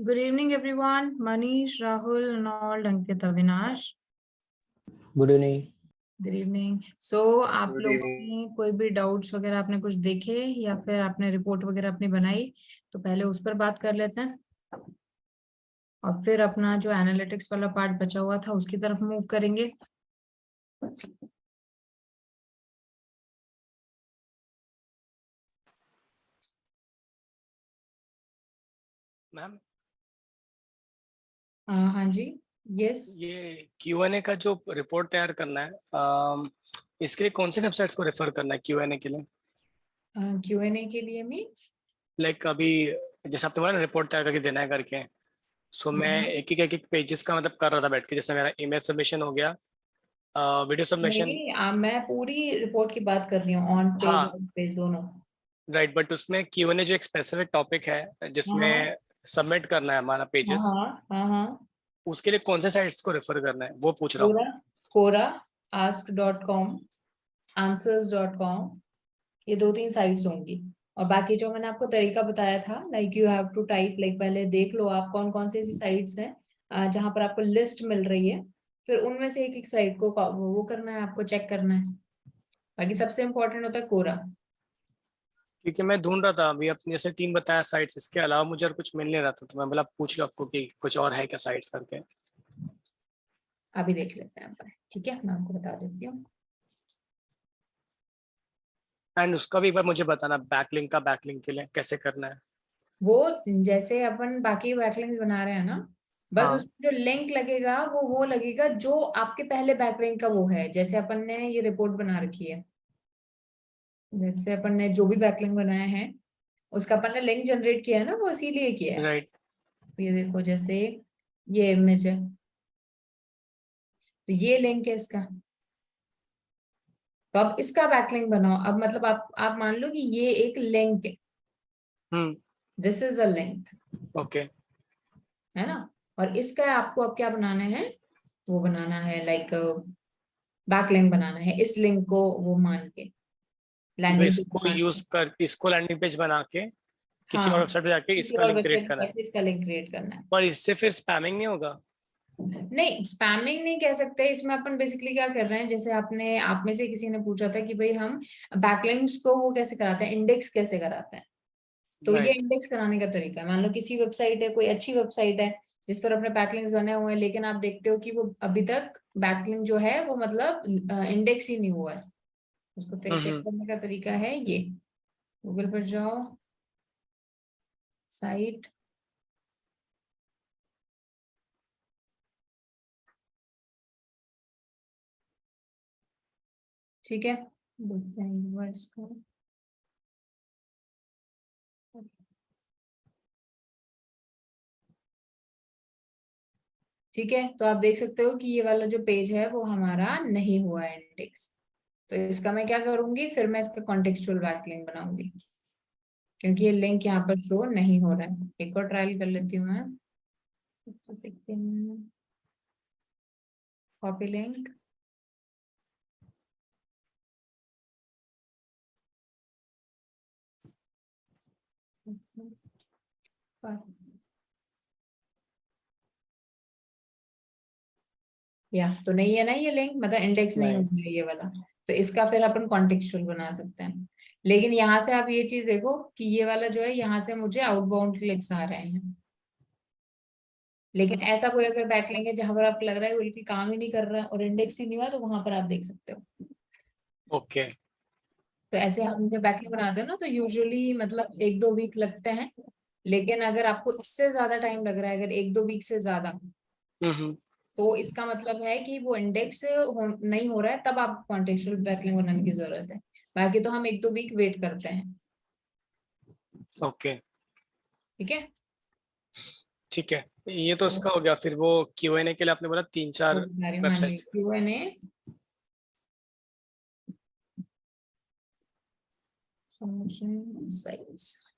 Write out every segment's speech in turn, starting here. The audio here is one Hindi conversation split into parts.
Good evening, everyone. Manish, Rahul, Arnold, Ankit, Avinash. Good evening. Good evening. आप Good लोगों evening. ने कोई भी डाउट्स वगैरह आपने कुछ देखे या फिर आपने रिपोर्ट वगैरह अपनी बनाई तो पहले उस पर बात कर लेते हैं और फिर अपना जो एनालिटिक्स वाला पार्ट बचा हुआ था उसकी तरफ मूव करेंगे। मैम हाँ जी, यस। ये Q&A का जो रिपोर्ट तैयार करना है, इसके लिए कौन से वेबसाइट्स को रेफर करना है Q&A के लिए? Q&A के लिए मीन्स लाइक अभी जैसे आपने बोला ना रिपोर्ट तैयार करके देना है करके, सो मैं एक पेजेस का मतलब कर रहा था बैठ के। जैसे मेरा ईमेल सबमिशन हो गया, वीडियो सबमिशन। नहीं, मैं पूरी रिपोर्ट की बात कर रही हूँ, ऑन पेज हाँ ऑफ पेज दोनों। राइट, बट उसमें Q&A जो एक स्पेसिफिक टॉपिक है हाँ जिसमें सबमिट करना है हमारा हाँ पेजेस, हाँ हाँ हाँ। उसके लिए कौन से साइट्स को रेफर करना है वो पूछ रहा हूँ। कोरा, कोरा, ask.com, answers.com, ये 2-3 साइट्स होंगी। और बाकी जो मैंने आपको तरीका बताया था, like you have to type, like पहले देख लो आप कौन कौन सी ऐसी साइट्स हैं जहां पर आपको लिस्ट मिल रही है, फिर उनमें से एक एक साइट को वो करना है, आपको चेक करना है। बाकी सबसे इम्पोर्टेंट होता है कोरा। क्योंकि मैं ढूंढ रहा था अभी अपने जैसे 3 बताया साइट्स, इसके अलावा मुझे और कुछ मिल नहीं रहा था, तो मैं बोला पूछ लो आपको कि कुछ और है क्या साइट्स करके। अभी देख लेते हैं अपन, ठीक है, मैं आपको बता देती हूँ। एंड उसका भी एक बार मुझे बताना, बैकलिंक के लिए कैसे करना है। वो जैसे अपन बाकी बैकलिंक्स बना रहे हैं ना, बस हाँ उसमें जो लिंक लगेगा वो लगेगा जो आपके पहले बैकलिंक का वो है। जैसे अपन ने ये रिपोर्ट बना रखी है, जैसे अपन ने जो भी बैकलिंक बनाया है उसका अपन ने लिंक जनरेट किया है ना, वो इसीलिए किया है। राइट। ये देखो, जैसे ये इमेज है तो ये लिंक है इसका, तो अब इसका बैकलिंक बनाओ। अब मतलब आप मान लो कि ये एक लिंक है, this is a link, okay. है ना। और इसका आपको अब क्या बनाना है, वो बनाना है लाइक बैकलिंक बनाना है, इस लिंक को वो मान के लैंडिंग पेज इसको बना यूज के। कर इसको लैंडिंग पेज बना के किसी और हाँ, वेबसाइट पे जाके किसी इसका और लिंक क्रिएट वेबसाइट करना है। पर इसका लिंक क्रिएट करना है। पर इससे फिर स्पैमिंग नहीं होगा? नहीं, स्पैमिंग नहीं कह सकते इसमें। अपन बेसिकली क्या कर रहे हैं, जैसे आपने आप में से किसी ने पूछा था कि भाई हम बैकलिंक्स को वो कैसे कराते हैं, इंडेक्स कैसे कराते हैं, तो ये राइट। इंडेक्स कराने का तरीका है। मान लो किसी वेबसाइट है, कोई अच्छी वेबसाइट है जिस पर अपने बैकलिंक्स बने हुए हैं, लेकिन आप देखते हो कि वो अभी तक बैकलिंक जो है वो मतलब इंडेक्स ही नहीं हुआ है, उसको चेक हम्म। करने का तरीका है ये। गूगल पर जाओ, साइट, ठीक है, देखते हैं एक बार इसको। ठीक है, तो आप देख सकते हो कि ये वाला जो पेज है वो हमारा नहीं हुआ है इंडेक्स। तो इसका मैं क्या करूंगी, फिर मैं इसका कॉन्टेक्चुअल बैकलिंक बनाऊंगी, क्योंकि ये लिंक यहाँ पर शो नहीं हो रहा है। एक और ट्रायल कर लेती हूँ मैं, कॉपी लिंक, या तो नहीं है ना ये लिंक, मतलब इंडेक्स नहीं नहीं। होगा ये वाला। तो इसका फिर अपन कॉन्टेक्चुअल बना सकते हैं। लेकिन यहाँ से आप ये चीज देखो कि ये वाला जो है, यहाँ से मुझे आउटबाउंड क्लिक्स आ रहे हैं। लेकिन ऐसा कोई अगर बैकलिंक है जहां पर आपको लग रहा है बिल्कुल काम ही नहीं कर रहा है और इंडेक्स ही नहीं हुआ, तो वहां पर आप देख सकते हो। ओके। तो ऐसे हम जब बैकलिंक बनाते हैं ना, तो यूजुअली मतलब 1-2 वीक लगते हैं। लेकिन अगर आपको इससे ज्यादा टाइम लग रहा है, अगर 1-2 वीक से ज्यादा, हम्म। तो इसका मतलब है कि वो इंडेक्स नहीं हो रहा है, तब आप कॉन्टेक्चुअल बैकलिंक बनाने की जरूरत है। बाकी तो हम 1-2 वीक वेट करते हैं। ओके ठीक है, ठीक है, ये तो तो उसका हो गया। फिर वो Q&A के लिए आपने बोला 3-4 वो बता रही हूँ। हाँ जी, वेबसाइट्स। Q&A साइट्स,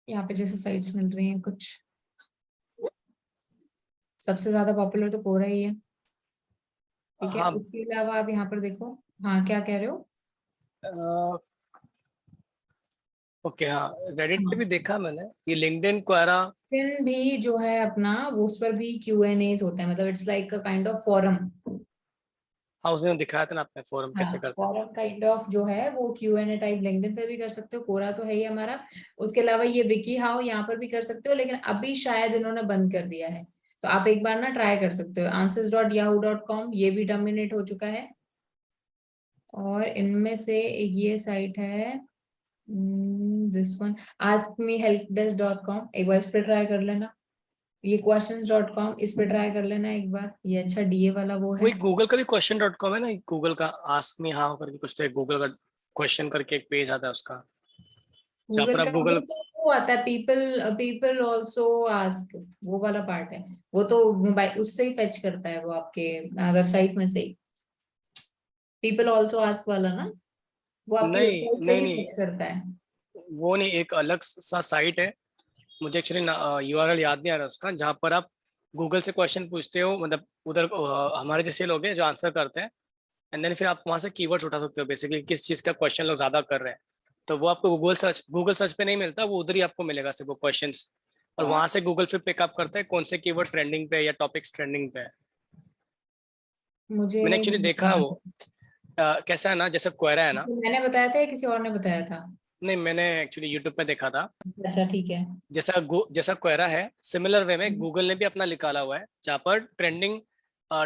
यहाँ पे जैसे साइट्स मिल रही हैं कुछ, सबसे ज्यादा पॉपुलर तो कोरा ही है। ठीक है, हाँ। उसके अलावा आप यहाँ पर देखो। हाँ, क्या कह रहे हो? ओके हाँ, रेडिट पे भी देखा मैंने, ये लिंक्डइन, क्वेरा। फिर भी जो है अपना वो उस पर भी Q&As होता है, मतलब it's like a kind of forum. हाँ, उसने दिखाया था ना आपने फोरम हाँ, कैसे करते हैं। फॉरम काइंड ऑफ जो है वो Q&A टाइप लिंक्डइन पे भी कर सकते हो, कोरा तो है ही हमारा। उसके अलावा ये विकी हाउ यहाँ पर भी कर सकते हो, लेकिन अभी शायद इन्होंने बंद कर दिया है। तो आप एक बार ना ट्राई कर सकते हो। answers.yahoo.com ये भी टर्मिनेट हो चुका है। और इनमें से ये साइट है दिस वन, askmehelpdesk.com, एक बार इस पे ट्राई कर लेना। ये questions.com, इस पे ट्राई कर लेना एक बार, ये अच्छा डीए वाला वो है। वही गूगल का भी question.com है ना, गूगल का आस्क मी हाउ करके कुछ तो है, गूगल का क्वेश्चन करके एक पेज आता है उसका, जहाँ पर गूगल आप का वो गूगल। तो वो आता है, पीपल पीपल ऑल्सो आस्क, वो वाला पार्ट है। वो तो मोबाइल उससे ही फेच करता है, वो आपके वेबसाइट में से ही। पीपल ऑल्सो आस्क वाला ना, वो आपकी नहीं वेबसाइट से नहीं ही नहीं, फेच करता है। वो नहीं, एक अलग सा साइट है, मुझे एक्चुअली यूआरएल याद नहीं आ रहा उसका, जहाँ पर आप गूगल से क्वेश्चन पूछते हो, मतलब उधर हमारे जैसे लोग हैं जो आंसर करते हैं, एंड देन फिर आप वहाँ से कीवर्ड्स उठा सकते हो, बेसिकली किस चीज़ का क्वेश्चन लोग ज्यादा कर रहे हैं। तो वो आपको गूगल सर्च पे नहीं मिलता, वो उधर ही आपको मिलेगा सिर्फ वो क्वेश्चंस, और वहां से गूगल फिर पिकअप करता है कौन से कीवर्ड ट्रेंडिंग पे है या टॉपिक्स ट्रेंडिंग पे है। मुझे मैंने नहीं एक्चुअली देखा है वो। पता। कैसा है ना, जैसे क्वेरा है ना। मैंने बताया था या किसी और ने बताया था? नहीं, मैंने एक्चुअली यूट्यूब पे देखा था। अच्छा ठीक है। जैसा क्वेरा है, सिमिलर वे में गूगल ने भी अपना निकाला हुआ है, जहाँ पर ट्रेंडिंग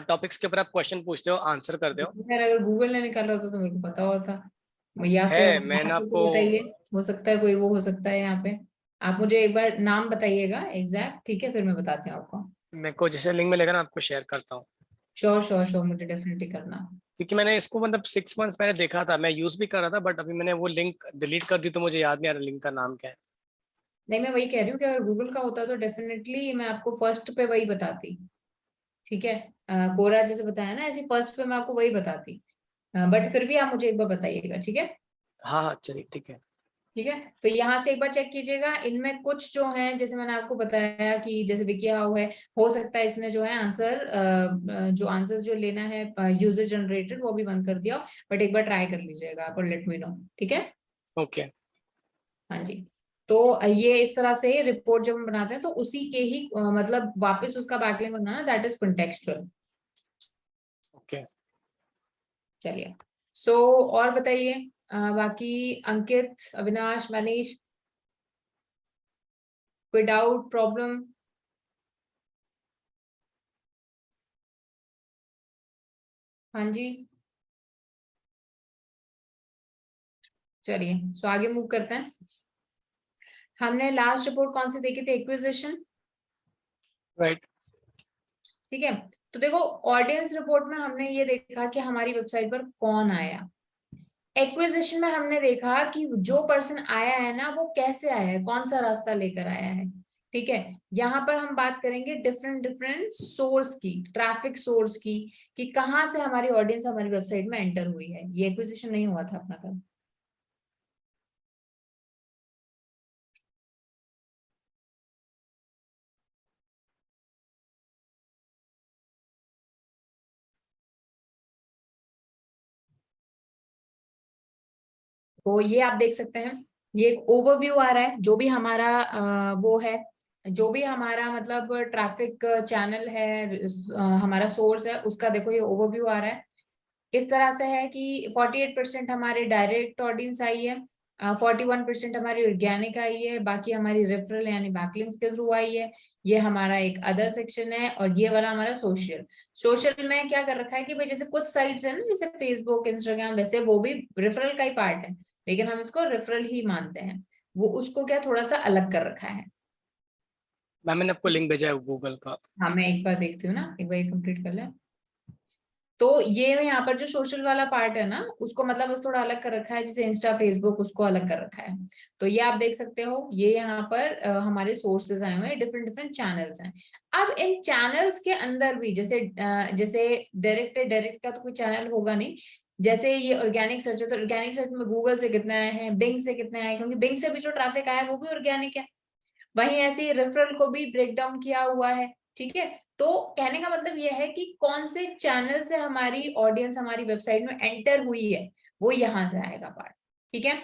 टॉपिक्स के ऊपर आप क्वेश्चन पूछते हो, आंसर करते हो। खैर अगर गूगल ने निकाला होता तो मेरे को पता होता, या फिर है, मैंने आप आपको, मुझे बताइए। हो सकता है कोई वो हो सकता है यहाँ पे। आप मुझे एक बार नाम बताइएगा एग्जैक्ट, ठीक है, फिर मैं बताती हूँ आपको। मेरे को जैसे लिंक मिलेगा ना आपको शेयर करता हूँ। श्योर श्योर श्योर, मुझे डेफिनेटली करना। क्योंकि मैंने इसको मतलब 6 मंथ्स पहले देखा था, मैं यूज भी कर रहा था, बट अभी मैंने वो लिंक डिलीट कर दी, तो मुझे याद नहीं आ रहा लिंक का नाम क्या है। नहीं, मैं वही कह रही हूँ कि अगर गूगल का होता तो डेफिनेटली मैं आपको फर्स्ट पे वही बताती। ठीक है। कोरा जैसे बताया ना, ऐसे फर्स्ट पे मैं आपको वही बताती। बट फिर भी आप मुझे एक बार बताइएगा, ठीक है। हाँ हाँ, चलिए ठीक है। ठीक है, तो यहाँ से एक बार चेक कीजिएगा, इनमें कुछ जो है जैसे मैंने आपको बताया कि जैसे विकी हाउ है, हो सकता है इसने जो है आंसर जो आंसर जो लेना है यूजर जनरेटेड वो भी बंद कर दिया। बट एक बार ट्राई कर लीजिएगा आप और लेट मी नो, ठीक है। ओके। हाँ जी। तो ये इस तरह से रिपोर्ट जब हम बनाते हैं तो उसी के ही मतलब वापस उसका बैकलिंक बनाना, दैट इज कॉन्टेक्चुअल। ओके। चलिए। सो और बताइए बाकी अंकित, अविनाश, मनीष, कोई डाउट प्रॉब्लम? हाँ जी। चलिए, सो आगे मूव करते हैं। हमने लास्ट रिपोर्ट कौन सी देखी थी? एक्विजिशन। राइट। ठीक है। तो देखो, ऑडियंस रिपोर्ट में हमने ये देखा कि हमारी वेबसाइट पर कौन आया। एक्विजिशन में हमने देखा कि जो पर्सन आया है ना वो कैसे आया है, कौन सा रास्ता लेकर आया है। ठीक है। यहाँ पर हम बात करेंगे डिफरेंट डिफरेंट सोर्स की, ट्रैफिक सोर्स की, कि कहाँ से हमारी ऑडियंस हमारी वेबसाइट में एंटर हुई है। ये एक्विजिशन नहीं हुआ था अपना कल। तो ये आप देख सकते हैं, ये एक ओवरव्यू आ रहा है, जो भी हमारा वो है, जो भी हमारा मतलब ट्रैफिक चैनल है, हमारा सोर्स है, उसका देखो ये ओवरव्यू आ रहा है। इस तरह से है कि 48% हमारे डायरेक्ट ऑडियंस आई है, 41% हमारी ऑर्गेनिक आई है, बाकी हमारी रेफरल यानी बैकलिंक्स के थ्रू आई है। ये हमारा एक अदर सेक्शन है, और ये वाला हमारा सोशल। सोशल में क्या कर रखा है कि भाई जैसे कुछ साइट्स है ना, जैसे फेसबुक, इंस्टाग्राम, वैसे वो भी रेफरल का ही पार्ट है, लेकिन हम इसको रेफरल ही मानते हैं। वो उसको क्या थोड़ा सा अलग कर रखा है। मैम, मैंने आपको लिंक भेजा है गूगल का। हाँ, मैं एक बार देखती हूँ ना, एक बार कंप्लीट कर ले। तो ये यहाँ पर जो सोशल वाला पार्ट है ना, उसको मतलब बस थोड़ा अलग कर रखा है, जैसे इंस्टा फेसबुक उसको अलग कर रखा है। तो ये आप देख सकते हो, ये यहाँ पर हमारे सोर्सेज आए हुए हैं, डिफरेंट डिफरेंट चैनल्स हैं। अब इन चैनल्स के अंदर भी जैसे जैसे डायरेक्ट का तो कोई चैनल होगा नहीं। जैसे ये ऑर्गेनिक सर्च है, तो ऑर्गेनिक सर्च में गूगल से कितने आए हैं, बिंग से कितने आए हैं, क्योंकि बिंग से भी जो ट्रैफिक आया है वो भी ऑर्गेनिक है। वहीं ऐसे ही रेफरल को भी ब्रेक डाउन किया हुआ है। ठीक है। तो कहने का मतलब यह है कि कौन से चैनल से हमारी ऑडियंस हमारी वेबसाइट में एंटर हुई है, वो यहां से आएगा पार्ट। ठीक है।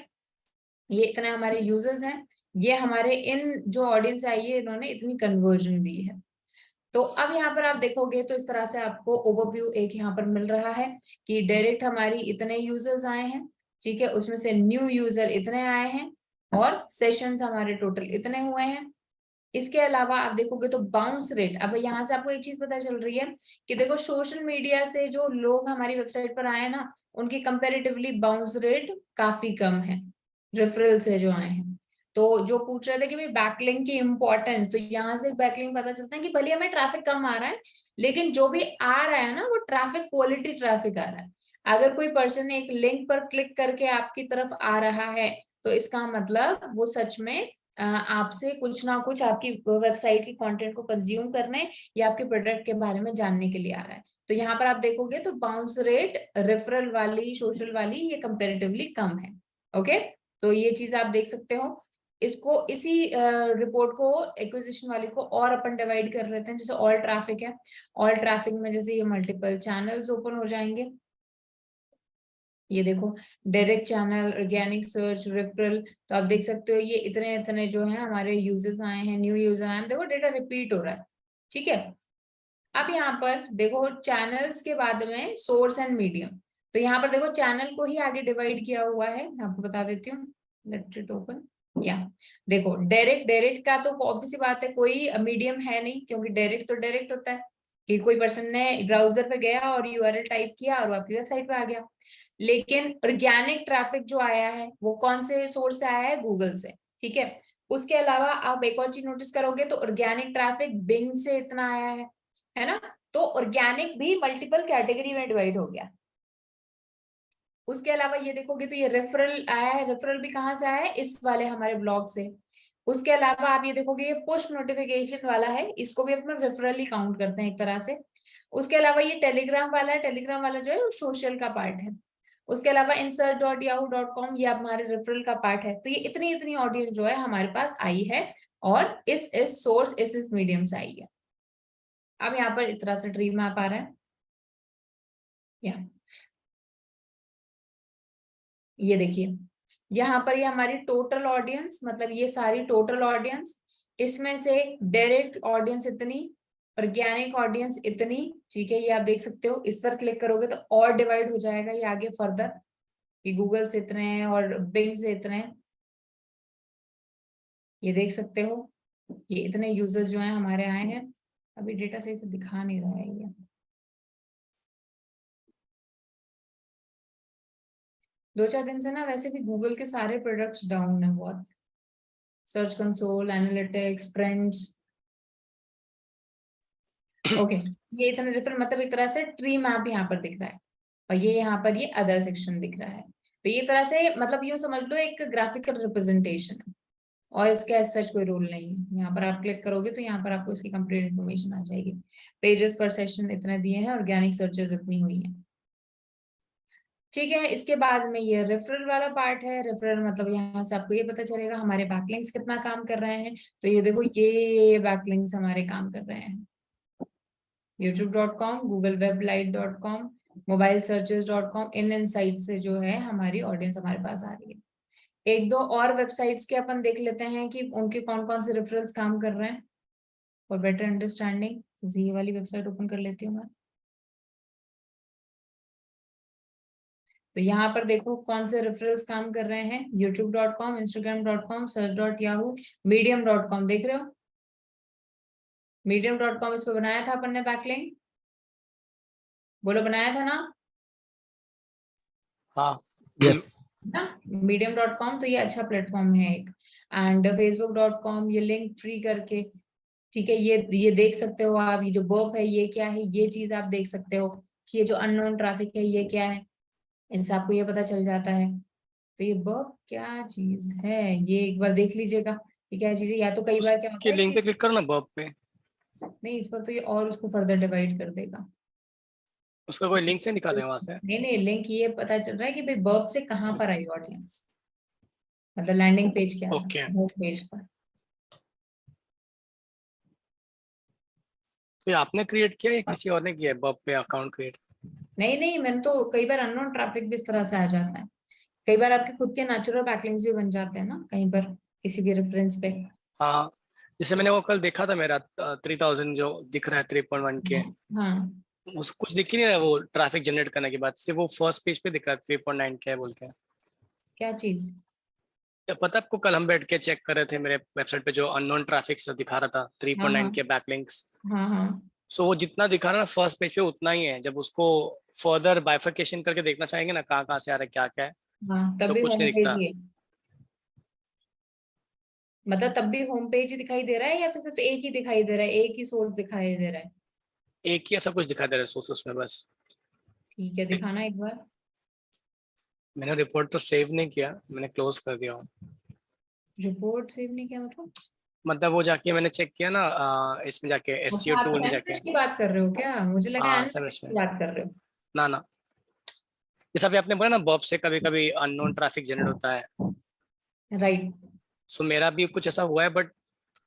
ये इतने हमारे यूजर्स हैं, ये हमारे इन जो ऑडियंस आई है इन्होंने इतनी कन्वर्जन दी है। तो अब यहाँ पर आप देखोगे तो इस तरह से आपको ओवरव्यू एक यहाँ पर मिल रहा है कि डायरेक्ट हमारी इतने यूजर्स आए हैं, ठीक है, उसमें से न्यू यूजर इतने आए हैं और सेशंस हमारे टोटल इतने हुए हैं। इसके अलावा आप देखोगे तो बाउंस रेट, अब यहाँ से आपको एक चीज पता चल रही है कि देखो सोशल मीडिया से जो लोग हमारी वेबसाइट पर आए ना, उनकी कंपेरेटिवली बाउंस रेट काफी कम है रेफरल से जो आए हैं। तो जो पूछ रहे थे कि भाई बैकलिंक की इंपॉर्टेंस, तो यहाँ से बैकलिंक पता चलता है कि भले हमें ट्रैफिक कम आ रहा है लेकिन जो भी आ रहा है ना वो ट्रैफिक क्वालिटी ट्रैफिक आ रहा है। अगर कोई पर्सन एक लिंक पर क्लिक करके आपकी तरफ आ रहा है तो इसका मतलब वो सच में आपसे कुछ ना कुछ आपकी वेबसाइट की कंटेंट को कंज्यूम करने या आपके प्रोडक्ट के बारे में जानने के लिए आ रहा है। तो यहाँ पर आप देखोगे तो बाउंस रेट रेफरल वाली सोशल वाली ये कंपेरेटिवली कम है। ओके, तो ये चीज आप देख सकते हो। इसको इसी रिपोर्ट को एक्विजिशन वाली को और अपन डिवाइड कर लेते हैं। जैसे ऑल ट्रैफिक है, ऑल ट्रैफिक में जैसे ये मल्टीपल चैनल्स ओपन हो जाएंगे। ये देखो direct channel, organic search, referral, तो आप देख सकते हो ये इतने इतने जो है हमारे यूजर्स आए हैं, न्यू यूजर आए हैं, देखो डेटा रिपीट हो रहा है, ठीक है। अब यहाँ पर देखो चैनल्स के बाद में सोर्स एंड मीडियम, तो यहाँ पर देखो चैनल को ही आगे डिवाइड किया हुआ है, मैं आपको बता देती हूँ। Let it open. या देखो डायरेक्ट, डायरेक्ट का तो ऑब्वियस सी बात है कोई मीडियम है नहीं, क्योंकि डायरेक्ट तो डायरेक्ट होता है कि कोई पर्सन ने ब्राउजर पे गया और यूआरएल टाइप किया और वो आपकी वेबसाइट पे आ गया। लेकिन ऑर्गेनिक ट्रैफिक जो आया है वो कौन से सोर्स से आया है? गूगल से, ठीक है। उसके अलावा आप एक और चीज नोटिस करोगे तो ऑर्गेनिक ट्रैफिक बिंग से इतना आया है ना। तो ऑर्गेनिक भी मल्टीपल कैटेगरी में डिवाइड हो गया। उसके अलावा ये देखोगे तो ये रेफरल आया है, रेफरल भी कहाँ से आया है? इस वाले हमारे ब्लॉग से। उसके अलावा आप ये देखोगे ये पुश नोटिफिकेशन वाला है, इसको भी अपना रेफरल ही काउंट करते हैं एक तरह से। उसके अलावा ये टेलीग्राम वाला है, टेलीग्राम वाला जो है वो सोशल का पार्ट है। उसके अलावा insert.yahoo.com ये हमारे रेफरल का पार्ट है। तो ये इतनी इतनी ऑडियंस जो है हमारे पास आई है और इस सोर्स इस मीडियम से आई है। अब यहाँ पर इस तरह से ट्री मैप आ रहा है। या ये देखिए यहाँ पर ये हमारी टोटल ऑडियंस, मतलब ये सारी टोटल ऑडियंस, इसमें से डायरेक्ट ऑडियंस इतनी, ऑर्गेनिक ऑडियंस इतनी, ठीक है। ये आप देख सकते हो, इस पर क्लिक करोगे तो और डिवाइड हो जाएगा ये आगे फर्दर कि गूगल से इतने हैं और बिंग से इतने हैं। ये देख सकते हो ये इतने यूजर्स जो हैं हमारे आए हैं। अभी डेटा सही से दिखा नहीं रहा है ये। दो चार दिन से ना वैसे भी गूगल के सारे प्रोडक्ट्स डाउन है बहुत, search console, analytics, trends. Okay, ये इतने डिफरेंट, मतलब एक तरह से ट्री मैप यहाँ पर दिख रहा है और ये यहाँ पर ये अदर सेक्शन दिख रहा है। तो ये तरह से मतलब यूं समझ लो एक ग्राफिकल रिप्रेजेंटेशन है और इसका एज सच कोई रूल नहीं है। यहाँ पर आप क्लिक करोगे तो यहाँ पर आपको इसकी कंप्लीट इन्फॉर्मेशन आ जाएगी। पेजेस पर सेशन इतने दिए हैं, ऑर्गेनिक सर्चेस इतनी हुई हैं, ठीक है। इसके बाद में ये रेफरल वाला पार्ट है। रेफरल मतलब यहाँ से आपको ये पता चलेगा हमारे बैकलिंक्स कितना काम कर रहे हैं। तो ये देखो ये बैकलिंक्स हमारे काम कर रहे हैं, youtube.com, googlewebLite.com, mobilesearches.com, इन साइट से जो है हमारी ऑडियंस हमारे पास आ रही है। एक दो और वेबसाइट्स के अपन देख लेते हैं कि उनके कौन कौन से रेफरल्स काम कर रहे हैं फॉर बेटर अंडरस्टैंडिंग। ये वाली वेबसाइट ओपन कर लेती हूँ मैं। तो यहाँ पर देखो कौन से रेफरल्स काम कर रहे हैं, youtube.com, instagram.com, search.yahoo, medium.com, देख रहे हो medium.com इस पर बनाया था अपन ने बैकलिंक, बोलो बनाया था ना? हाँ Yes. ना medium.com, तो ये अच्छा प्लेटफॉर्म है एक। एंड facebook.com ये लिंक फ्री करके, ठीक है। ये देख सकते हो आप, ये जो बर्प है ये क्या है, ये चीज आप देख सकते हो कि ये जो अननोन ट्रैफिक है ये क्या है, इनसे आपको ये पता चल जाता है। तो ये बर्प क्या चीज है ये एक बार देख लीजिएगा ये क्या चीज है। या तो कई बार क्या होता उसके है लिंक कि पे क्लिक करो ना बर्ब पे, नहीं, इस पर तो ये और उसको फर्दर डिवाइड कर देगा। उसका कोई लिंक से निकाले वहां से। नहीं नहीं, लिंक ये पता चल रहा है कि भाई बर्ब से कहाँ पर आई ऑडियंस, मतलब लैंडिंग पेज क्या था, ओके, होम पेज पर। तो ये आपने क्रिएट किया या किसी और ने किया है बर्ब पे अकाउंट क्रिएट? नहीं नहीं, मैंने तो कई बार अननोन ट्रैफिक भी इस तरह से आ जाता है कई बार आपके खुद के नेचुरल बैकलिंक्स भी बन जाते हैं ना कहीं पर किसी भी रेफरेंस पे। हाँ, जैसे मैंने वो कल देखा था, मेरा 3000 जो दिख रहा है 3.1 के, हाँ, उस कुछ दिख ही नहीं रहा वो ट्रैफिक जनरेट करने के बाद, सिर्फ वो फर्स्ट पेज पे दिख रहा है 3.9 के बोल के। क्या चीज? क्या पता आपको, कल हम बैठ के चेक कर रहे थे मेरे वेबसाइट पे, जो अननोन ट्रैफिक से दिखा रहा था हाँ 3.9 हाँ के बैकलिंक्स। हाँ हाँ सो वो जितना दिखा रहा है ना फर्स्ट पेज पे उतना ही है, जब उसको फर्दर बाइफरकेशन करके देखना चाहेंगे ना कहाँ कहाँ से आ रहा है क्या क्या है, हाँ, तो तब भी कुछ होम नहीं पेज दिखता। ही है। मतलब तब भी होम पेज ही दिखाई दे रहा है या फिर सिर्फ एक ही दिखाई दे रहा है, एक ही सोर्स दिखाई दे रहा है? एक ही ऐसा कुछ दिखा दे रहा है सोर्स में बस। ठीक है, दिखाना एक बार। मैंने रिपोर्ट तो सेव नहीं किया, मैंने क्लोज कर दिया हूँ। रिपोर्ट सेव नहीं किया मतलब? मतलब वो जाके मैंने चेक किया ना, इसमें जाके एससीओ अच्छा, आप टूल में जाके। सैंडविच की बात कर रहे हो क्या? मुझे लगा हाँ सब एनालिटिक्स इसमें, की बात कर रहे हो। ना ना, जैसा भी आपने बोला ना बॉब से कभी कभी अननोन ट्रैफिक जनरेट होता है, राइट। सो मेरा भी कुछ ऐसा हुआ है, बट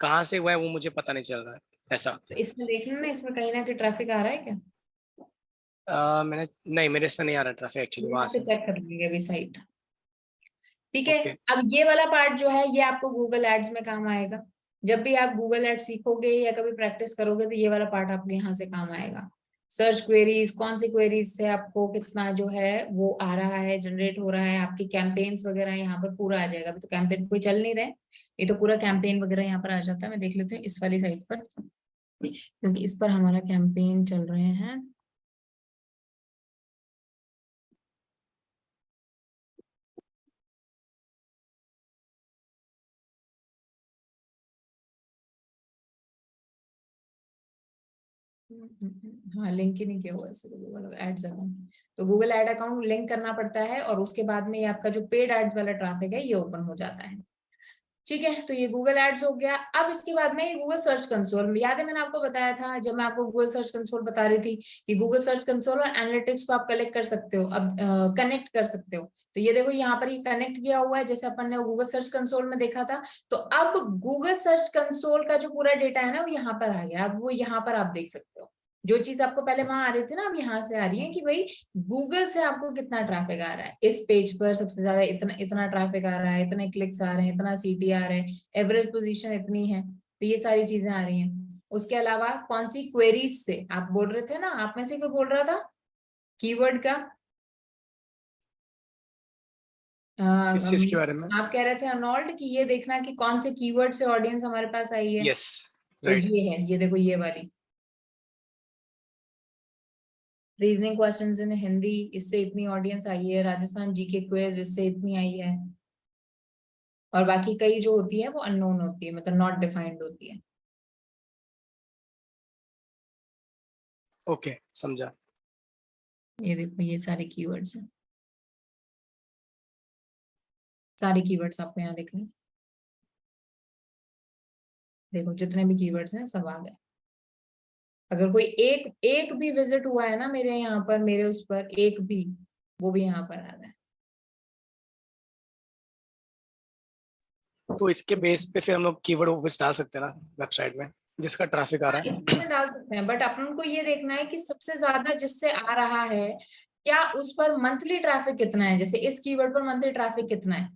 कहाँ से हुआ है वो मुझे पता नहीं चल रहा है ऐसा। तो इसमें देखना ना, इसमें कहीं ना कहीं ट्रैफिक आ रहा है क्या? मैंने नहीं, मेरे इसमें नहीं आ रहा ट्रैफिक एक्चुअली मैं वहां यहाँ पे से। चेक कर लूंगी अभी साइट। ठीक है। ओके। अब ये वाला पार्ट जो है ये आपको गूगल एड्स में काम आएगा। जब भी आप गूगल एड्स सीखोगे या कभी प्रैक्टिस करोगे तो ये वाला पार्ट आपके यहाँ से काम आएगा। सर्च क्वेरीज, कौन सी क्वेरीज से आपको कितना जो है वो आ रहा है, जनरेट हो रहा है, आपकी कैंपेन्स वगैरह यहाँ पर पूरा आ जाएगा। अभी तो कैंपेन्स कोई चल नहीं रहे, ये तो पूरा कैंपेन वगैरह यहाँ पर आ जाता है। मैं देख लेती हूँ इस वाली साइट पर, क्योंकि इस पर हमारा कैंपेन चल रहे हैं। हाँ, लिंक ही नहीं किया हुआ है गूगल एड्स अकाउंट। तो गूगल एड अकाउंट लिंक करना पड़ता है और उसके बाद में ये आपका जो पेड एड्स वाला ट्रैफिक है ये ओपन हो जाता है। ठीक है, तो ये गूगल एड्स हो गया। अब इसके बाद में ये गूगल सर्च कंसोल, याद है मैंने आपको बताया था जब मैं आपको गूगल सर्च कंसोल बता रही थी कि गूगल सर्च कंसोल और एनालिटिक्स को आप कलेक्ट कर सकते हो, अब कनेक्ट कर सकते हो। तो ये देखो यहाँ पर ये कनेक्ट किया हुआ है जैसे अपन ने गूगल सर्च कंसोल में देखा था। तो अब गूगल सर्च कंसोल का जो पूरा डेटा है ना वो यहाँ पर आ गया। अब वो यहाँ पर आप देख सकते हो, जो चीज आपको पहले वहां आ रही थी ना अब यहाँ से आ रही है कि भाई गूगल से आपको कितना ट्रैफिक आ रहा है। इस पेज पर सबसे ज्यादा इतना इतना ट्रैफिक आ रहा है, इतने क्लिक्स आ रहे हैं, इतना CTR है, एवरेज पोजीशन इतनी है। तो ये सारी चीजें आ रही हैं। उसके अलावा कौन सी क्वेरीज से आप बोल रहे थे ना, आप में से कोई बोल रहा था कीवर्ड का, किस चीज के बारे में? आप कह रहे थे अर्नोल्ड कि ये देखना कि कौन से कीवर्ड से ऑडियंस हमारे पास आई है। यस, तो राइट। ये है, ये देखो ये वाली रीजनिंग क्वेश्चंस इन हिंदी, इससे इतनी ऑडियंस आई है। राजस्थान जीके क्विज, इससे इतनी आई है। और बाकी कई जो होती है वो अननोन होती है, मतलब नॉट डिफाइंड होती है। ओके, समझा। ये देखो ये सारे कीवर्ड्स हैं, सारे कीवर्ड्स आपको यहाँ दिख रहे हैं। देखो जितने भी कीवर्ड्स हैं सब आ गए। अगर कोई एक एक भी विजिट हुआ है ना मेरे यहाँ पर, मेरे उस पर एक भी, वो भी यहाँ पर आ रहा है। तो इसके बेस पे फिर हम लोग कीवर्ड वापस डाल सकते हैं ना वेबसाइट में, जिसका ट्रैफिक आ हाँ, रहा है। इसमें डाल सकते हैं बट अपन को ये देखना है कि सबसे ज्यादा जिससे आ रहा है क्या उस पर मंथली ट्रैफिक कितना है। जैसे इस कीवर्ड पर मंथली ट्रैफिक कितना है,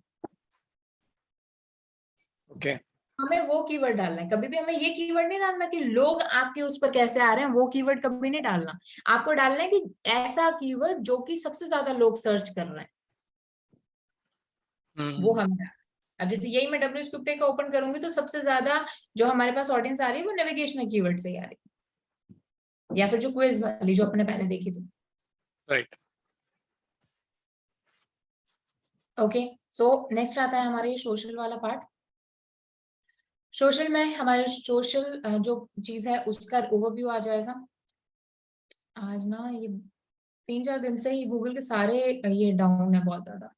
ओके। हमें वो कीवर्ड डालना है। कभी भी हमें ये कीवर्ड नहीं डालना कि लोग आपके उस पर कैसे आ रहे हैं, वो कीवर्ड कभी नहीं डालना। आपको डालना है कि ऐसा कीवर्ड जो कि सबसे ज्यादा लोग सर्च कर रहे हैं, वो हम्म। हम डालें। अब जैसे यही मैं डब्ल्यू स्क्रिप्ट का ओपन करूंगी तो सबसे ज्यादा जो हमारे पास ऑडियंस आ रही है वो नेविगेशनल कीवर्ड से ही आ रही है, या फिर जो क्विज वाली जो अपने पहले देखी थी। राइट। ओके, सो नेक्स्ट आता है हमारे सोशल वाला पार्ट। सोशल में हमारे सोशल जो चीज है उसका ओवरव्यू आ जाएगा। आज ना ये 3-4 दिन से ही गूगल के सारे ये डाउन है बहुत ज्यादा।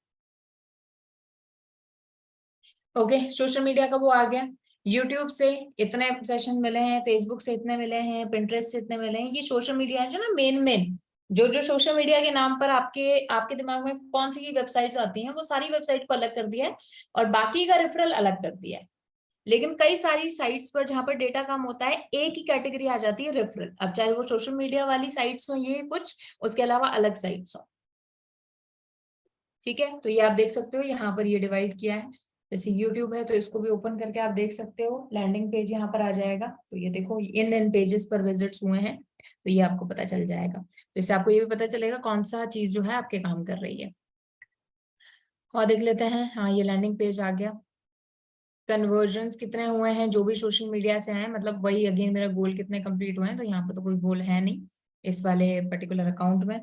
ओके, सोशल मीडिया का वो आ गया। यूट्यूब से इतने सेशन मिले हैं, फेसबुक से इतने मिले हैं, पिंटरेस्ट से इतने मिले हैं। ये सोशल मीडिया है जो ना मेन मेन जो जो सोशल मीडिया के नाम पर आपके आपके दिमाग में कौन सी वेबसाइट्स आती हैं वो सारी वेबसाइट को अलग कर दिया है और बाकी का रेफरल अलग कर दिया है। लेकिन कई सारी साइट्स पर जहां पर डेटा कम होता है एक ही कैटेगरी आ जाती है रेफरल। अब चाहे वो सोशल मीडिया वाली साइट्स हो ये कुछ, उसके अलावा अलग साइट्स हो। ठीक है, तो ये आप देख सकते हो यहाँ पर ये डिवाइड किया है। जैसे YouTube है तो इसको भी ओपन करके आप देख सकते हो, लैंडिंग पेज यहाँ पर आ जाएगा। तो ये देखो इन पेजेस पर विजिट्स हुए हैं, तो ये आपको पता चल जाएगा। तो इससे आपको ये भी पता चलेगा कौन सा चीज जो है आपके काम कर रही है। और देख लेते हैं, हाँ ये लैंडिंग पेज आ गया। कन्वर्जन्स कितने हुए हैं जो भी सोशल मीडिया से हैं, मतलब वही अगेन मेरा गोल कितने कंप्लीट हुए हैं, तो यहाँ पर तो कोई गोल है नहीं इस वाले पर्टिकुलर अकाउंट में।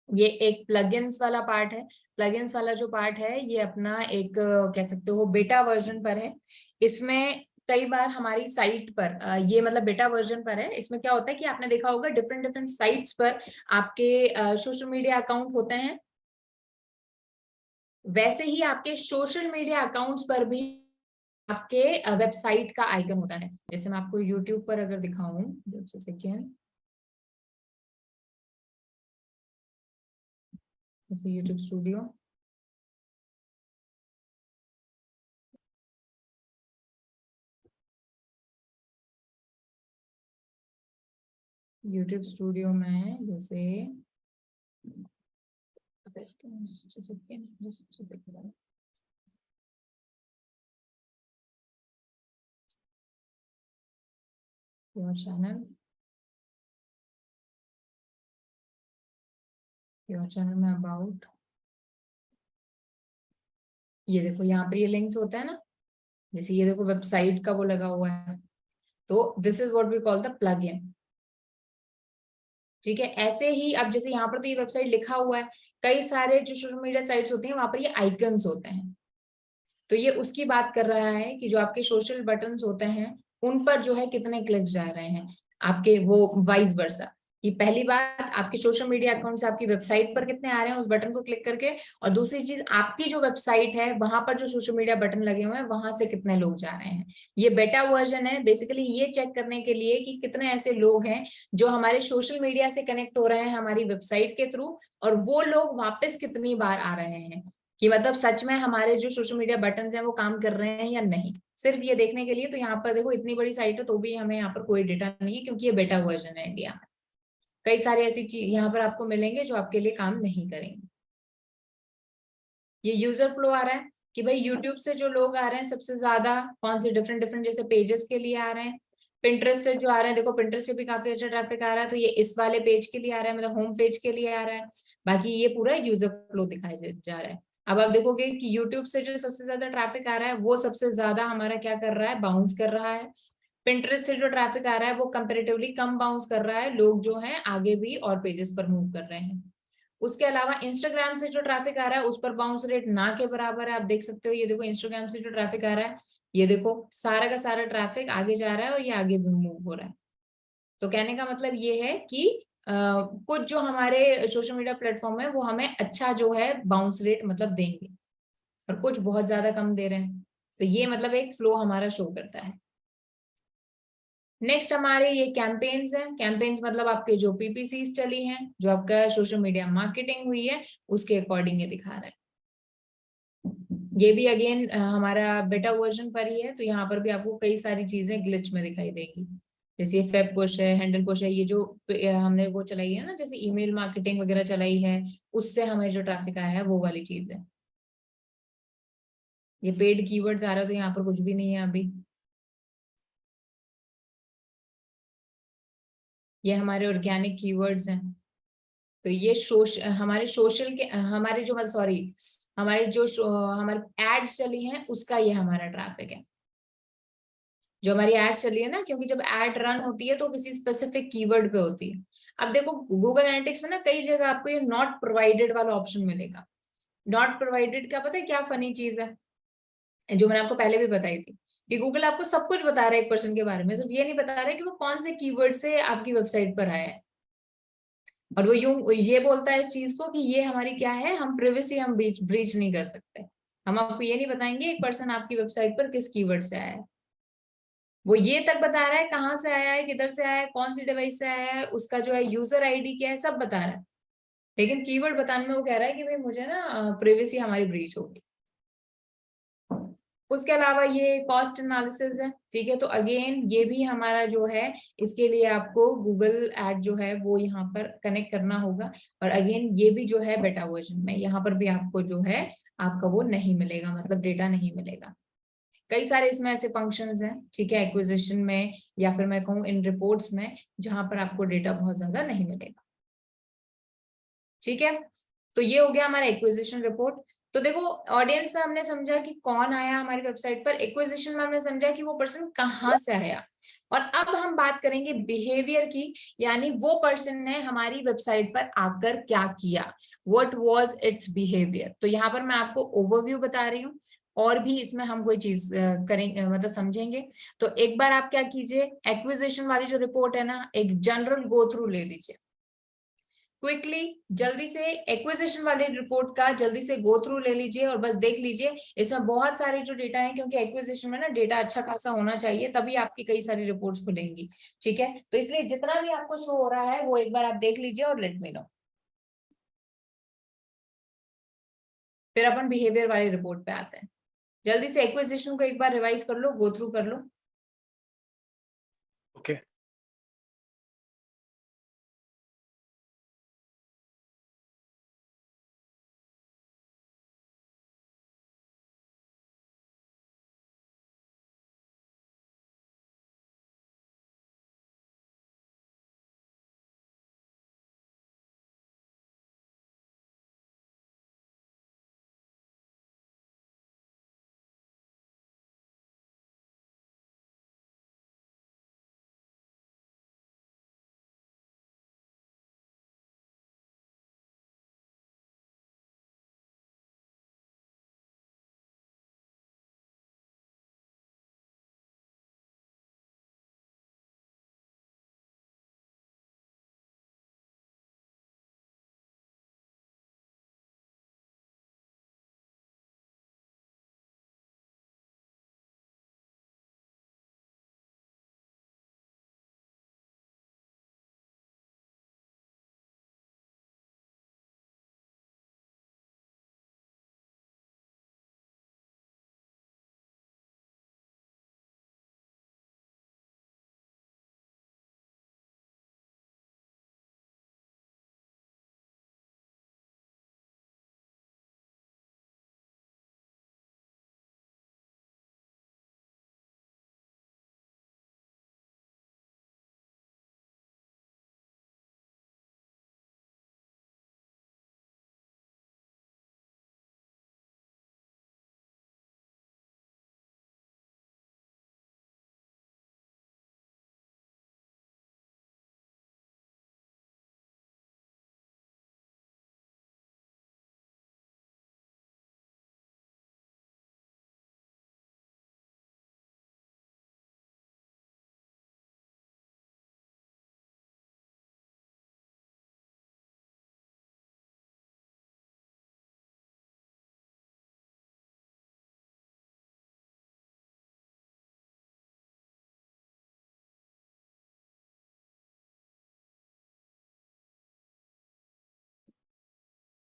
ये एक प्लगइन्स वाला पार्ट है। प्लगइन्स वाला जो पार्ट है ये अपना एक कह सकते हो बेटा वर्जन पर है। इसमें कई बार हमारी साइट पर ये मतलब बेटा वर्जन पर है। इसमें क्या होता है कि आपने देखा होगा डिफरेंट डिफरेंट साइट्स पर आपके सोशल मीडिया अकाउंट होते हैं, वैसे ही आपके सोशल मीडिया अकाउंट्स पर भी आपके वेबसाइट का आइकन होता है। जैसे मैं आपको यूट्यूब पर अगर दिखाऊं, जैसे यूट्यूब स्टूडियो, यूट्यूब स्टूडियो में जैसे योर चैनल में अबाउट, ये देखो यहाँ पर ये लिंक्स होता है ना, जैसे ये देखो वेबसाइट का वो लगा हुआ है, तो this is what we call the plug in. ठीक है, ऐसे ही अब जैसे यहाँ पर तो ये वेबसाइट लिखा हुआ है, कई सारे जो सोशल मीडिया साइट्स होती हैं वहां पर ये आइकन्स होते हैं। तो ये उसकी बात कर रहा है कि जो आपके सोशल बटन्स होते हैं उन पर जो है कितने क्लिक्स जा रहे हैं आपके, वो वाइस वर्सा। कि पहली बात आपके सोशल मीडिया अकाउंट से आपकी वेबसाइट पर कितने आ रहे हैं उस बटन को क्लिक करके, और दूसरी चीज आपकी जो वेबसाइट है वहां पर जो सोशल मीडिया बटन लगे हुए हैं वहां से कितने लोग जा रहे हैं। ये बेटा वर्जन है, बेसिकली ये चेक करने के लिए कि कितने ऐसे लोग हैं जो हमारे सोशल मीडिया से कनेक्ट हो रहे हैं हमारी वेबसाइट के थ्रू, और वो लोग वापस कितनी बार आ रहे हैं, कि मतलब सच में हमारे जो सोशल मीडिया बटन हैं वो काम कर रहे हैं या नहीं, सिर्फ ये देखने के लिए। तो यहाँ पर देखो इतनी बड़ी साइट है तो भी हमें यहाँ पर कोई डेटा नहीं है, क्योंकि ये बेटा वर्जन है इंडिया में। कई सारी ऐसी चीज यहाँ पर आपको मिलेंगे जो आपके लिए काम नहीं करेंगे। ये यूजर फ्लो आ रहा है कि भाई यूट्यूब से जो लोग आ रहे हैं सबसे ज्यादा कौन से डिफरेंट डिफरेंट जैसे पेजेस के लिए आ रहे हैं। पिंटरेस्ट से जो आ रहे हैं, देखो पिंटरेस्ट से भी काफी अच्छा ट्रैफिक आ रहा है, तो ये इस वाले पेज के लिए आ रहा है, मतलब होम पेज के लिए आ रहा है। बाकी ये पूरा यूजर फ्लो दिखाई जा रहा है। अब आप देखोगे कि यूट्यूब से जो सबसे ज्यादा ट्रैफिक आ रहा है वो सबसे ज्यादा हमारा क्या कर रहा है, बाउंस कर रहा है। पिंटरेस्ट से जो ट्रैफिक आ रहा है वो कंपेरेटिवली कम बाउंस कर रहा है, लोग जो हैं आगे भी और पेजेस पर मूव कर रहे हैं। उसके अलावा इंस्टाग्राम से जो ट्रैफिक आ रहा है उस पर बाउंस रेट ना के बराबर है, आप देख सकते हो। ये देखो इंस्टाग्राम से जो ट्रैफिक आ रहा है, ये देखो सारा का सारा ट्रैफिक आगे जा रहा है और ये आगे भी मूव हो रहा है। तो कहने का मतलब ये है कि कुछ जो हमारे सोशल मीडिया प्लेटफॉर्म है वो हमें अच्छा जो है बाउंस रेट मतलब देंगे, और कुछ बहुत ज्यादा कम दे रहे हैं। तो ये मतलब एक फ्लो हमारा शो करता है। नेक्स्ट हमारे ये कैंपेन्स हैं। कैंपेन्स मतलब आपके जो पीपीसीज चली हैं, जो आपका सोशल मीडिया मार्केटिंग हुई है, उसके अकॉर्डिंग ये दिखा रहा है। ये भी अगेन हमारा बेटा वर्जन पर ही है, तो यहाँ पर भी आपको कई सारी चीजें ग्लिच में दिखाई देगी। जैसे ये फेब पुश है, हैंडल पुश है, ये जो हमने वो चलाई है ना, जैसे ईमेल मार्केटिंग वगैरह चलाई है, उससे हमें जो ट्रैफिक आया है वो वाली चीज है। ये पेड कीवर्ड्स आ रहा है, तो यहाँ पर कुछ भी नहीं है अभी। ये हमारे ऑर्गेनिक कीवर्ड्स हैं। तो ये हमारे सोशल के हमारे जो सॉरी हमारे जो हमारे एड्स चली हैं उसका ये हमारा ट्रैफिक है। जो हमारी एड्स चली है ना, क्योंकि जब एड रन होती है तो किसी स्पेसिफिक कीवर्ड पे होती है। अब देखो गूगल एनालिटिक्स में ना कई जगह आपको ये नॉट प्रोवाइडेड वाला ऑप्शन मिलेगा। नॉट प्रोवाइडेड का पता है क्या फनी चीज है, जो मैंने आपको पहले भी बताई थी, कि गूगल आपको सब कुछ बता रहा है एक पर्सन के बारे में, सिर्फ ये नहीं बता रहा है कि वो कौन से कीवर्ड से आपकी वेबसाइट पर आया है। और वो यूं ये बोलता है इस चीज को कि ये हमारी क्या है, हम प्रिवेसी हम ब्रीच नहीं कर सकते। हम आपको ये नहीं बताएंगे एक पर्सन आपकी वेबसाइट पर किस कीवर्ड से आया है। वो ये तक बता रहा है कहाँ से आया है, किधर से आया है, कौन सी डिवाइस से आया है, उसका जो है यूजर आईडी क्या है, सब बता रहा है। लेकिन कीवर्ड बताने में वो कह रहा है कि भाई मुझे ना प्रिवेसी हमारी ब्रीच होगी। उसके अलावा ये कॉस्ट एनालिसिस है, ठीक है। तो अगेन ये भी हमारा जो है, इसके लिए आपको गूगल एड जो है वो यहाँ पर कनेक्ट करना होगा। और अगेन ये भी जो है बेटा वर्जन में, यहाँ पर भी आपको जो है आपका वो नहीं मिलेगा, मतलब डेटा नहीं मिलेगा। कई सारे इसमें ऐसे फंक्शंस हैं, ठीक है, एक्विजिशन में या फिर मैं कहूँ इन रिपोर्ट्स में, जहां पर आपको डेटा बहुत ज्यादा नहीं मिलेगा, ठीक है। तो ये हो गया हमारा एक्विजिशन रिपोर्ट। तो देखो ऑडियंस में हमने समझा कि कौन आया हमारी वेबसाइट पर, एक्विजिशन में हमने समझा कि वो पर्सन कहाँ से आया। और अब हम बात करेंगे बिहेवियर की, यानी वो पर्सन ने हमारी वेबसाइट पर आकर क्या किया, व्हाट वाज इट्स बिहेवियर। तो यहाँ पर मैं आपको ओवरव्यू बता रही हूँ, और भी इसमें हम कोई चीज करेंगे, मतलब समझेंगे। तो एक बार आप क्या कीजिए, एक्विजिशन वाली जो रिपोर्ट है ना, एक जनरल गो थ्रू ले लीजिए क्विकली, जल्दी से एक्विजिशन वाले रिपोर्ट का जल्दी से गो थ्रू ले लीजिए और बस देख लीजिए। इसमें बहुत सारे जो डेटा है, क्योंकि एक्विजिशन में ना डेटा अच्छा खासा होना चाहिए, तभी आपकी कई सारी रिपोर्ट्स खुलेंगी, ठीक है। तो इसलिए जितना भी आपको शो हो रहा है वो एक बार आप देख लीजिए और लेट मी नो। फिर अपन बिहेवियर वाली रिपोर्ट पे आते हैं। जल्दी से एक्विजिशन को एक बार रिवाइज कर लो, गो थ्रू कर लो। ओके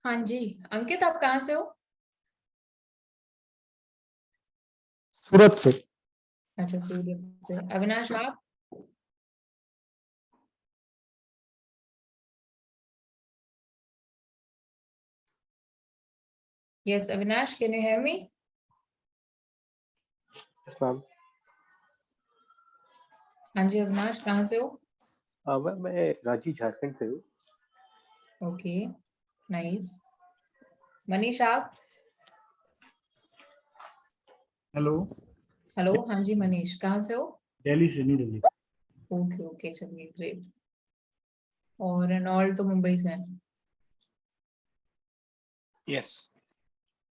हाँ जी, अंकित आप कहाँ से हो? सूरत से। अच्छा, सूरत से। अविनाश आप? Yes Avinash, can you hear me? Yes, ma'am. हाँ जी अविनाश, कहाँ से हो? मैं रांची झारखंड से हूँ। Okay, nice. मनीष आप? हेलो, हेलो, हाँ जी मनीष, कहाँ से हो? दिल्ली से, न्यू दिल्ली। ओके ओके, चलिए ग्रेट। और रेनॉल्ड तो मुंबई से है। यस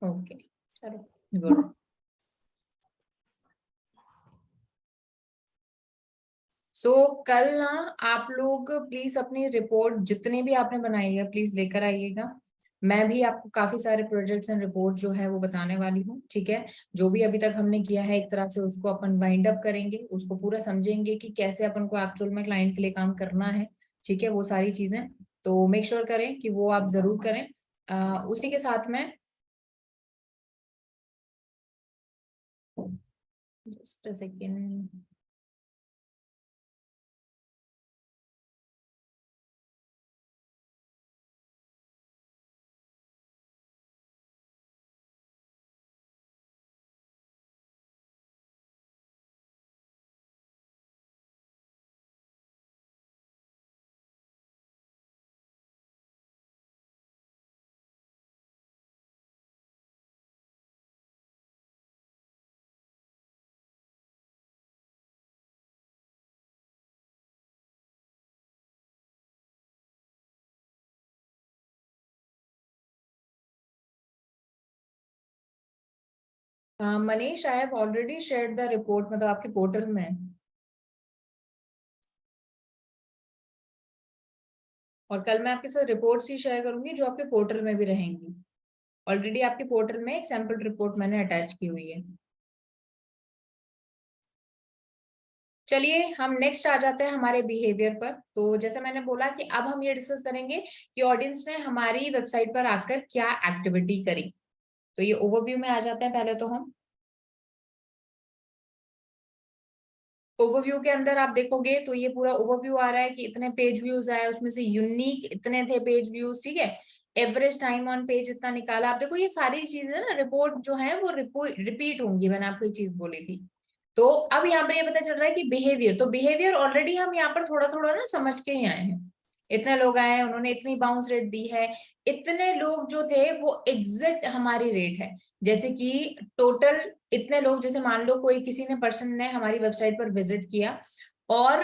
ओके, चलो गुड। सो कल ना आप लोग प्लीज अपनी रिपोर्ट जितनी भी आपने बनाई है प्लीज लेकर आइएगा। मैं भी आपको काफी सारे प्रोजेक्ट्स एंड रिपोर्ट जो है वो बताने वाली हूँ, ठीक है। जो भी अभी तक हमने किया है एक तरह से उसको अपन वाइंड अप करेंगे, उसको पूरा समझेंगे कि कैसे अपन को एक्चुअल में क्लाइंट के लिए काम करना है, ठीक है, वो सारी चीजें। तो मेक श्योर करें कि वो आप जरूर करें। उसी के साथ में Just a second. Manish, I have already shared the report, मतलब आपके पोर्टल में, और कल मैं आपके साथ रिपोर्ट्स ही शेयर करूंगी जो आपके पोर्टल में भी रहेंगी। ऑलरेडी आपके पोर्टल में एक सैंपल रिपोर्ट मैंने अटैच की हुई है। चलिए हम नेक्स्ट आ जाते हैं हमारे बिहेवियर पर। तो जैसे मैंने बोला कि अब हम ये डिस्कस करेंगे कि ऑडियंस ने हमारी वेबसाइट पर आकर क्या एक्टिविटी करी। तो ये ओवरव्यू में आ जाते हैं पहले तो हम। ओवरव्यू के अंदर आप देखोगे तो ये पूरा ओवरव्यू आ रहा है कि इतने पेज व्यूज आए, उसमें से यूनिक इतने थे पेज व्यूज, ठीक है। एवरेज टाइम ऑन पेज इतना निकाला। आप देखो ये सारी चीजें ना रिपोर्ट जो है वो रिपीट होंगी, मैंने आपको ये चीज बोली थी। तो अब यहाँ पर ये पता चल रहा है कि बिहेवियर, तो बिहेवियर ऑलरेडी हम यहाँ पर थोड़ा थोड़ा ना समझ के ही आए हैं। इतने लोग आए, उन्होंने इतनी बाउंस रेट दी है, इतने लोग जो थे वो एग्जिट हमारी रेट है। जैसे कि टोटल इतने लोग, जैसे मान लो कोई किसी ने पर्सन ने हमारी वेबसाइट पर विजिट किया और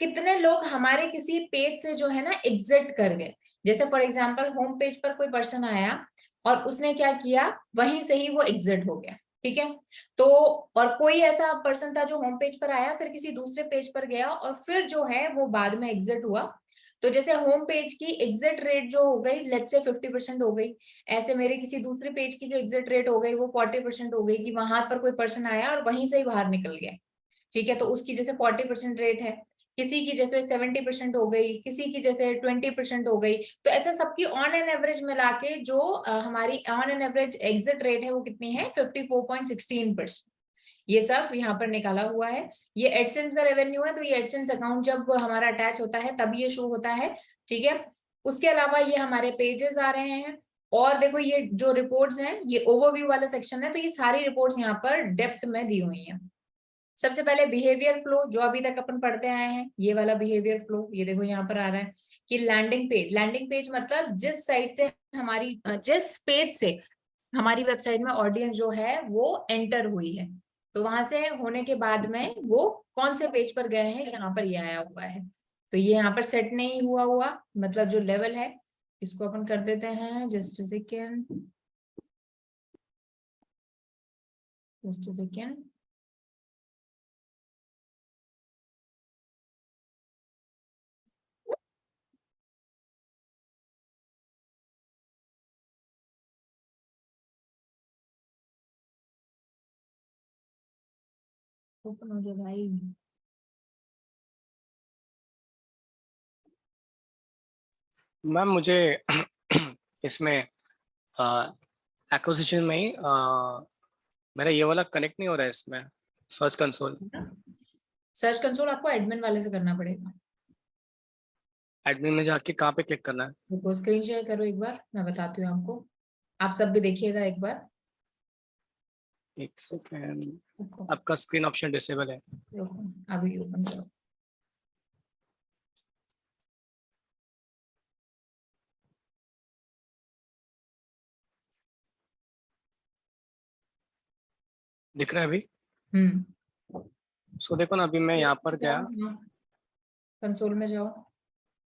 कितने लोग हमारे किसी पेज से जो है ना एग्जिट कर गए। जैसे फॉर एग्जांपल होम पेज पर कोई पर्सन आया और उसने क्या किया, वहीं से ही वो एग्जिट हो गया, ठीक है। तो और कोई ऐसा पर्सन था जो होम पेज पर आया फिर किसी दूसरे पेज पर गया और फिर जो है वो बाद में एग्जिट हुआ। तो जैसे होम पेज की एग्जिट रेट जो हो गई लेट्स से 50% हो गई, ऐसे मेरे किसी दूसरे पेज की जो एग्जिट रेट हो गई वो 40% हो गई कि वहां पर कोई पर्सन आया और वहीं से ही बाहर निकल गया, ठीक है। तो उसकी जैसे 40% रेट है, किसी की जैसे 70% हो गई, किसी की जैसे 20% हो गई। तो ऐसा सबकी ऑन एन एवरेज मिला के जो हमारी on an average exit rate है वो कितनी है, 54.16%। ये सब यहाँ पर निकाला हुआ है। ये एडसेंस का रेवेन्यू है, तो ये एडसेंस अकाउंट जब हमारा अटैच होता है तब ये शो होता है, ठीक है। उसके अलावा ये हमारे पेजेस आ रहे हैं। और देखो ये जो रिपोर्ट्स हैं ये ओवरव्यू वाला सेक्शन है, तो ये सारी रिपोर्ट्स यहाँ पर डेप्थ में दी हुई हैं। सबसे पहले बिहेवियर फ्लो जो अभी तक अपन पढ़ते आए हैं, ये वाला बिहेवियर फ्लो ये देखो यहाँ पर आ रहा है कि लैंडिंग पेज मतलब जिस साइट से हमारी जिस पेज से हमारी वेबसाइट में ऑडियंस जो है वो एंटर हुई है, तो वहां से होने के बाद में वो कौन से पेज पर गए हैं यहाँ पर ये आया हुआ है। तो ये यहाँ पर सेट नहीं हुआ मतलब जो लेवल है इसको अपन कर देते हैं जस्ट सेकेंड। ओपन हो जाए भाई। मैम मुझे इसमें एक्विजिशन में ही मेरा ये वाला कनेक्ट नहीं हो रहा है इसमें, सर्च कंसोल। सर्च कंसोल आपको एडमिन वाले से करना पड़ेगा। एडमिन में जाके कहाँ पे क्लिक करना है? देखो स्क्रीन शेयर करो एक बार, मैं बताती हूँ आपको, आप सब भी देखिएगा एक बार। एक सेकेंड, रुको, आपका स्क्रीन ऑप्शन डिसेबल है। रुको, अभी ओपन करो। दिख रहा है अभी? हम्म, सो देखो ना, अभी मैं यहाँ पर गया कंसोल में जाओ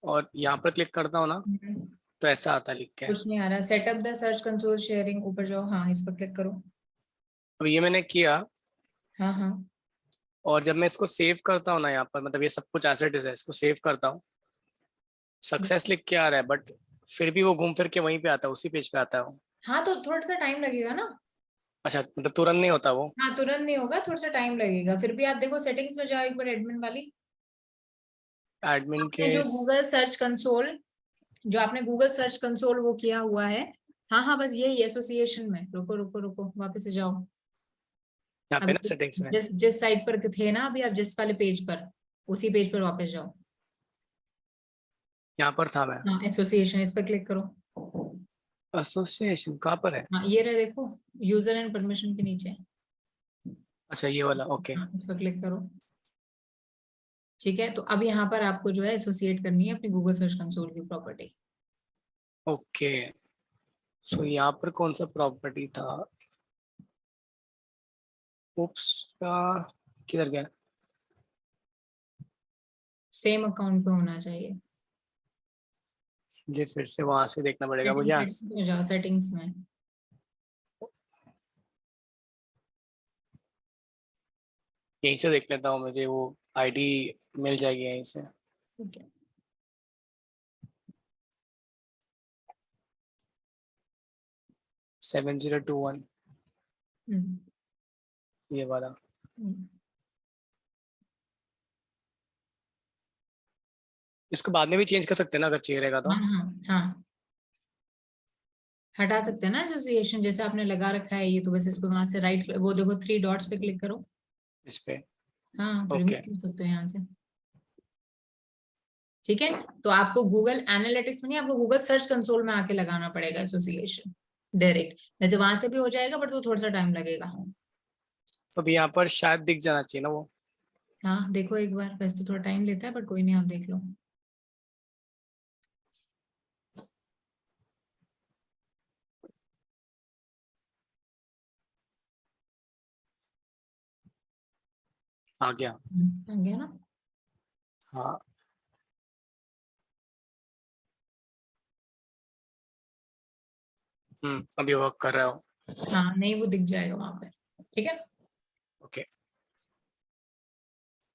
और यहाँ पर क्लिक करता हूँ ना तो ऐसा आता लिख के। कुछ नहीं आ रहा। Setup the search console sharing, ऊपर जाओ, हाँ इस पर क्लिक करो। अब ये मैंने किया हाँ हाँ और जब मैं इसको सेव करता हूँ ना यहाँ पर, मतलब ये सब कुछ एसेट है, इसको सेव करता हूँ, सक्सेस लिख के आ रहा है, बट फिर भी वो घूम फिर के वहीं पे आता है, उसी पेज पे आता है वो। हाँ, तो थोड़ा सा टाइम लगेगा ना। अच्छा, मतलब तुरंत नहीं होता वो? हाँ तुरंत नहीं होगा, थोड़ा सा टाइम लगेगा। फिर भी आप देखो सेटिंग्स में जाओ एक बार, एडमिन वाली। एडमिन आपने के जो गूगल सर्च कंसोल, जो आपने गूगल सर्च कंसोल वो किया हुआ है, हाँ हाँ बस यही एसोसिएशन में, रुको रुको रुको वापस से जाओ। यहाँ पे अभी ना सेटिंग्स में। जिस साइट पर थे ना अभी आप, जिस वाले पेज पर, उसी पेज पर वापस जाओ। यहाँ पर था मैं। हाँ एसोसिएशन, इस पर क्लिक करो। एसोसिएशन कहाँ पर है? हाँ ये रहे, देखो यूजर एंड परमिशन के नीचे। अच्छा ये वाला, ओके। हाँ इस पर क्लिक करो। ठीक है, तो अब यहाँ पर आपको जो है एसोसिएट करनी है अपनी गूगल सर्च कंसोल की प्रॉपर्टी। ओके, सो यहाँ पर कौन सा प्रॉपर्टी था? उप्स, किधर गया? सेम अकाउंट पे होना चाहिए। ये फिर से वहां से देखना पड़ेगा मुझे। सेटिंग्स में यहीं से देख लेता हूँ, मुझे वो आईडी मिल जाएगी यहीं से। ठीक है। 7021 हम्म, ये वाला। हम्म। इसको बाद में भी चेंज कर सकते हैं ना अगर चाहिए रहेगा तो? हाँ हाँ हाँ, हटा सकते हैं ना एसोसिएशन, जैसे आपने लगा रखा है ये, तो बस इसको वहां से राइट, वो देखो 3 डॉट्स पे क्लिक करो। इस पे। हाँ तो ओके रिमूव कर सकते हो यहाँ से। ठीक है, तो आपको गूगल एनालिटिक्स में नहीं, आपको गूगल सर्च कंसोल में आके लगाना पड़ेगा एसोसिएशन डायरेक्ट। वैसे वहां से भी हो जाएगा बट वो थोड़ा सा टाइम लगेगा। तो अभी यहाँ पर शायद दिख जाना चाहिए ना वो। हाँ देखो एक बार, वैसे तो थोड़ा टाइम लेता है बट कोई नहीं, आप देख लो। आ गया। आ गया ना? हाँ अभी वर्क कर रहा हो। हाँ नहीं, वो दिख जाएगा वहां पे। ठीक है, ओके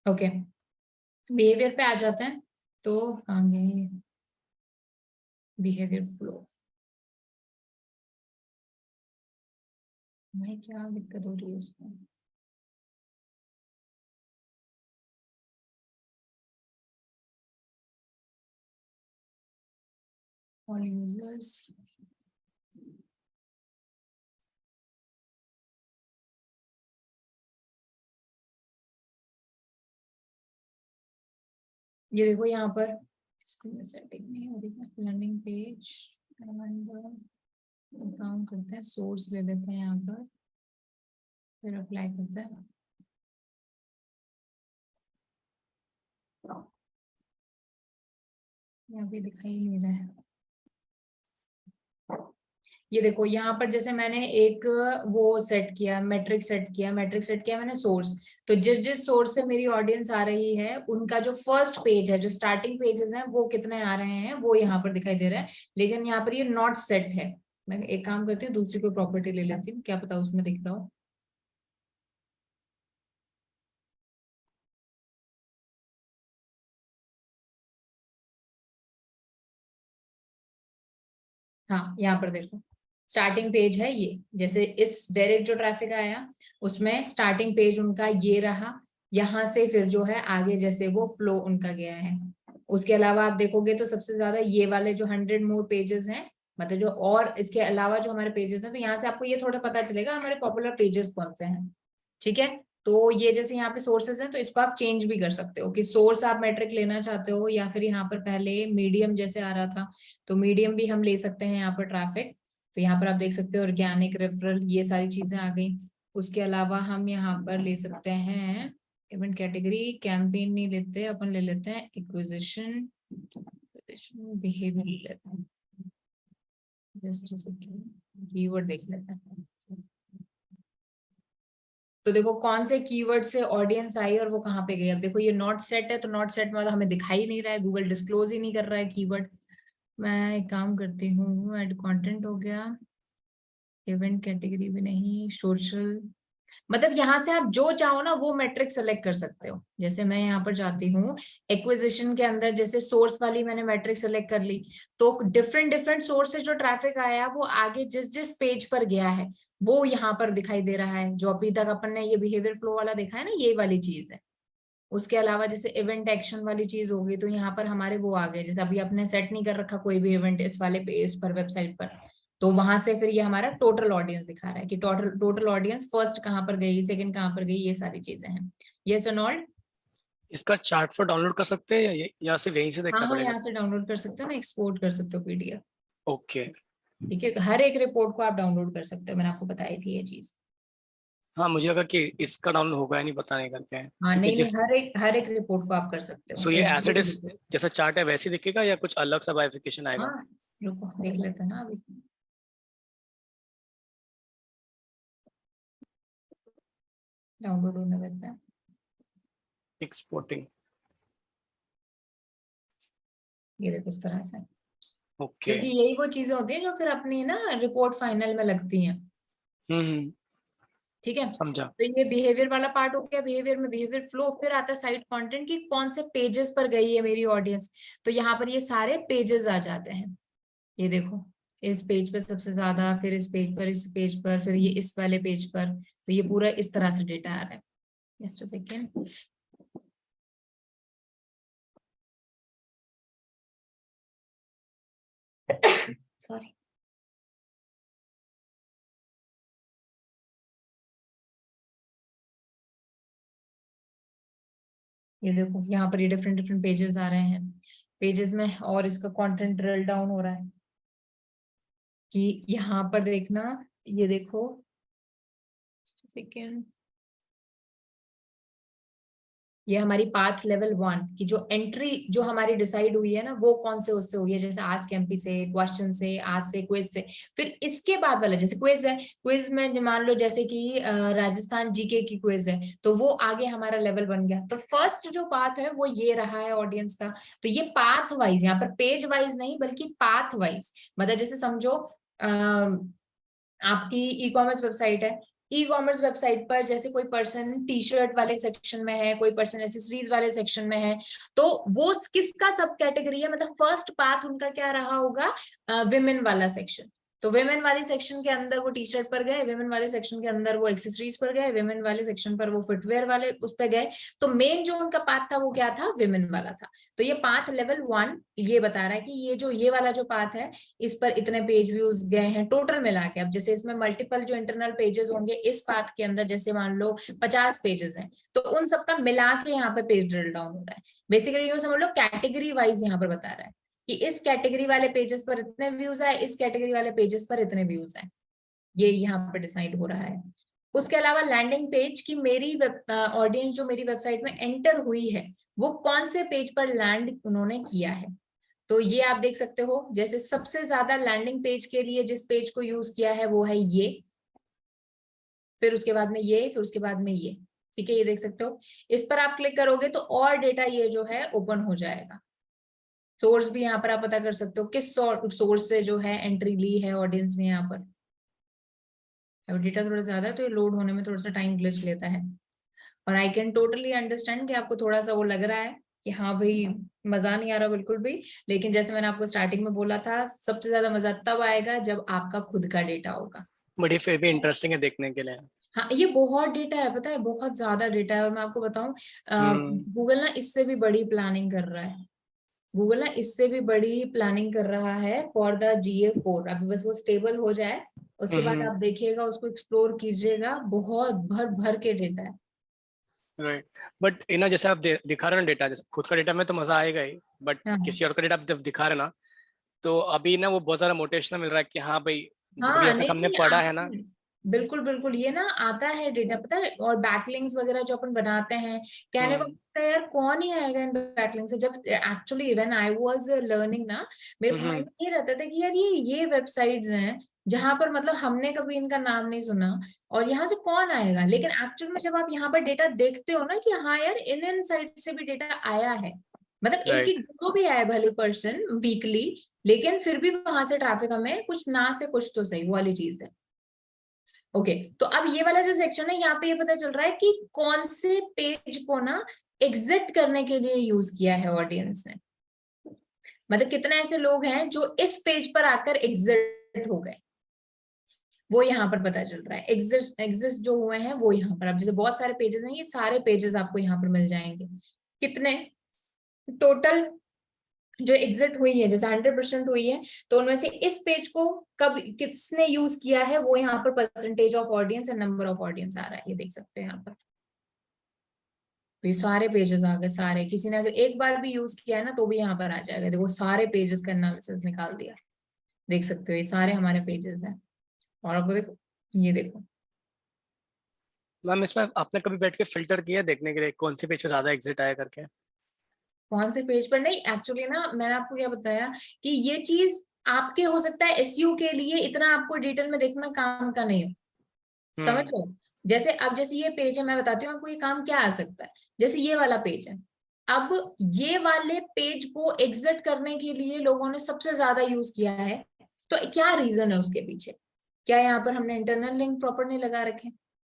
ओके। बिहेवियर पे आ जाते हैं, तो कहाँ गए बिहेवियर फ्लो? भाई क्या दिक्कत हो रही है उसमें? ऑल यूजर्स, ये देखो यहाँ पर, इसको मैं सेटिंग नहीं हो रही है, लर्निंग पेज काम करते हैं, सोर्स ले लेते हैं यहाँ पर, फिर अप्लाई करते हैं। यहाँ पे दिखाई नहीं रहा है। ये देखो यहाँ पर, जैसे मैंने एक वो सेट किया, मैट्रिक सेट किया मैंने सोर्स। तो जिस जिस सोर्स से मेरी ऑडियंस आ रही है, उनका जो फर्स्ट पेज है, जो स्टार्टिंग पेजेस हैं, वो कितने आ रहे हैं वो यहाँ पर दिखाई दे रहा है। लेकिन यहाँ पर ये नॉट सेट है। मैं एक काम करती हूँ, दूसरी कोई प्रॉपर्टी ले लेती हूँ, क्या पता उसमें दिख रहा हो। हाँ यहाँ पर देखो, स्टार्टिंग पेज है ये, जैसे इस डायरेक्ट जो ट्रैफिक आया उसमें स्टार्टिंग पेज उनका ये रहा। यहाँ से फिर जो है आगे जैसे वो फ्लो उनका गया है। उसके अलावा आप देखोगे तो सबसे ज्यादा ये वाले जो 100 मोर पेजेस हैं, मतलब जो, और इसके अलावा जो हमारे पेजेस हैं, तो यहाँ से आपको ये थोड़ा पता चलेगा हमारे पॉपुलर पेजेस कौन से हैं। ठीक है, तो ये जैसे यहाँ पे सोर्सेस हैं, तो इसको आप चेंज भी कर सकते हो कि सोर्स आप मैट्रिक लेना चाहते हो, या फिर यहाँ पर पहले मीडियम जैसे आ रहा था, तो मीडियम भी हम ले सकते हैं यहाँ पर ट्रैफिक। तो यहाँ पर आप देख सकते हो ऑर्गेनिक, रेफरल, ये सारी चीजें आ गई। उसके अलावा हम यहाँ पर ले सकते हैं इवेंट कैटेगरी, कैंपेन नहीं लेते अपन, ले लेते हैं एक्विजिशन, बिहेवियर ले लेते हैं, जैसे कीवर्ड देख लेते हैं। तो देखो कौन से कीवर्ड से ऑडियंस आई और वो कहाँ पे गई। अब देखो ये नॉट सेट है, तो नॉट सेट में हमें दिखाई नहीं रहा है, गूगल डिस्क्लोज ही नहीं कर रहा है कीवर्ड। मैं एक काम करती हूँ, ऐड कंटेंट हो गया, इवेंट कैटेगरी भी नहीं, सोशल, मतलब यहाँ से आप जो चाहो ना वो मैट्रिक सेलेक्ट कर सकते हो। जैसे मैं यहाँ पर जाती हूँ एक्विजिशन के अंदर, जैसे सोर्स वाली मैंने मैट्रिक सेलेक्ट कर ली, तो डिफरेंट डिफरेंट सोर्स से जो ट्रैफिक आया वो आगे जिस जिस पेज पर गया है वो यहाँ पर दिखाई दे रहा है। जो अभी तक अपन ने ये बिहेवियर फ्लो वाला देखा है ना, ये वाली चीज है। उसके अलावा जैसे इवेंट एक्शन वाली चीज होगी, तो यहाँ पर हमारे वो आ गए, जैसे अभी आपने सेट नहीं कर रखा कोई भी इवेंट इस वाले पेज पर, वेबसाइट पर, तो वहां से फिर ये हमारा टोटल ऑडियंस दिखा रहा है कि टोटल ऑडियंस फर्स्ट कहाँ पर गई, सेकंड कहाँ पर गई, ये सारी चीजें हैं। यस और नॉट? इसका चार्ट फिर डाउनलोड कर सकते हैं या सिर्फ यहीं से देखना हाँ, पड़ेगा? यहाँ से डाउनलोड कर सकते हो ना, एक्सपोर्ट कर सकते हो PDF। ओके। ठीक है, हर एक रिपोर्ट को आप डाउनलोड कर सकते हो, मैंने आपको बताई थी ये चीज। हाँ, मुझे लगा कि इसका डाउनलोड होगा या नहीं, पता नहीं करके हैं हाँ, क्योंकि नहीं जिस नहीं, हर एक रिपोर्ट को आप कर सकते हो, सो ये as it every is report. जैसा चार्ट है वैसे ही दिखेगा या कुछ अलग सा बाइफिकेशन आएगा? हाँ, रुको देख लेते हैं ना अभी। डाउनलोड होने देते हैं। एक्सपोर्टिंग। ये देखो इस तरह से, ओके। क्योंकि यही वो चीजें होती हैं जो फिर अपनी ना रिपोर्ट फाइनल में लगती हैं। ठीक है, समझा। तो ये बिहेवियर वाला पार्ट हो गया। बिहेवियर में बिहेवियर फ्लो, फिर आता है साइट कंटेंट की कौन से पेजेस पर गई है मेरी ऑडियंस। तो यहाँ पर ये सारे पेजेस आ जाते हैं। ये देखो, इस पेज पर सबसे ज्यादा, फिर इस पेज पर, इस पेज पर, फिर ये इस वाले पेज पर। तो ये पूरा इस तरह से डेटा आ रहा है। Just a second. सॉरी। ये देखो यहाँ पर ये डिफरेंट डिफरेंट पेजेस आ रहे हैं। पेजेस में और इसका कंटेंट ड्रिल डाउन हो रहा है कि यहाँ पर देखना, ये देखो सेकेंड, ये हमारी पाथ लेवल 1 की जो एंट्री जो हमारी डिसाइड हुई है ना, वो कौन से उससे हुई है। जैसे आस्क एमपी से, क्वेश्चन से, आज से, क्विज से। फिर इसके बाद वाला जैसे क्विज है, क्विज में मान लो जैसे कि राजस्थान जीके की क्विज है, तो वो आगे हमारा लेवल बन गया। तो फर्स्ट जो पाथ है वो ये रहा है ऑडियंस का। तो ये पाथ वाइज, यहाँ पर पेज वाइज नहीं बल्कि पाथ वाइज। मतलब जैसे समझो आपकी ई कॉमर्स वेबसाइट है। ई कॉमर्स वेबसाइट पर जैसे कोई पर्सन टी शर्ट वाले सेक्शन में है, कोई पर्सन एसेसरीज वाले सेक्शन में है, तो वो किसका सब कैटेगरी है। मतलब फर्स्ट पाथ उनका क्या रहा होगा, विमेन वाला सेक्शन। तो विमेन वाले सेक्शन के अंदर वो टी शर्ट पर गए, विमेन वाले सेक्शन के अंदर वो एक्सेसरीज पर गए, विमेन वाले सेक्शन पर वो फुटवेयर वाले उस पर गए। तो मेन जो उनका पाथ था वो क्या था, विमेन वाला था। तो ये पाथ लेवल 1 ये बता रहा है कि ये वाला जो पाथ है, इस पर इतने पेज व्यूज गए हैं टोटल मिला के। अब जैसे इसमें मल्टीपल जो इंटरनल पेजेस होंगे इस पाथ के अंदर, जैसे मान लो 50 पेजेस हैं, तो उन सबका मिला के यहाँ पे पेज ड्रिल डाउन हो रहा है। बेसिकली यूँ समझ लो कैटेगरी वाइज यहाँ पर बता रहा है कि इस कैटेगरी वाले पेजेस पर इतने व्यूज आए, इस कैटेगरी वाले पेजेस पर इतने व्यूज आए। ये यहाँ पर डिसाइड हो रहा है। उसके अलावा लैंडिंग पेज की मेरी ऑडियंस जो मेरी वेबसाइट में एंटर हुई है, वो कौन से पेज पर लैंड उन्होंने किया है। तो ये आप देख सकते हो, जैसे सबसे ज्यादा लैंडिंग पेज के लिए जिस पेज को यूज किया है वो है ये, फिर उसके बाद में ये, फिर उसके बाद में ये। ठीक है, ये देख सकते हो। इस पर आप क्लिक करोगे तो और डेटा ये जो है ओपन हो जाएगा। सोर्स भी यहाँ पर आप पता कर सकते हो किस सोर्स से जो है एंट्री ली है ऑडियंस ने यहाँ पर। अब डेटा थोड़ा ज्यादा है तो ये लोड होने में थोड़ा सा टाइम ग्लिच लेता है। और आई कैन टोटली अंडरस्टैंड कि आपको थोड़ा सा वो लग रहा है कि हाँ भाई मजा नहीं आ रहा बिल्कुल भी। लेकिन जैसे मैंने आपको स्टार्टिंग में बोला था, सबसे ज्यादा मजा तब आएगा जब आपका खुद का डेटा होगा। बट ये फिर भी इंटरेस्टिंग है देखने के लिए। हाँ, ये बहुत डेटा है, पता है, बहुत ज्यादा डेटा है। और मैं आपको बताऊं, हम्म। गूगल ना इससे भी बड़ी प्लानिंग कर रहा है। गूगल ना इससे भी बड़ी प्लानिंग कर रहा है फॉर द GA4। अभी बस वो स्टेबल हो जाए, उसके बाद आप देखिएगा, उसको एक्सप्लोर कीजिएगा, बहुत भर भर के डेटा है। राइट। बट ना जैसे आप दिखा रहे हो डेटा, जैसे खुद का डेटा में तो मजा आएगा ही, बट हाँ किसी और का डेटा आप जब दिखा रहे ना, तो अभी ना वो बहुत ज्यादा मोटिवेशनल मिल रहा है कि हाँ भाई जो भी हाँ, अब तक नहीं हमने नहीं पढ़ा है आता ना। है। बिल्कुल बिल्कुल, ये ना आता है डेटा, पता है। और बैकलिंक्स वगैरह जो अपन बनाते हैं, कहने को लगता है यार कौन ही आएगा इन बैकलिंक से। जब actually when I was learning ना, मेरे माइंड में ये रहता था कि यार ये वेबसाइट्स हैं जहां पर मतलब हमने कभी इनका नाम नहीं सुना, और यहाँ से कौन आएगा। लेकिन एक्चुअल में जब आप यहाँ पर डेटा देखते हो ना कि हाँ यार इन साइट से भी डेटा आया है, मतलब एक राइट। एक दो भी आया भले पर्सन वीकली, लेकिन फिर भी वहां से ट्रैफिक हमें कुछ ना से कुछ तो सही, वो वाली चीज है। ओके, तो अब ये वाला जो सेक्शन है, यहाँ पे ये पता चल रहा है कि कौन से पेज को ना एग्जिट करने के लिए यूज किया है ऑडियंस ने। मतलब कितने ऐसे लोग हैं जो इस पेज पर आकर एग्जिट हो गए, वो यहाँ पर पता चल रहा है। एग्जिट जो हुए हैं वो यहाँ पर, अब जैसे बहुत सारे पेजेस हैं, ये सारे पेजेस आपको यहाँ पर मिल जाएंगे। कितने टोटल जो एग्जिट हुई है, जैसे 100% हुई है, तो उनमें से इस पेज को कब किसने यूज किया है वो यहाँ पर percentage of audience and number of audience आ रहा है, ये देख सकते हैं यहाँ पर। तो ये सारे पेजेस आ गए, सारे, किसी ने अगर एक बार भी यूज किया है ना तो भी यहाँ पर आ जाएगा। देखो सारे पेजेस का एनालिसिस निकाल दिया, देख सकते हो ये सारे हमारे पेजेस हैं। और आपको देखो, ये देखो, मैम इसमें आपने कभी बैठ के फिल्टर किया देखने के लिए कौन से पेज पे ज्यादा एग्जिट आया करके? कौन से पेज पर नहीं, एक्चुअली ना मैंने आपको क्या बताया कि ये चीज आपके हो सकता है एसईओ के लिए इतना आपको डिटेल में देखना काम का नहीं हो, समझ लो। जैसे अब जैसे ये पेज है, मैं बताती हूँ आपको ये काम क्या आ सकता है। जैसे ये वाला पेज है, अब ये वाले पेज को एग्जिट करने के लिए लोगों ने सबसे ज्यादा यूज किया है, तो क्या रीजन है उसके पीछे? क्या यहाँ पर हमने इंटरनल लिंक प्रॉपर नहीं लगा रखे?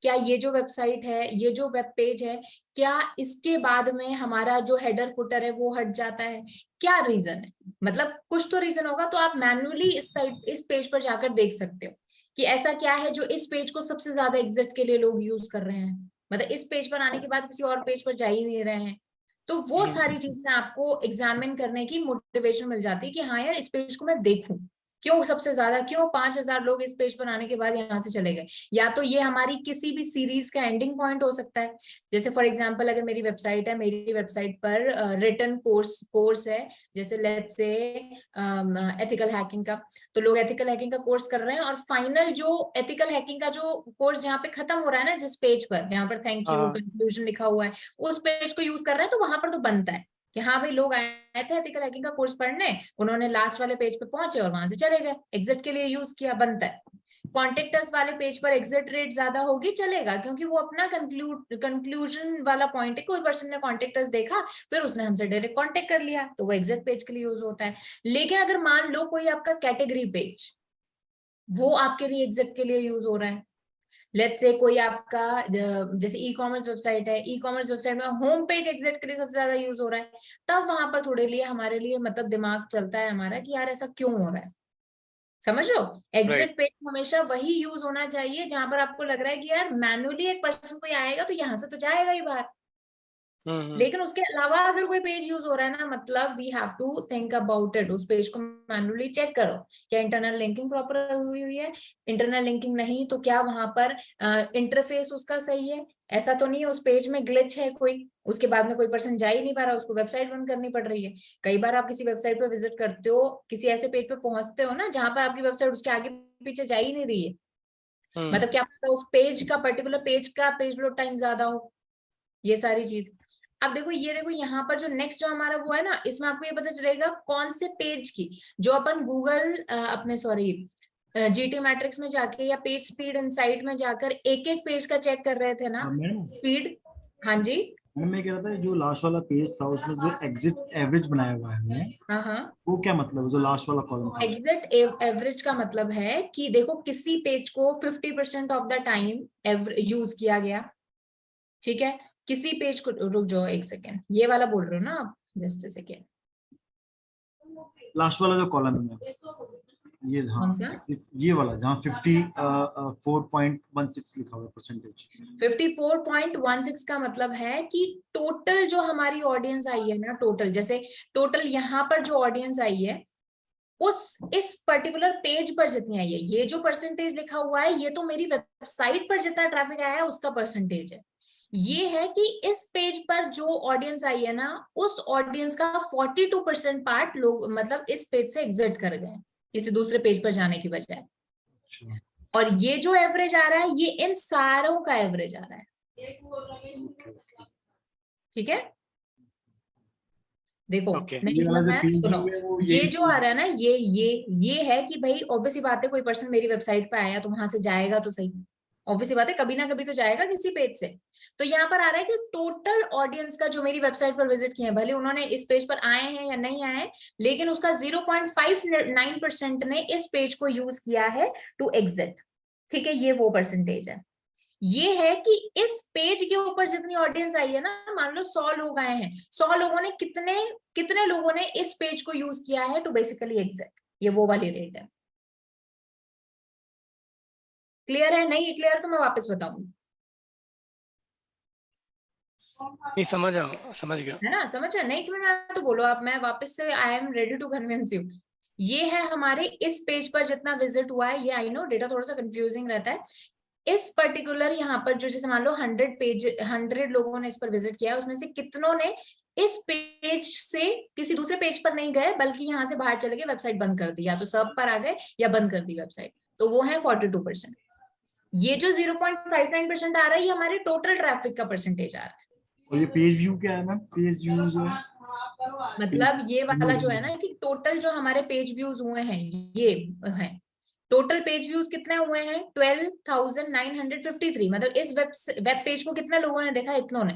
क्या ये जो वेबसाइट है, ये जो वेब पेज है, क्या इसके बाद में हमारा जो हेडर फुटर है वो हट जाता है? क्या रीजन है? मतलब कुछ तो रीजन होगा, तो आप मैन्युअली इस साइट, इस पेज पर जाकर देख सकते हो कि ऐसा क्या है जो इस पेज को सबसे ज्यादा एग्जिट के लिए लोग यूज कर रहे हैं, मतलब इस पेज पर आने के बाद किसी और पेज पर जा ही नहीं रहे हैं। तो वो सारी चीजें आपको एग्जामिन करने की मोटिवेशन मिल जाती है कि हाँ यार इस पेज को मैं देखूं, क्यों सबसे ज्यादा, क्यों 5000 लोग इस पेज पर आने के बाद यहाँ से चले गए। या तो ये हमारी किसी भी सीरीज का एंडिंग पॉइंट हो सकता है। जैसे फॉर एग्जांपल अगर मेरी वेबसाइट है, मेरी वेबसाइट पर रिटन कोर्स है, जैसे लेट्स से एथिकल हैकिंग का, तो लोग एथिकल हैकिंग का कोर्स कर रहे हैं और फाइनल जो एथिकल हैकिंग का जो कोर्स जहाँ पे खत्म हो रहा है ना, जिस पेज पर जहाँ पर थैंक यू कंक्लूजन लिखा हुआ है, उस पेज को यूज कर रहे हैं, तो वहां पर तो बनता है कि हाँ भाई लोग आए थे एथिकल हैकिंग का कोर्स पढ़ने, उन्होंने लास्ट वाले पेज पे पहुंचे और वहां से चले गए, एग्जिट के लिए यूज किया, बनता है। कॉन्टेक्ट अस वाले पेज पर एग्जिट रेट ज्यादा होगी, चलेगा, क्योंकि वो अपना कंक्लूजन वाला पॉइंट है, कोई पर्सन ने कॉन्टेक्ट अस देखा, फिर उसने हमसे डायरेक्ट कॉन्टेक्ट कर लिया, तो वो एग्जिट पेज के लिए यूज होता है। लेकिन अगर मान लो कोई आपका कैटेगरी पेज, वो आपके लिए एग्जिट के लिए यूज हो रहा है, लेट्स से कोई आपका जैसे ई कॉमर्स वेबसाइट है, ई कॉमर्स वेबसाइट में होम पेज एग्जिट के लिए सबसे ज्यादा यूज हो रहा है, तब वहां पर थोड़े लिए हमारे लिए मतलब दिमाग चलता है हमारा कि यार ऐसा क्यों हो रहा है। समझ लो, एग्जिट पेज हमेशा वही यूज होना चाहिए जहां पर आपको लग रहा है कि यार मैन्युअली एक पर्सन कोई आएगा तो यहाँ से तो जाएगा ही बाहर। लेकिन उसके अलावा अगर कोई पेज यूज हो रहा है ना, मतलब we have to think about it, उस पेज को मैन्युअली चेक करो क्या इंटरनल लिंकिंग प्रॉपर हुई है, इंटरनल लिंकिंग नहीं तो क्या वहां पर इंटरफेस उसका सही है, ऐसा तो नहीं है उस पेज में ग्लिच है कोई, उसके बाद में कोई पर्सन जा ही नहीं पा रहा, उसको वेबसाइट बंद करनी पड़ रही है। कई बार आप किसी वेबसाइट पर विजिट करते हो, किसी ऐसे पेज पे पहुंचते हो ना जहां पर आपकी वेबसाइट उसके आगे पीछे जा ही नहीं रही है, मतलब क्या पता उस पेज का पर्टिकुलर पेज लोड टाइम ज्यादा हो, ये सारी चीज। अब देखो ये देखो यहाँ पर जो नेक्स्ट जो हमारा वो है ना, इसमें आपको ये पता चलेगा कौन से पेज की, जो अपन गूगल अपने सॉरी जीटी मैट्रिक्स में जाके या पेज स्पीड इनसाइट में जाकर एक एक पेज का चेक कर रहे थे ना, मैडम स्पीड। हाँ जी, मैं कह रहा था जो लास्ट वाला पेज था उसमें जो एग्जिट एवरेज बनाया हुआ है हमने, हाँ हाँ, वो क्या मतलब है जो लास्ट वाला कॉलम था? एग्जिट एवरेज का मतलब है कि देखो किसी पेज को 50% ऑफ द टाइम यूज किया गया, ठीक है, किसी पेज को, रुक जाओ एक सेकेंड, ये वाला बोल रहे हो ना आप, जस्ट सेकेंड, लास्ट वाला जो कॉलम है मैम, ये हाँ कौन सा? ये वाला जहाँ 54.16 लिखा हुआ है परसेंटेज। 54.16 का मतलब है कि टोटल जो हमारी ऑडियंस आई है ना, टोटल जैसे टोटल यहाँ पर जो ऑडियंस आई है उस इस पर्टिकुलर पेज पर जितनी आई है, ये जो परसेंटेज लिखा हुआ है ये तो मेरी वेबसाइट पर जितना ट्रैफिक आया है उसका परसेंटेज है। ये है कि इस पेज पर जो ऑडियंस आई है ना, उस ऑडियंस का 42% पार्ट लोग मतलब इस पेज से एग्जिट कर गए किसी दूसरे पेज पर जाने की बजाय। और ये जो एवरेज आ रहा है ये इन सारों का एवरेज आ रहा है, ठीक है। देखो नहीं समझ में आया, सुनो, ये जो आ रहा है ना, ये है कि भाई ऑब्वियस सी बात है, कोई पर्सन मेरी वेबसाइट पे आया तो वहां से जाएगा तो सही, ऑब्वियस सी बात है, कभी ना कभी तो जाएगा किसी पेज से। तो यहाँ पर आ रहा है कि टोटल ऑडियंस का जो मेरी वेबसाइट पर विजिट किए, भले उन्होंने इस पेज पर आए हैं या नहीं आए, लेकिन उसका 0.59% ने इस पेज को यूज किया है टू एग्जिट, ठीक है, ये वो परसेंटेज है। ये है कि इस पेज के ऊपर जितनी ऑडियंस आई है ना, मान लो 100 लोग आए हैं, 100 लोगों ने कितने कितने लोगों ने इस पेज को यूज किया है टू बेसिकली एग्जिट, ये वो वाली रेट है। क्लियर है? नहीं क्लियर तो मैं वापस बताऊंगी। नहीं समझ गया। है ना, समझ रहे? नहीं समझ में आया तो बोलो आप, मैं वापस से I am ready to convince you. ये है हमारे इस पेज पर जितना विजिट हुआ है, ये आई नो डेटा थोड़ा सा कंफ्यूजिंग रहता है। इस पर्टिकुलर यहाँ पर जो जैसे मान लो 100 लोगों ने इस पर विजिट किया, उसमें से कितनों ने इस पेज से किसी दूसरे पेज पर नहीं गए बल्कि यहाँ से बाहर चले गए, वेबसाइट बंद कर दी, या तो सब पर आ गए या बंद कर दी वेबसाइट, तो वो है 42%। ये जो 0.59% आ रहा है, ये हमारे टोटल ट्रैफिक का परसेंटेज आ रहा है। और ये पेज व्यू क्या है मैम? पेज व्यूज है मतलब ये वाला जो है ना कि टोटल जो हमारे पेज व्यूज हुए हैं, ये है टोटल पेज व्यूज कितने हुए हैं, 12,953। मतलब इस वेब पेज को कितने लोगों ने देखा, इतनों ने,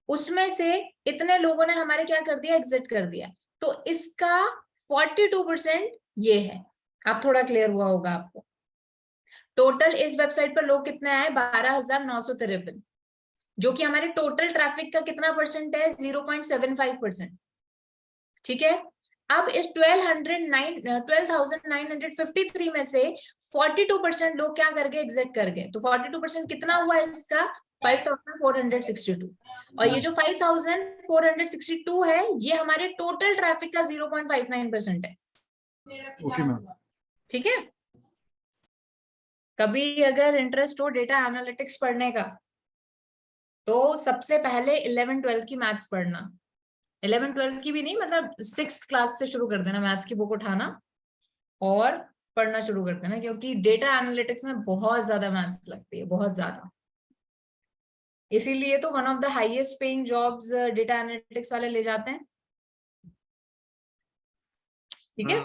उसमें से इतने लोगों ने हमारे क्या कर दिया, एग्जिट कर दिया। तो इसका 42% ये है। आप थोड़ा क्लियर हुआ होगा आपको। टोटल इस वेबसाइट पर लोग कितने आए, 12,953, जो कि हमारे टोटल ट्रैफिक का कितना परसेंट है, 0.75%। ठीक है। अब इस 12,953 में से 42% लोग क्या कर गए, एग्जिट कर गए। तो 42% कितना हुआ इसका, 5,462। और ये जो 5,462 है, ये हमारे टोटल ट्रैफिक का 0.59% है। Okay ma'am. ठीक है। कभी अगर इंटरेस्ट हो डेटा एनालिटिक्स पढ़ने का, तो सबसे पहले 11-12 की मैथ्स पढ़ना। 11-12 की भी नहीं, मतलब 6th क्लास से शुरू कर देना, मैथ्स की बुक उठाना और पढ़ना शुरू कर देना, क्योंकि डेटा एनालिटिक्स में बहुत ज्यादा मैथ्स लगती है, बहुत ज्यादा। इसीलिए तो one of the highest paying jobs data analytics वाले ले जाते हैं। ठीक है,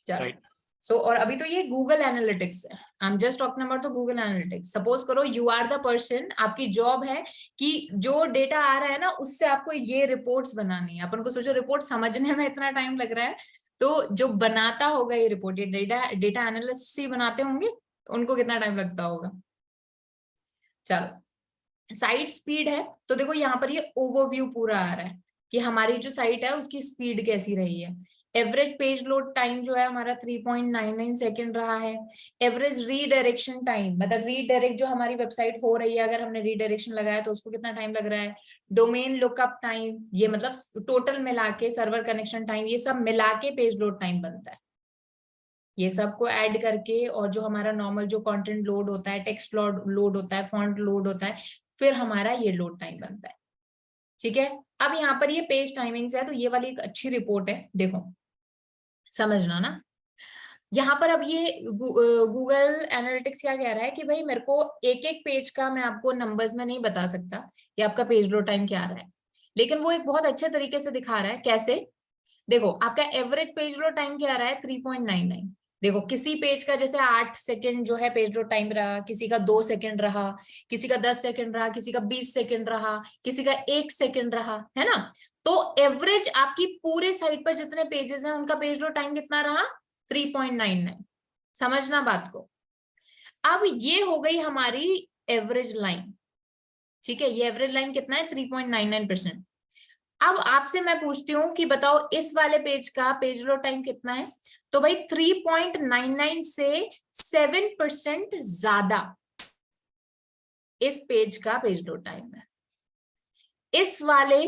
चलो। राइट। सो और अभी तो ये गूगल एनालिटिक्स है, I am just talking about the Google analytics. Suppose करो यू आर द पर्सन, आपकी जॉब है कि जो डेटा आ रहा है ना, उससे आपको ये रिपोर्ट्स बनानी है। अपन को सोचो, रिपोर्ट समझने में इतना टाइम लग रहा है, तो जो बनाता होगा ये रिपोर्ट, ये डेटा एनालिस्ट ही बनाते होंगे, तो उनको कितना टाइम लगता होगा। चलो, साइट स्पीड है, तो देखो यहाँ पर ये ओवरव्यू पूरा आ रहा है कि हमारी जो साइट है उसकी स्पीड कैसी रही है। एवरेज पेज लोड टाइम जो है हमारा 3.99 सेकेंड रहा है। एवरेज रीडायरेक्शन टाइम, मतलब रीडायरेक्ट जो हमारी वेबसाइट हो रही है, अगर हमने रीडायरेक्शन लगाया तो उसको कितना टाइम लग रहा है। डोमेन लुकअप टाइम, ये मतलब टोटल मिला के, सर्वर कनेक्शन टाइम, ये सब मिला के पेज लोड टाइम बनता है। ये सबको ऐड करके, और जो हमारा नॉर्मल जो कंटेंट लोड होता है, टेक्स्ट लोड होता है, फॉन्ट लोड होता है, फिर हमारा ये लोड टाइम बनता है। ठीक है। अब यहाँ पर ये पेज टाइमिंग्स है, तो ये वाली एक अच्छी रिपोर्ट है, देखो समझना ना। यहाँ पर अब ये गूगल एनालिटिक्स क्या कह रहा है कि भाई मेरे को एक एक पेज का मैं आपको नंबर्स में नहीं बता सकता कि आपका पेज लोड टाइम क्या रहा है, लेकिन वो एक बहुत अच्छे तरीके से दिखा रहा है। कैसे, देखो आपका एवरेज पेज लोड टाइम क्या रहा है, 3.99। देखो किसी पेज का जैसे 8 सेकंड जो है पेज लोड टाइम रहा, किसी का 2 सेकंड रहा, किसी का 10 सेकंड रहा, किसी का 20 सेकंड रहा, किसी का 1 सेकंड रहा, है ना। तो एवरेज आपकी पूरे साइट पर जितने पेजेस हैं उनका पेज लोड टाइम कितना रहा, 3.99। समझना बात को। अब ये हो गई हमारी एवरेज लाइन। ठीक है, ये एवरेज लाइन कितना है, 3.99%। अब आपसे मैं पूछती हूँ कि बताओ इस वाले पेज का पेज लोड टाइम कितना है, तो भाई 3.99 से 7% ज्यादा इस पेज का पेज लोड टाइम है। इस वाले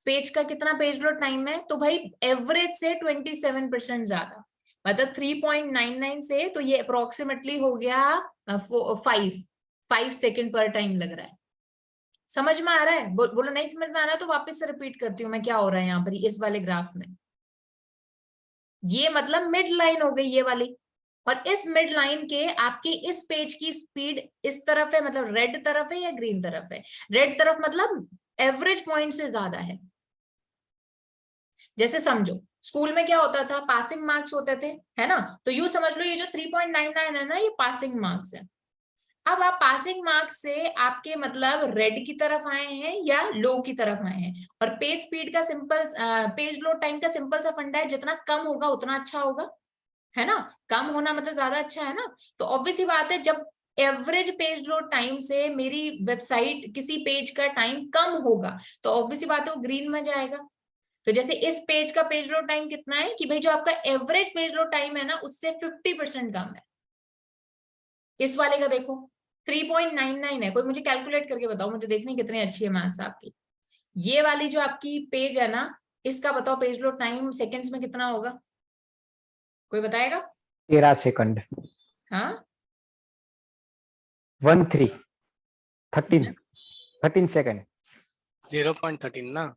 पेज का कितना पेज लोड टाइम है, तो भाई एवरेज से 27% ज्यादा, मतलब 3.99 से, तो ये अप्रोक्सीमेटली हो गया 5 सेकेंड पर टाइम लग रहा है। समझ में आ रहा है? बोलो नहीं समझ में आ रहा है तो वापस से रिपीट करती हूँ मैं क्या हो रहा है यहाँ पर इस वाले ग्राफ में। ये मतलब मिड लाइन हो गई ये वाली, और इस मिड लाइन के आपके इस पेज की स्पीड इस तरफ है, मतलब रेड तरफ है या ग्रीन तरफ है। रेड तरफ मतलब एवरेज पॉइंट से ज्यादा है। जैसे समझो स्कूल में क्या होता था, पासिंग मार्क्स होते थे, है ना। तो यूं समझ लो ये जो 3.99 है ना, ये पासिंग मार्क्स है। अब आप पासिंग मार्क्स से आपके मतलब रेड की तरफ आए हैं या लो की तरफ आए हैं। और पेज स्पीड का सिंपल, पेज लोड टाइम का सिंपल सा फंडा है, जितना कम होगा उतना अच्छा होगा, है ना। कम होना मतलब ज्यादा अच्छा है ना। तो ऑब्वियस ही बात है, जब एवरेज पेज लोड टाइम से मेरी वेबसाइट किसी पेज का टाइम कम होगा, तो ऑब्वियस ही बात है वो ग्रीन में जाएगा। तो जैसे इस पेज का पेज लोड टाइम कितना है कि भाई जो आपका एवरेज पेज लोड टाइम है ना, उससे 50% कम है। इस वाले का देखो 3.99 है। कोई मुझे कैलकुलेट करके बताओ, मुझे देखनी कितनी अच्छी है मैथ्स आपकी। ये वाली जो आपकी पेज है ना, इसका बताओ पेज लोड टाइम सेकंड्स में कितना होगा, कोई बताएगा? 13 सेकंड। हाँ 13 सेकंड। 0.13 ना?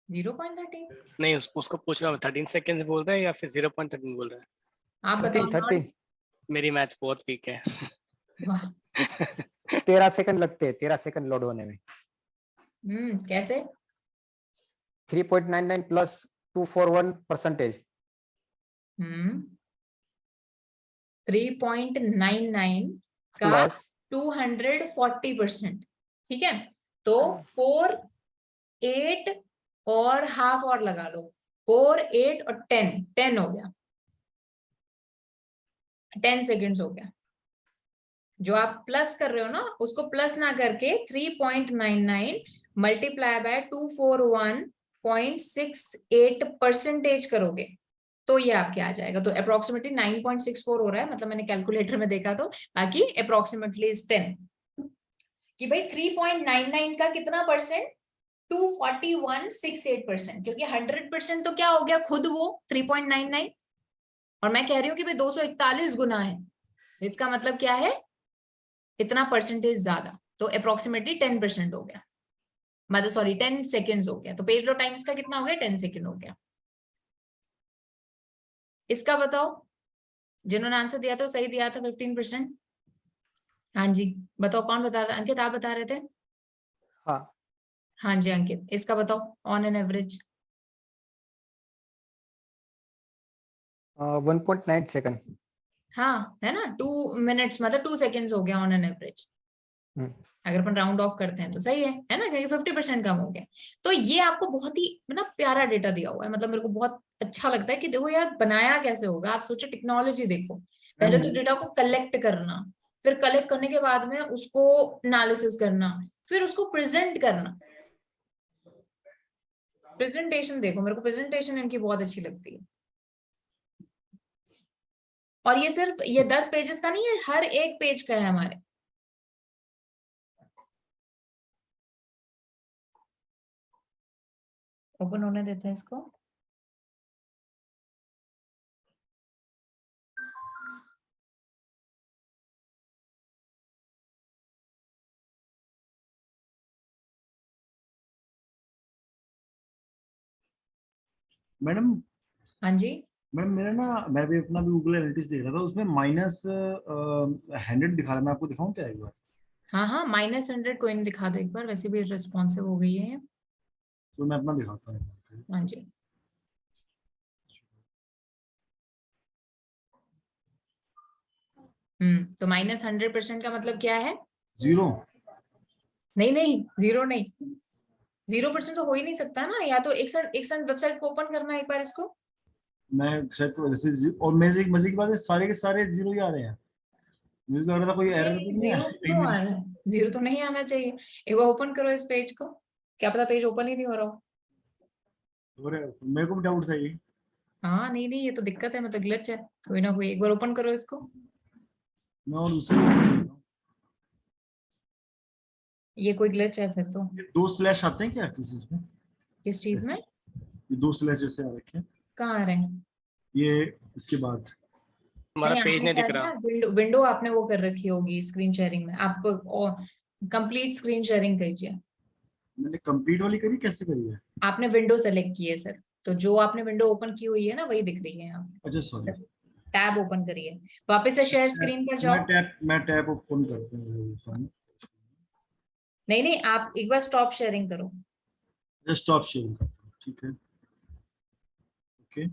0.13। नहीं उसको पूछ रहा हूँ 13 सेकेंड्स बोल रहे हैं या फिर 0.13 बोल रहे हैं? आप बताओ। 13 मेरी मैथ्स बहुत वीक है। वाह। 13 सेकंड लगते हैं 13 सेकंड लोड होने में। कैसे? 3.99 प्लस 241%। 3.99 का प्लस 240%। ठीक है, तो 4, 8 और हाफ और लगा लो, 4, 8 और 10 हो गया, 10 सेकेंड्स हो गया। जो आप प्लस कर रहे हो ना, उसको प्लस ना करके 3.99 मल्टीप्लाई बाय 241.68% करोगे तो ये आपके आ जाएगा। तो अप्रोक्सीमेटली 9.64 हो रहा है, मतलब मैंने कैलकुलेटर में देखा, तो बाकी अप्रोक्सीमेटली इज 10 कि भाई 3.99 का कितना परसेंट, 241.68%, क्योंकि 100% तो क्या हो गया खुद वो 3.99, और मैं कह रही हूँ कि भाई 241 गुना है, इसका मतलब क्या है, इतना परसेंटेज ज्यादा, तो अप्रोक्सीमेटली 10% हो गया, मतलब सॉरी 10 सेकेंड्स हो गया। तो पेज लोड टाइम इसका कितना हो गया, 10 सेकेंड हो गया। इसका बताओ, जिन्होंने आंसर दिया था सही दिया था 15%। हाँ जी बताओ, कौन बता रहा था? अंकित आप बता रहे थे? हाँ हाँ जी अंकित, इसका बताओ ऑन एन एवरेज। 1.9 सेकंड। हाँ है ना, 2 मिनट्स मतलब 2 सेकेंड्स हो गया ऑन एन एवरेज, अगर अपन राउंड ऑफ करते हैं तो सही है ना, क्योंकि 50% कम हो गया। तो ये आपको बहुत ही ना प्यारा डेटा दिया हुआ है, मतलब मेरे को बहुत अच्छा लगता है कि देखो यार बनाया कैसे होगा। आप सोचो टेक्नोलॉजी देखो, पहले तो डेटा को कलेक्ट करना, फिर कलेक्ट करने के बाद में उसको एनालिसिस करना, फिर उसको प्रेजेंट करना। प्रेजेंटेशन देखो, मेरे को प्रेजेंटेशन इनकी बहुत अच्छी लगती है। और ये सिर्फ ये 10 पेजेस का नहीं है, हर एक पेज का है हमारे। ओपन होने देते हैं इसको। मैडम हाँ जी मैम मेरा ना, मैं भी अपना भी गूगल एनालिटिक्स देख रहा था, उसमें -100 दिखा रहा है। मैं आपको दिखाऊं क्या एक बार? हाँ हाँ, -100 कोई नहीं, दिखा दो एक बार, वैसे भी रिस्पॉन्सिव हो गई है। तो मैं अपना दिखाता हूँ। हाँ जी तो -100% का मतलब क्या है? 0। नहीं नहीं, जीरो नहीं, 0% तो हो ही नहीं सकता ना। या तो एक सेकंड वेबसाइट को ओपन करना एक बार इसको। मैं शायद तो वैसे और मजे की बात है, सारे के सारे 0 ही आ रहे हैं। मुझे तो लग रहा था कोई एरर तो नहीं, नहीं है जीरो कहीं क्यों आ मेरी। रहा है? जीरो तो नहीं आना चाहिए। एक बार ओपन करो इस पेज को, क्या पता पेज ओपन ही नहीं हो रहा हो। और मेरे को भी डाउट था ये। हाँ नहीं नहीं, ये तो दिक्कत है, मतलब ग्लिच है कोई ना कोई। एक बार ओपन करो इसको। मैं और दूसरे ये कोई ग्लिच है फिर तो। ये 2 स्लैश आते हैं क्या किसी इसमें? किस चीज में? ये 2 स्लैश जैसे आ रखे हैं कहाँ आ रहे हैं? ये, इसके बाद। हमारा नहीं पेज आपने नहीं दिख शायद ना रहा। विंडो आपने वो कर रखी होगी स्क्रीन शेयरिंग में। आप कंप्लीट स्क्रीन शेयरिंग कीजिए। मैंने कंप्लीट वाली करी, कैसे करी है? आपने विंडो सेलेक्ट की है सर, तो जो आपने विंडो ओपन की हुई है ना वही दिख रही है यहाँ। अच्छा सॉरी। टैब ओपन करिए, वापस से शेयर स्क्रीन पर जाओ। मैं टैब ओपन करता हूँ। नहीं नहीं, आप एक बार स्टॉप शेयरिंग करो। स्टॉप शेयरिंग करता हूँ, ठीक है। ओके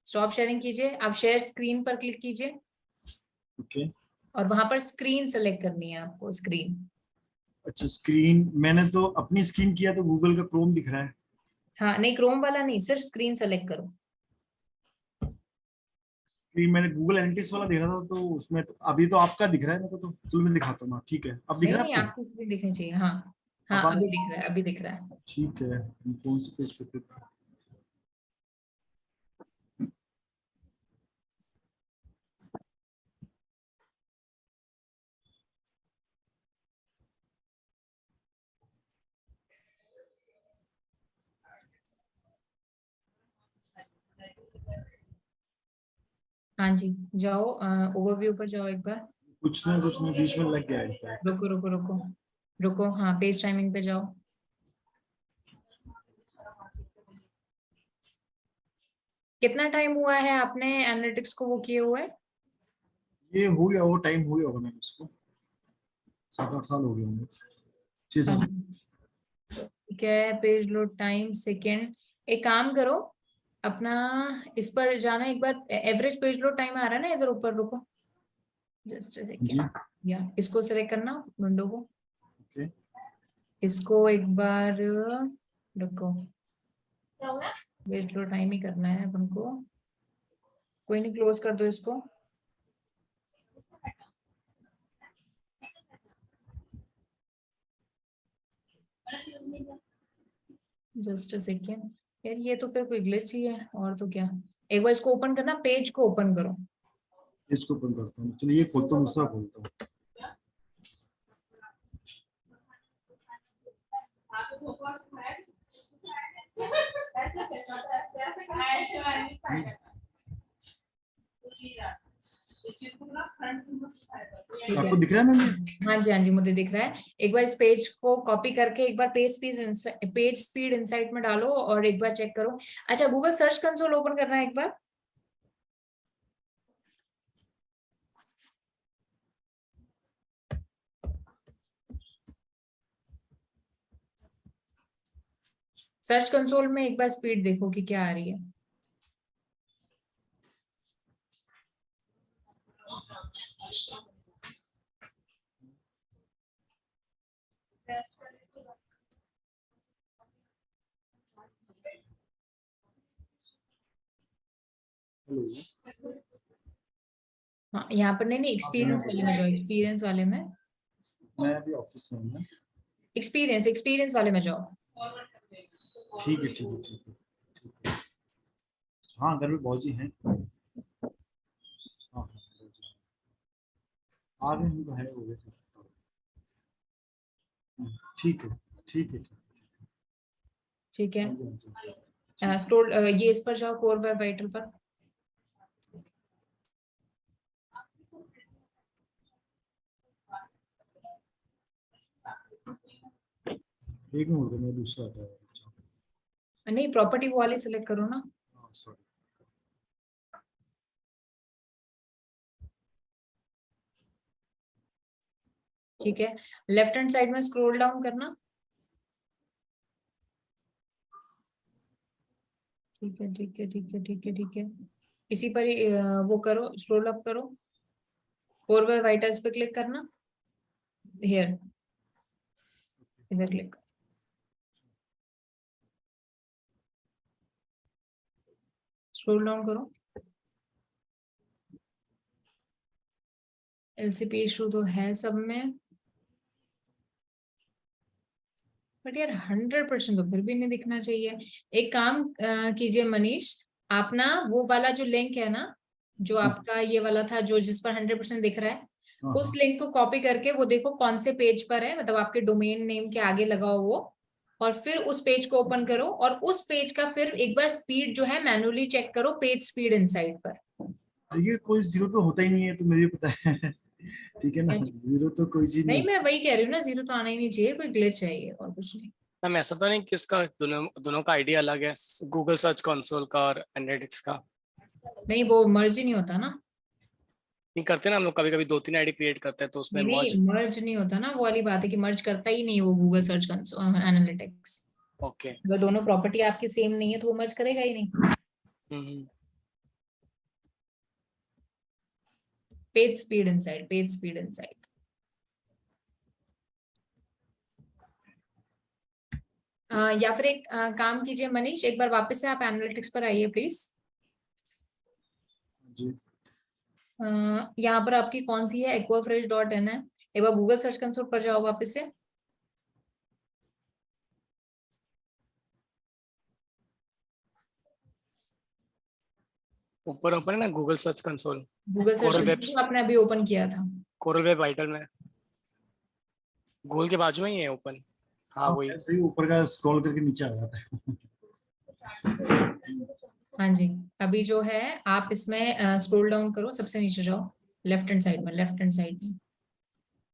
स्टॉप शेयरिंग कीजिए, आप शेयर स्क्रीन पर क्लिक कीजिए ओके। और वहां पर स्क्रीन सेलेक्ट करनी है आपको, स्क्रीन। अच्छा स्क्रीन, मैंने तो अपनी स्क्रीन किया तो गूगल का क्रोम दिख रहा है। हाँ नहीं, क्रोम वाला नहीं, सिर्फ स्क्रीन सेलेक्ट करो। स्क्रीन मैंने गूगल एनालिटिक्स वाला देखा था, तो उसमें तो अभी तो आपका दिख रहा है मेरे को, तो चलो मैं दिखाता हूँ। हाँ, ठीक है, अब दिख नहीं रहा है नहीं, आपको? आपकी स्क्रीन दिखनी चाहिए। हाँ हाँ, अब अभी दिख रहा है, अभी दिख रहा है। ठीक है, हम कौन से पेज पे थे? हाँ जी, जाओ ओवरव्यू पर जाओ एक बार। कुछ नहीं बीच में लग गया है। रुको रुको रुको रुको, हाँ पेज टाइमिंग पे जाओ। कितना टाइम हुआ है आपने एनालिटिक्स को वो किए हुए? ये हो गया, वो टाइम हो गया होगा मैंने उसको 7-8 साल हो गए होंगे, 6 साल। ठीक है, पेज लोड टाइम सेकेंड। एक काम करो, अपना इस पर जाना एक बार, एवरेज पेज लोड टाइम आ रहा है ना इधर ऊपर, रुको जस्ट जी सेकेंड, या इसको सिलेक्ट करना विंडो को, ओके। इसको एक बार रुको, पेज लोड टाइम ही करना है अपन को, कोई नहीं क्लोज कर दो इसको। जस्ट अ सेकेंड यार, ये तो फिर कोई ग्लिच ही है और तो क्या। एक बार इसको ओपन करना, पेज को ओपन करो। इसको ओपन करता हूँ, चलिए ये खोलता हूँ, दूसरा खोलता हूँ। ठीक है, आपको दिख रहा है मैम? हाँ जी हाँ जी, मुझे दिख रहा है। एक बार इस पेज को कॉपी करके एक बार पेज स्पीड इनसाइट में डालो और एक बार चेक करो। अच्छा, गूगल सर्च कंसोल ओपन करना है एक बार। सर्च कंसोल में एक बार स्पीड देखो कि क्या आ रही है। हेलो, हाँ, यहाँ पर नहीं एक्सपीरियंस वाले में जाओ, एक्सपीरियंस वाले में, मैं अभी ऑफिस में हूँ। एक्सपीरियंस वाले में जाओ। ठीक है ठीक है ठीक है ठीक है। हाँ घर में बॉजी हैं। हाँ हाँ आ गए हम तो है हो गए। ठीक है ठीक है ठीक है। ठीक है, हाँ जी, हाँ जी, हाँ जी। स्क्रोल ये इस पर जाओ, कोर वेब वाइटल पर। एक मिनट रुको, मैं दूसरा हटा रहा हूँ। नहीं, प्रॉपर्टी वाले सिलेक्ट करो ना। हाँ, sorry। ठीक है, लेफ्ट हैंड साइड में स्क्रॉल डाउन करना। ठीक है ठीक है ठीक है ठीक है ठीक है, इसी पर ही वो करो, स्क्रॉल अप करो, कोर वेब वाइटल्स पे क्लिक करना, हियर इधर क्लिक। स्क्रॉल डाउन करो, एलसीपी इशू तो है सब में, बट यार 100% तो फिर भी नहीं दिखना चाहिए। एक काम कीजिए मनीष, आप ना वो वाला जो लिंक है ना, जो आपका ये वाला था जो जिस पर 100% दिख रहा है, हाँ उस हाँ लिंक को कॉपी करके वो देखो कौन से पेज पर है, मतलब आपके डोमेन नेम के आगे लगाओ वो, और फिर उस पेज को ओपन करो और उस पेज का फिर एक बार स्पीड जो है मैनुअली चेक करो, पेज स्पीड इनसाइट पर। देखिए कोई जीरो तो होता ही नहीं है, तो मुझे पता है। ठीक है ना, अच्छा। जीरो तो कोई चीज नहीं नहीं, मैं वही कह रही हूँ ना, जीरो तो आना ही नहीं चाहिए, कोई ग्लिच चाहिए और कुछ नहीं। मैम ऐसा तो नहीं कि उसका दोनों का आइडिया अलग है, गूगल सर्च कंसोल का और एनालिटिक्स का? नहीं, वो मर्ज ही नहीं होता ना। नहीं करते ना हम लोग, कभी कभी 2-3 आईडी क्रिएट करते हैं तो उसमें नहीं मर्ज। नहीं, मर्ज नहीं होता ना, वो वाली बात है कि मर्ज करता ही नहीं वो गूगल सर्च एनालिटिक्स। ओके। अगर दोनों प्रॉपर्टी आपकी सेम नहीं है तो वो मर्ज करेगा ही नहीं। Hmm. Page speed inside, page speed inside. या फिर एक काम कीजिए मनीष, एक बार वापस से आप एनालिटिक्स पर आइए प्लीज। जी। यहाँ पर आपकी कौन सी है, aquafresh.in है, एक बार गूगल सर्च कंसोल पर जाओ वापस से। ऊपर ओपन है ना Google search console, Google search coral web, console आपने अभी ओपन किया था। कोरल वेब वाइटल में गूगल के बाजू में ही है ओपन। हाँ हाँ वही। ऐसे ही ऊपर का स्क्रॉल करके नीचे आ जाता है। हाँ जी, अभी जो है आप इसमें स्क्रॉल डाउन करो, सबसे नीचे जाओ, लेफ्ट हैंड साइड में,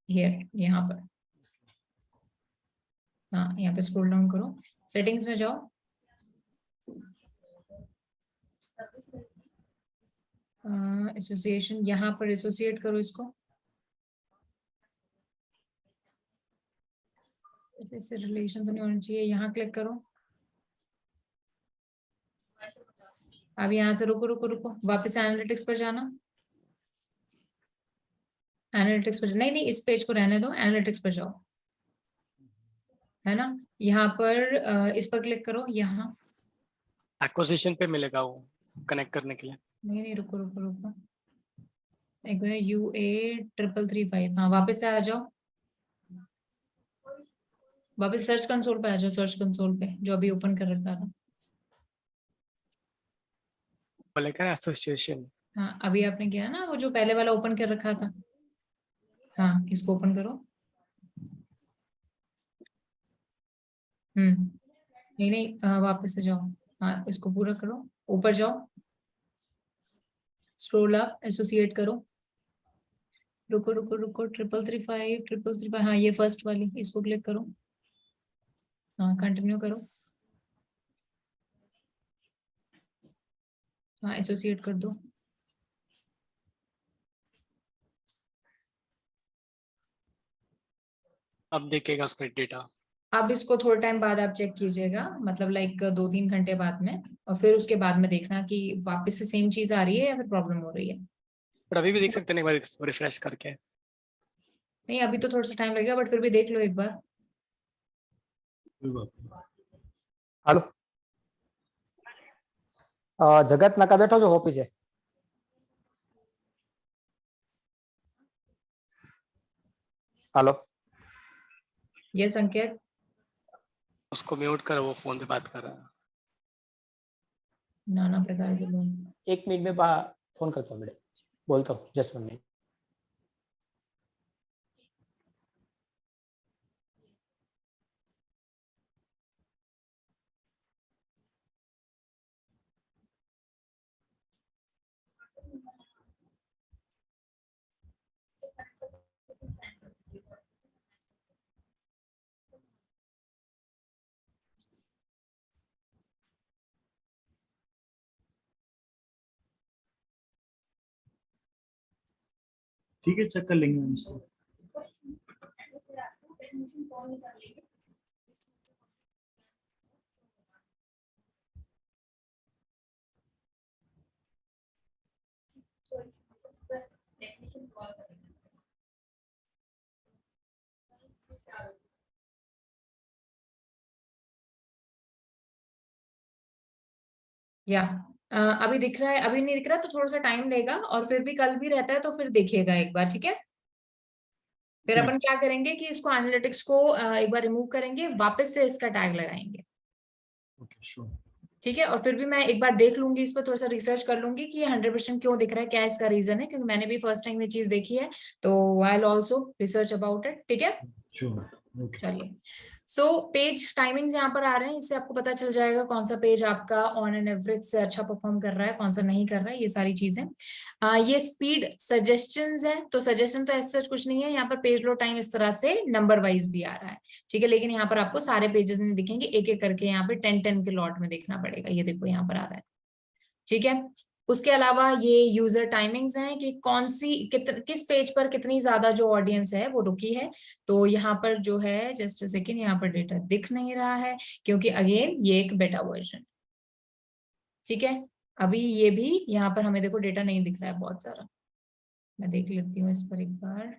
हियर, यहाँ पर, हाँ यहाँ पे स्क्रॉल डाउन करो, सेटिंग्स में जाओ, एसोसिएशन, यहाँ पर एसोसिएट करो इसको, इससे रिलेशन तो नहीं होना चाहिए, यहाँ क्लिक करो। अब यहाँ से रुको रुको रुको, वापस एनालिटिक्स पर जाना, एनालिटिक्स पर नहीं नहीं, इस पेज को रहने दो, एनालिटिक्स पर जाओ, है ना, यहाँ पर इस पर क्लिक करो, यहाँ एक्विजिशन पे मिलेगा वो कनेक्ट करने के लिए। नहीं नहीं, रुको रुको रुको, एक UA3335, हाँ वापस से आ जाओ, वापस सर्च कंसोल पे आ जाओ, सर्च कंसोल पे जो अभी ओपन कर रखा था। बोलेगा एसोसिएशन। हाँ अभी आपने किया ना वो जो पहले वाला ओपन कर रखा था, हाँ इसको ओपन करो। नहीं नहीं, वापस से जाओ, हाँ इसको पूरा करो, ऊपर जाओ, स्क्रॉल अप, एसोसिएट करो, रुको रुको रुको, 3335, हाँ ये फर्स्ट वाली, इसको क्लिक करो, हाँ कंटिन्यू करो, हाँ एसोसिएट कर दो। अब देखेगा उसका डेटा। अब इसको थोड़े टाइम बाद आप चेक कीजिएगा, मतलब लाइक 2-3 घंटे बाद में, और फिर उसके बाद में देखना कि वापस से सेम चीज आ रही है या फिर प्रॉब्लम हो रही है। पर अभी भी देख सकते हैं एक बार रिफ्रेश करके। नहीं अभी तो थोड़ा सा टाइम लगेगा, बट फिर भी देख लो एक बार। कोई बात नहीं। हेलो, जगत नका बैठो जो हो पीछे। हेलो, ये संकेत, उसको म्यूट करो, वो फोन पे बात कर रहा है। नाना प्रकार के लोग। 1 मिनट में फोन करता हूँ, बेटे बोलता हूँ, जस्ट 1 मिनट। ठीक है, चेक कर लेंगे हम इसको। या अभी दिख रहा है, अभी नहीं दिख रहा तो थोड़ा सा टाइम लेगा, और फिर भी कल भी रहता है तो फिर देखिएगा एक बार, ठीक है। फिर अपन क्या करेंगे कि इसको एनालिटिक्स को एक बार रिमूव करेंगे, वापस से इसका टैग लगाएंगे, ओके श्योर। ठीक है। और फिर भी मैं एक बार देख लूंगी, इस पर थोड़ा सा रिसर्च कर लूंगी कि ये 100% क्यों दिख रहा है, क्या इसका रीजन है, क्योंकि मैंने भी फर्स्ट टाइम ये चीज देखी है, तो I will also research about it, ठीक है। Sure, okay. चलिए, सो पेज टाइमिंग्स यहाँ पर आ रहे हैं, इससे आपको पता चल जाएगा कौन सा पेज आपका ऑन एन एवरेज से अच्छा परफॉर्म कर रहा है, कौन सा नहीं कर रहा है, ये सारी चीजें। ये स्पीड सजेशंस है, तो सजेशन तो ऐसा कुछ नहीं है, यहाँ पर पेज लोड टाइम इस तरह से नंबर वाइज भी आ रहा है, ठीक है, लेकिन यहाँ पर आपको सारे पेजेस नहीं दिखेंगे, एक एक करके यहाँ पे 10-10 के लॉट में देखना पड़ेगा, ये देखो यहाँ पर आ रहा है, ठीक है। उसके अलावा ये यूजर टाइमिंग्स हैं कि कौन सी किस पेज पर कितनी ज्यादा जो ऑडियंस है वो रुकी है, तो यहाँ पर जो है जस्ट सेकेंड, यहाँ पर डेटा दिख नहीं रहा है क्योंकि अगेन ये एक बेटा वर्जन, ठीक है। अभी ये भी यहाँ पर हमें देखो डेटा नहीं दिख रहा है बहुत सारा, मैं देख लेती हूँ इस पर एक बार।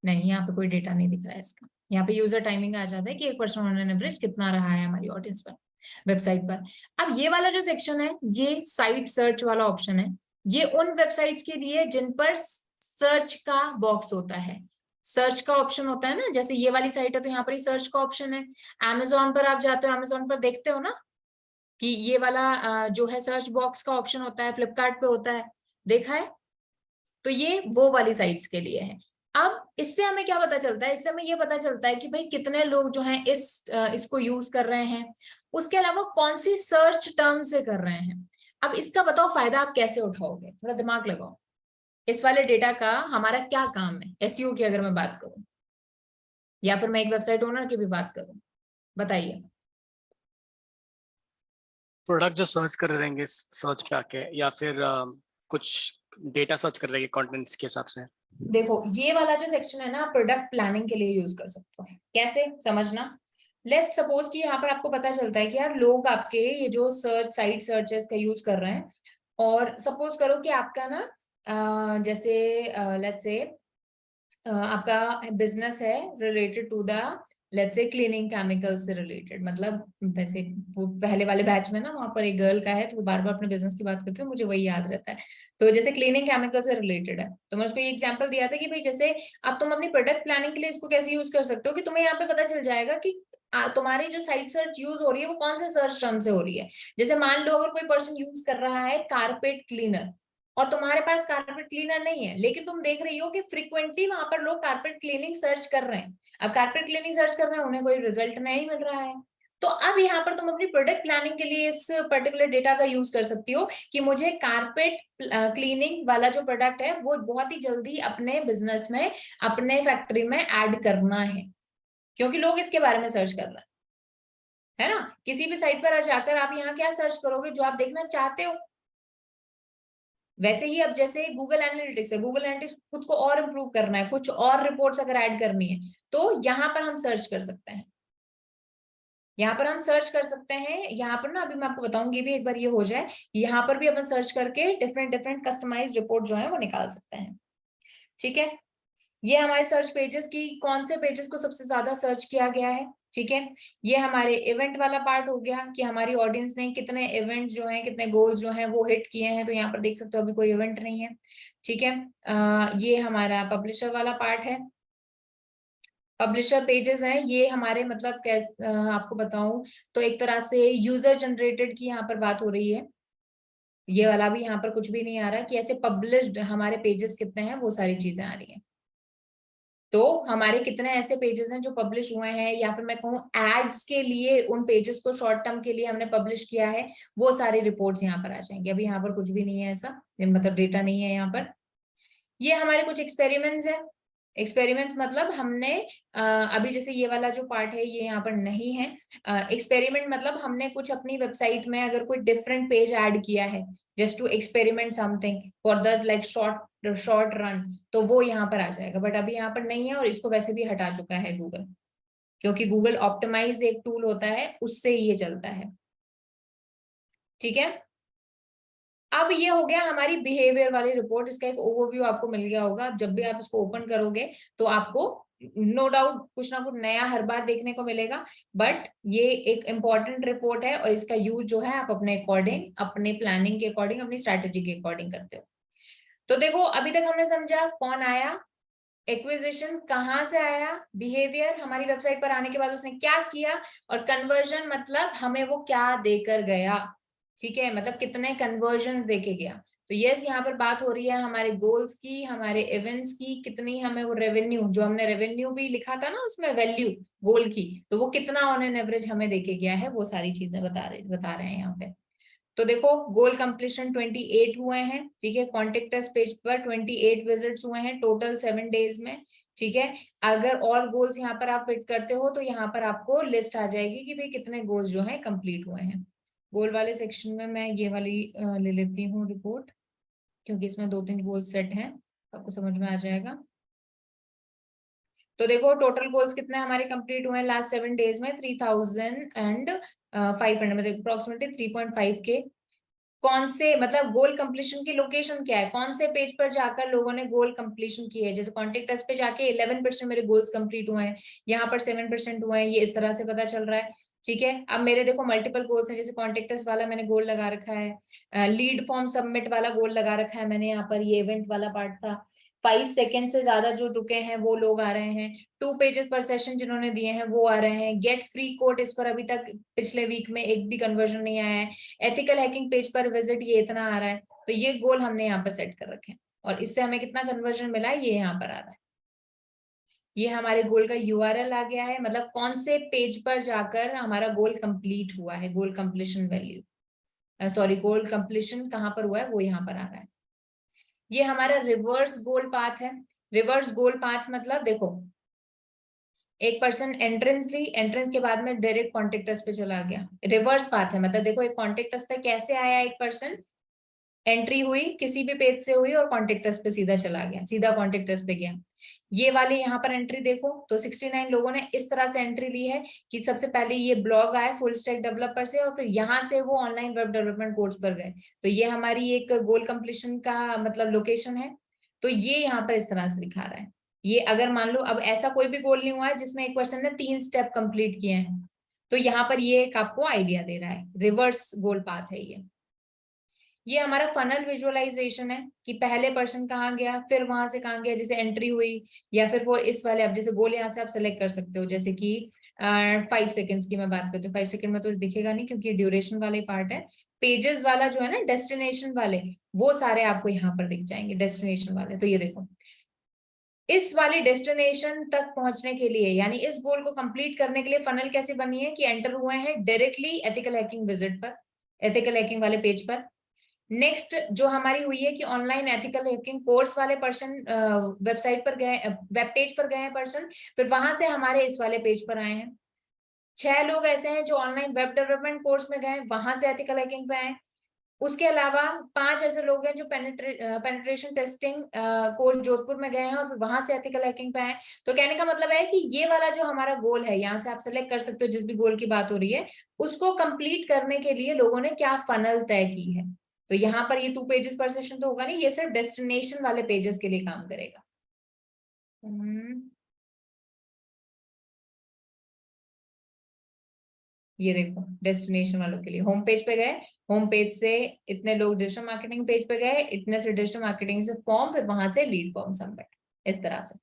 नहीं, यहाँ पे कोई डेटा नहीं दिख रहा है इसका, यहाँ पे यूजर टाइमिंग आ जाता है कि 1% ऑन एन एवरेज कितना रहा है हमारी ऑडियंस पर, वेबसाइट पर। अब ये वाला जो सेक्शन है, ये साइट सर्च वाला ऑप्शन है, ये उन वेबसाइट्स के लिए जिन पर सर्च का बॉक्स होता है, सर्च का ऑप्शन होता है ना, जैसे ये वाली साइट है तो यहाँ पर ही सर्च का ऑप्शन है। Amazon पर आप जाते हो, Amazon पर देखते हो ना कि ये वाला जो है सर्च बॉक्स का ऑप्शन होता है, फ्लिपकार्ट पे होता है, देखा है, तो ये वो वाली साइट्स के लिए है। अब इससे हमें क्या पता चलता है, इससे हमें ये पता चलता है कि भाई कितने लोग जो हैं इसको यूज कर रहे हैं, उसके अलावा कौन सी सर्च टर्म से कर रहे हैं। अब इसका बताओ फायदा आप कैसे उठाओगे, थोड़ा दिमाग लगाओ। इस वाले डेटा का हमारा क्या काम है, एसईओ की अगर मैं बात करूं, या फिर मैं एक वेबसाइट ओनर की भी बात करूं, बताइए। प्रोडक्ट जो सर्च कर रहेंगे सर्च पे आके, या फिर कुछ डेटा सर्च कर रहे हैं कंटेंट्स के हिसाब से। देखो ये वाला जो सेक्शन है ना, प्रोडक्ट प्लानिंग के लिए यूज कर सकते हो। कैसे समझना, लेट्स सपोज कि यहाँ पर आपको पता चलता है कि यार लोग आपके ये जो सर्च साइट सर्चेस का यूज कर रहे हैं, और सपोज करो कि आपका ना जैसे लेट्स से आपका बिजनेस है related to the let's say cleaning chemical से रिलेटेड, मतलब वैसे वो पहले वाले बैच में ना वहां पर एक गर्ल का है, तो वो बार बार अपने बिजनेस की बात करती है, मुझे वही याद रहता है। तो जैसे क्लीनिंग केमिकल से रिलेटेड है, तो मैं उसको ये एग्जांपल दिया था कि भाई जैसे अब तुम अपनी प्रोडक्ट प्लानिंग के लिए इसको कैसे यूज कर सकते हो कि तुम्हें यहाँ पे पता चल जाएगा कि तुम्हारी जो साइट सर्च यूज हो रही है वो कौन से सर्च टर्म से हो रही है। जैसे मान लो अगर कोई पर्सन यूज कर रहा है कारपेट क्लीनर, और तुम्हारे पास कारपेट क्लीनर नहीं है, लेकिन तुम देख रही हो कि फ्रीक्वेंटली वहां पर लोग कारपेट क्लीनिंग सर्च कर रहे हैं। अब कारपेट क्लीनिंग सर्च कर रहे हैं, उन्हें कोई रिजल्ट नहीं मिल रहा है, तो अब यहाँ पर तुम अपनी प्रोडक्ट प्लानिंग के लिए इस पर्टिकुलर डेटा का यूज कर सकती हो कि मुझे कारपेट क्लीनिंग वाला जो प्रोडक्ट है वो बहुत ही जल्दी अपने बिजनेस में, अपने फैक्ट्री में ऐड करना है, क्योंकि लोग इसके बारे में सर्च कर रहे है ना। किसी भी साइट पर जाकर आप यहाँ क्या सर्च करोगे, जो आप देखना चाहते हो। वैसे ही अब जैसे गूगल एनालिटिक्स है, गूगल एनालिटिक्स खुद को और इम्प्रूव करना है, कुछ और रिपोर्ट्स अगर ऐड करनी है, तो यहाँ पर हम सर्च कर सकते हैं। यहाँ पर हम सर्च कर सकते हैं, यहाँ पर ना अभी मैं आपको बताऊंगी भी, एक बार ये हो जाए, यहाँ पर भी अपन सर्च करके डिफरेंट डिफरेंट कस्टमाइज रिपोर्ट जो है वो निकाल सकते हैं। ठीक है, ये हमारे सर्च पेजेस की कौन से पेजेस को सबसे ज्यादा सर्च किया गया है। ठीक है, ये हमारे इवेंट वाला पार्ट हो गया कि हमारी ऑडियंस ने कितने इवेंट जो हैं, कितने गोल्स जो हैं वो हिट किए हैं, तो यहाँ पर देख सकते हो अभी कोई इवेंट नहीं है। ठीक है, ये हमारा पब्लिशर वाला पार्ट है, पब्लिशर पेजेस हैं ये हमारे, मतलब कैसे आपको बताऊं, तो एक तरह से यूजर जनरेटेड की यहाँ पर बात हो रही है। ये वाला भी यहाँ पर कुछ भी नहीं आ रहा कि ऐसे पब्लिश्ड हमारे पेजेस कितने हैं, वो सारी चीजें आ रही हैं। तो हमारे कितने ऐसे पेजेस हैं जो पब्लिश हुए हैं, या फिर मैं कहूँ एड्स के लिए उन पेजेस को शॉर्ट टर्म के लिए हमने पब्लिश किया है, वो सारी रिपोर्ट्स यहाँ पर आ जाएंगे। अभी यहाँ पर कुछ भी नहीं है ऐसा, मतलब डेटा नहीं है यहाँ पर। ये हमारे कुछ एक्सपेरिमेंट्स है। एक्सपेरिमेंट्स मतलब हमने अभी जैसे ये वाला जो पार्ट है ये यहाँ पर नहीं है। एक्सपेरिमेंट मतलब हमने कुछ अपनी वेबसाइट में अगर कोई डिफरेंट पेज ऐड किया है, just to experiment something for the like short run, तो वो यहाँ पर आ जाएगा। बट अभी यहाँ पर नहीं है, और इसको वैसे भी हटा चुका है गूगल, क्योंकि गूगल ऑप्टिमाइज एक टूल होता है, उससे ये चलता है। ठीक है, अब ये हो गया हमारी बिहेवियर वाली रिपोर्ट, इसका एक ओवरव्यू आपको मिल गया होगा। जब भी आप इसको ओपन करोगे तो आपको नो डाउट कुछ ना कुछ नया हर बार देखने को मिलेगा, बट ये एक इंपॉर्टेंट रिपोर्ट है, और इसका यूज जो है आप अपने अकॉर्डिंग, अपने प्लानिंग के अकॉर्डिंग, अपनी स्ट्रैटेजी के अकॉर्डिंग करते हो। तो देखो अभी तक हमने समझा कौन आया, एक्विजिशन कहाँ से आया, बिहेवियर हमारी वेबसाइट पर आने के बाद उसने क्या किया, और कन्वर्जन मतलब हमें वो क्या देकर गया। ठीक है, मतलब कितने कन्वर्जन देके गया। तो यस, यहाँ पर बात हो रही है हमारे गोल्स की, हमारे इवेंट्स की, कितनी हमें वो रेवेन्यू, जो हमने रेवेन्यू भी लिखा था ना उसमें वैल्यू गोल की, तो वो कितना ऑन एन एवरेज हमें देके गया है, वो सारी चीजें बता रहे हैं यहाँ पे। तो देखो गोल कंप्लीशन 28 हुए हैं। ठीक है, कॉन्टेक्ट अस पेज पर 28 विजिट्स हुए हैं टोटल 7 डेज में। ठीक है, अगर और गोल्स यहाँ पर आप फिट करते हो तो यहाँ पर आपको लिस्ट आ जाएगी कि भाई कितने गोल्स जो है कंप्लीट हुए हैं। गोल वाले सेक्शन में मैं ये वाली ले लेती हूँ रिपोर्ट, क्योंकि इसमें 2-3 गोल सेट हैं, आपको समझ में आ जाएगा। तो देखो टोटल गोल्स कितने हमारे कंप्लीट हुए हैं लास्ट 7 डेज में, 3500 मतलब अप्रोक्सीमेटली 3.5 के। कौन से मतलब गोल कंप्लीशन की लोकेशन क्या है, कौन से पेज पर जाकर लोगों ने गोल कंप्लीशन की है। जैसे कॉन्टेक्ट अस पे जाके 11% मेरे गोल्स कंप्लीट हुए हैं, यहाँ पर 7% हुए हैं, ये इस तरह से पता चल रहा है। ठीक है, अब मेरे देखो मल्टीपल गोल्स हैं, जैसे कॉन्टेक्ट अस वाला मैंने गोल लगा रखा है, लीड फॉर्म सबमिट वाला गोल लगा रखा है मैंने यहाँ पर, ये इवेंट वाला पार्ट था। 5 सेकेंड से ज्यादा जो रुके हैं वो लोग आ रहे हैं, 2 पेजेस पर सेशन जिन्होंने दिए हैं वो आ रहे हैं। गेट फ्री कोड, इस पर अभी तक पिछले वीक में एक भी कन्वर्जन नहीं आया है। एथिकल हैकिंग पेज पर विजिट, ये इतना आ रहा है। तो ये गोल हमने यहाँ पर सेट कर रखे हैं, और इससे हमें कितना कन्वर्जन मिला है ये यहाँ पर आ रहा है। ये हमारे गोल का यूआरएल आ गया है, मतलब कौन से पेज पर जाकर हमारा गोल कंप्लीट हुआ है, गोल कंप्लीशन वैल्यू, सॉरी गोल कंप्लीशन कहाँ पर हुआ है वो यहाँ पर आ रहा है। ये हमारा रिवर्स गोल पाथ है। रिवर्स गोल पाथ मतलब देखो, एक पर्सन एंट्रेंस ली, एंट्रेंस के बाद में डायरेक्ट कॉन्टेक्ट अस पे चला गया। रिवर्स पाथ है, मतलब देखो एक कॉन्टेक्ट अस पे कैसे आया, एक पर्सन एंट्री हुई किसी भी पेज से हुई और कॉन्टेक्ट अस पे सीधा चला गया, सीधा कॉन्टेक्ट अस पे गया। ये वाले यहाँ पर एंट्री देखो तो 69 लोगों ने इस तरह से एंट्री ली है कि सबसे पहले ये ब्लॉग आया फुल स्टैक डेवलपर से और फिर यहाँ से वो ऑनलाइन वेब डेवलपमेंट कोर्स पर गए। तो ये हमारी एक गोल कंप्लीशन का मतलब लोकेशन है। तो ये यहाँ पर इस तरह से दिखा रहा है। ये अगर मान लो अब ऐसा कोई भी गोल नहीं हुआ है जिसमें एक पर्सन ने 3 स्टेप कंप्लीट किए हैं, तो यहाँ पर ये एक आपको आइडिया दे रहा है, रिवर्स गोल पाथ है ये हमारा फनल विजुअलाइजेशन है कि पहले पर्सन कहाँ गया, फिर वहां से कहाँ गया, जैसे एंट्री हुई या फिर वो इस वाले, अब जैसे गोल यहाँ से आप सेलेक्ट कर सकते हो, जैसे कि 5 सेकेंड्स की मैं बात करती हूँ। 5 सेकेंड में तो दिखेगा नहीं क्योंकि ड्यूरेशन वाले पार्ट है। पेजेस वाला जो है ना डेस्टिनेशन वाले, वो सारे आपको यहाँ पर दिख जाएंगे डेस्टिनेशन वाले। तो ये देखो इस वाले डेस्टिनेशन तक पहुंचने के लिए, यानी इस गोल को कंप्लीट करने के लिए फनल कैसे बनी है कि एंटर हुए हैं डायरेक्टली एथिकल हैकिंग विजिट पर, एथिकल हैकिंग वाले पेज पर। नेक्स्ट जो हमारी हुई है कि ऑनलाइन एथिकल हैकिंग कोर्स वाले पर्सन वेबसाइट पर गए, वेब पेज पर गए हैं पर्सन, फिर वहां से हमारे इस वाले पेज पर आए हैं। 6 लोग ऐसे हैं जो ऑनलाइन वेब डेवलपमेंट कोर्स में गए, वहां से एथिकल हैकिंग पे आए। उसके अलावा 5 ऐसे लोग हैं जो पेनिट्रेशन टेस्टिंग कोर्स जोधपुर में गए हैं और फिर वहां से एथिकल हैकिंग पे आए। तो कहने का मतलब है कि ये वाला जो हमारा गोल है, यहाँ से आप सेलेक्ट कर सकते हो जिस भी गोल की बात हो रही है, उसको कंप्लीट करने के लिए लोगों ने क्या फनल तय की है। तो यहाँ पर ये 2 पेजेस पर सेशन तो होगा नहीं, ये सिर्फ डेस्टिनेशन वाले पेजेस के लिए काम करेगा। ये देखो डेस्टिनेशन वालों के लिए होम पेज पे गए, होम पेज से इतने लोग डिजिटल मार्केटिंग पेज पे गए, इतने से डिजिटल मार्केटिंग से फॉर्म, फिर वहां से लीड फॉर्म सबमिट, इस तरह से।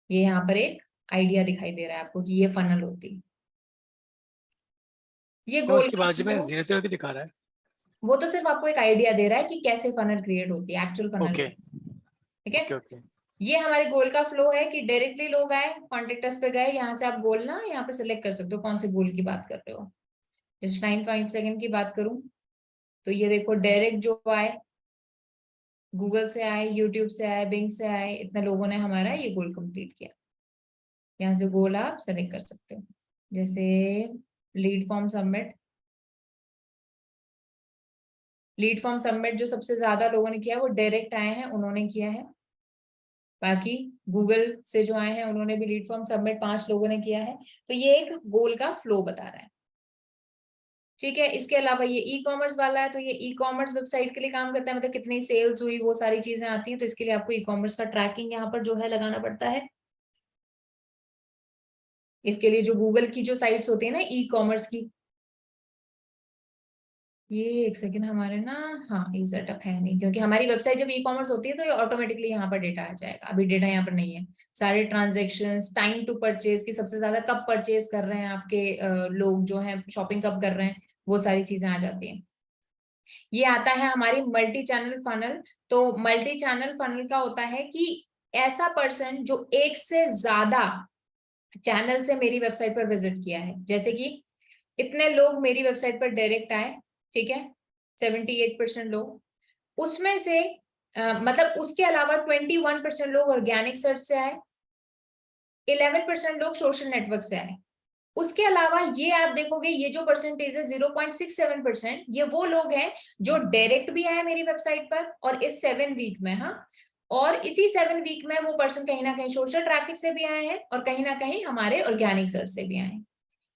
ये यहाँ पर एक आइडिया दिखाई दे रहा है आपको कि ये फनल होती है। ये और गोल उसके बाजू में 0 की दिखा रहा है। वो तो सिर्फ आपको एक आइडिया दे रहा है कि कैसे फनल क्रिएट होती है, एक्चुअल फनल। ओके ठीक है, ओके ओके। ये हमारे गोल का फ्लो है कि डायरेक्टली लोग आए कॉन्टेक्ट अस पे गए, यहाँ से आप गोल ना यहाँ पे सिलेक्ट कर सकते हो कौन से गोल की बात कर रहे हो। जैसे टाइम 5 सेकंड की बात करूं तो ये देखो डायरेक्ट जो आए, गूगल से आए, यूट्यूब से आए, बिंग से आए, इतने लोगों ने हमारा ये गोल कंप्लीट किया। यहाँ से गोल आप सेलेक्ट कर सकते हो, जैसे lead form submit. Lead form submit जो सबसे ज्यादा लोगों ने किया वो डायरेक्ट आए हैं, उन्होंने किया है। बाकी गूगल से जो आए हैं उन्होंने भी लीड फॉर्म सबमिट 5 लोगों ने किया है। तो ये एक गोल का फ्लो बता रहा है। ठीक है, इसके अलावा ये ई कॉमर्स वाला है, तो ये ई कॉमर्स वेबसाइट के लिए काम करता है, मतलब कितनी सेल्स हुई वो सारी चीजें आती हैं। तो इसके लिए आपको ई कॉमर्स का ट्रैकिंग यहाँ पर जो है लगाना पड़ता है। इसके लिए जो गूगल की जो साइट्स होती है ना ई कॉमर्स की, ये एक सेकेंड हमारे ना, हाँ ये सेटअप है नहीं क्योंकि हमारी वेबसाइट जब ई कॉमर्स होती है तो ये ऑटोमेटिकली यहाँ पर डेटा आ जाएगा। अभी डेटा यहाँ पर नहीं है। सारे ट्रांजेक्शन्स, टाइम टू परचेज की सबसे ज्यादा कब परचेज कर रहे हैं आपके लोग जो हैं, शॉपिंग कब कर रहे हैं, वो सारी चीजें आ जाती हैं। ये आता है हमारी मल्टी चैनल फनल। तो मल्टी चैनल फनल का होता है कि ऐसा पर्सन जो एक से ज्यादा चैनल से मेरी वेबसाइट पर विजिट किया है, जैसे कि इतने लोग मेरी वेबसाइट पर डायरेक्ट आए, ठीक है 78% लोग, उसमें से मतलब उसके अलावा 21% लोग ऑर्गेनिक सर्च से आए, 11% लोग सोशल नेटवर्क से आए। उसके अलावा ये आप देखोगे ये जो परसेंटेज है 0.67%, ये वो लोग हैं जो डायरेक्ट भी आए मेरी वेबसाइट पर और इस 7 वीक में, हाँ, और इसी 7 वीक में वो पर्सन कहीं ना कहीं सोशल ट्रैफिक से भी आए हैं और कहीं ना कहीं हमारे ऑर्गेनिक सर्च से भी आए हैं।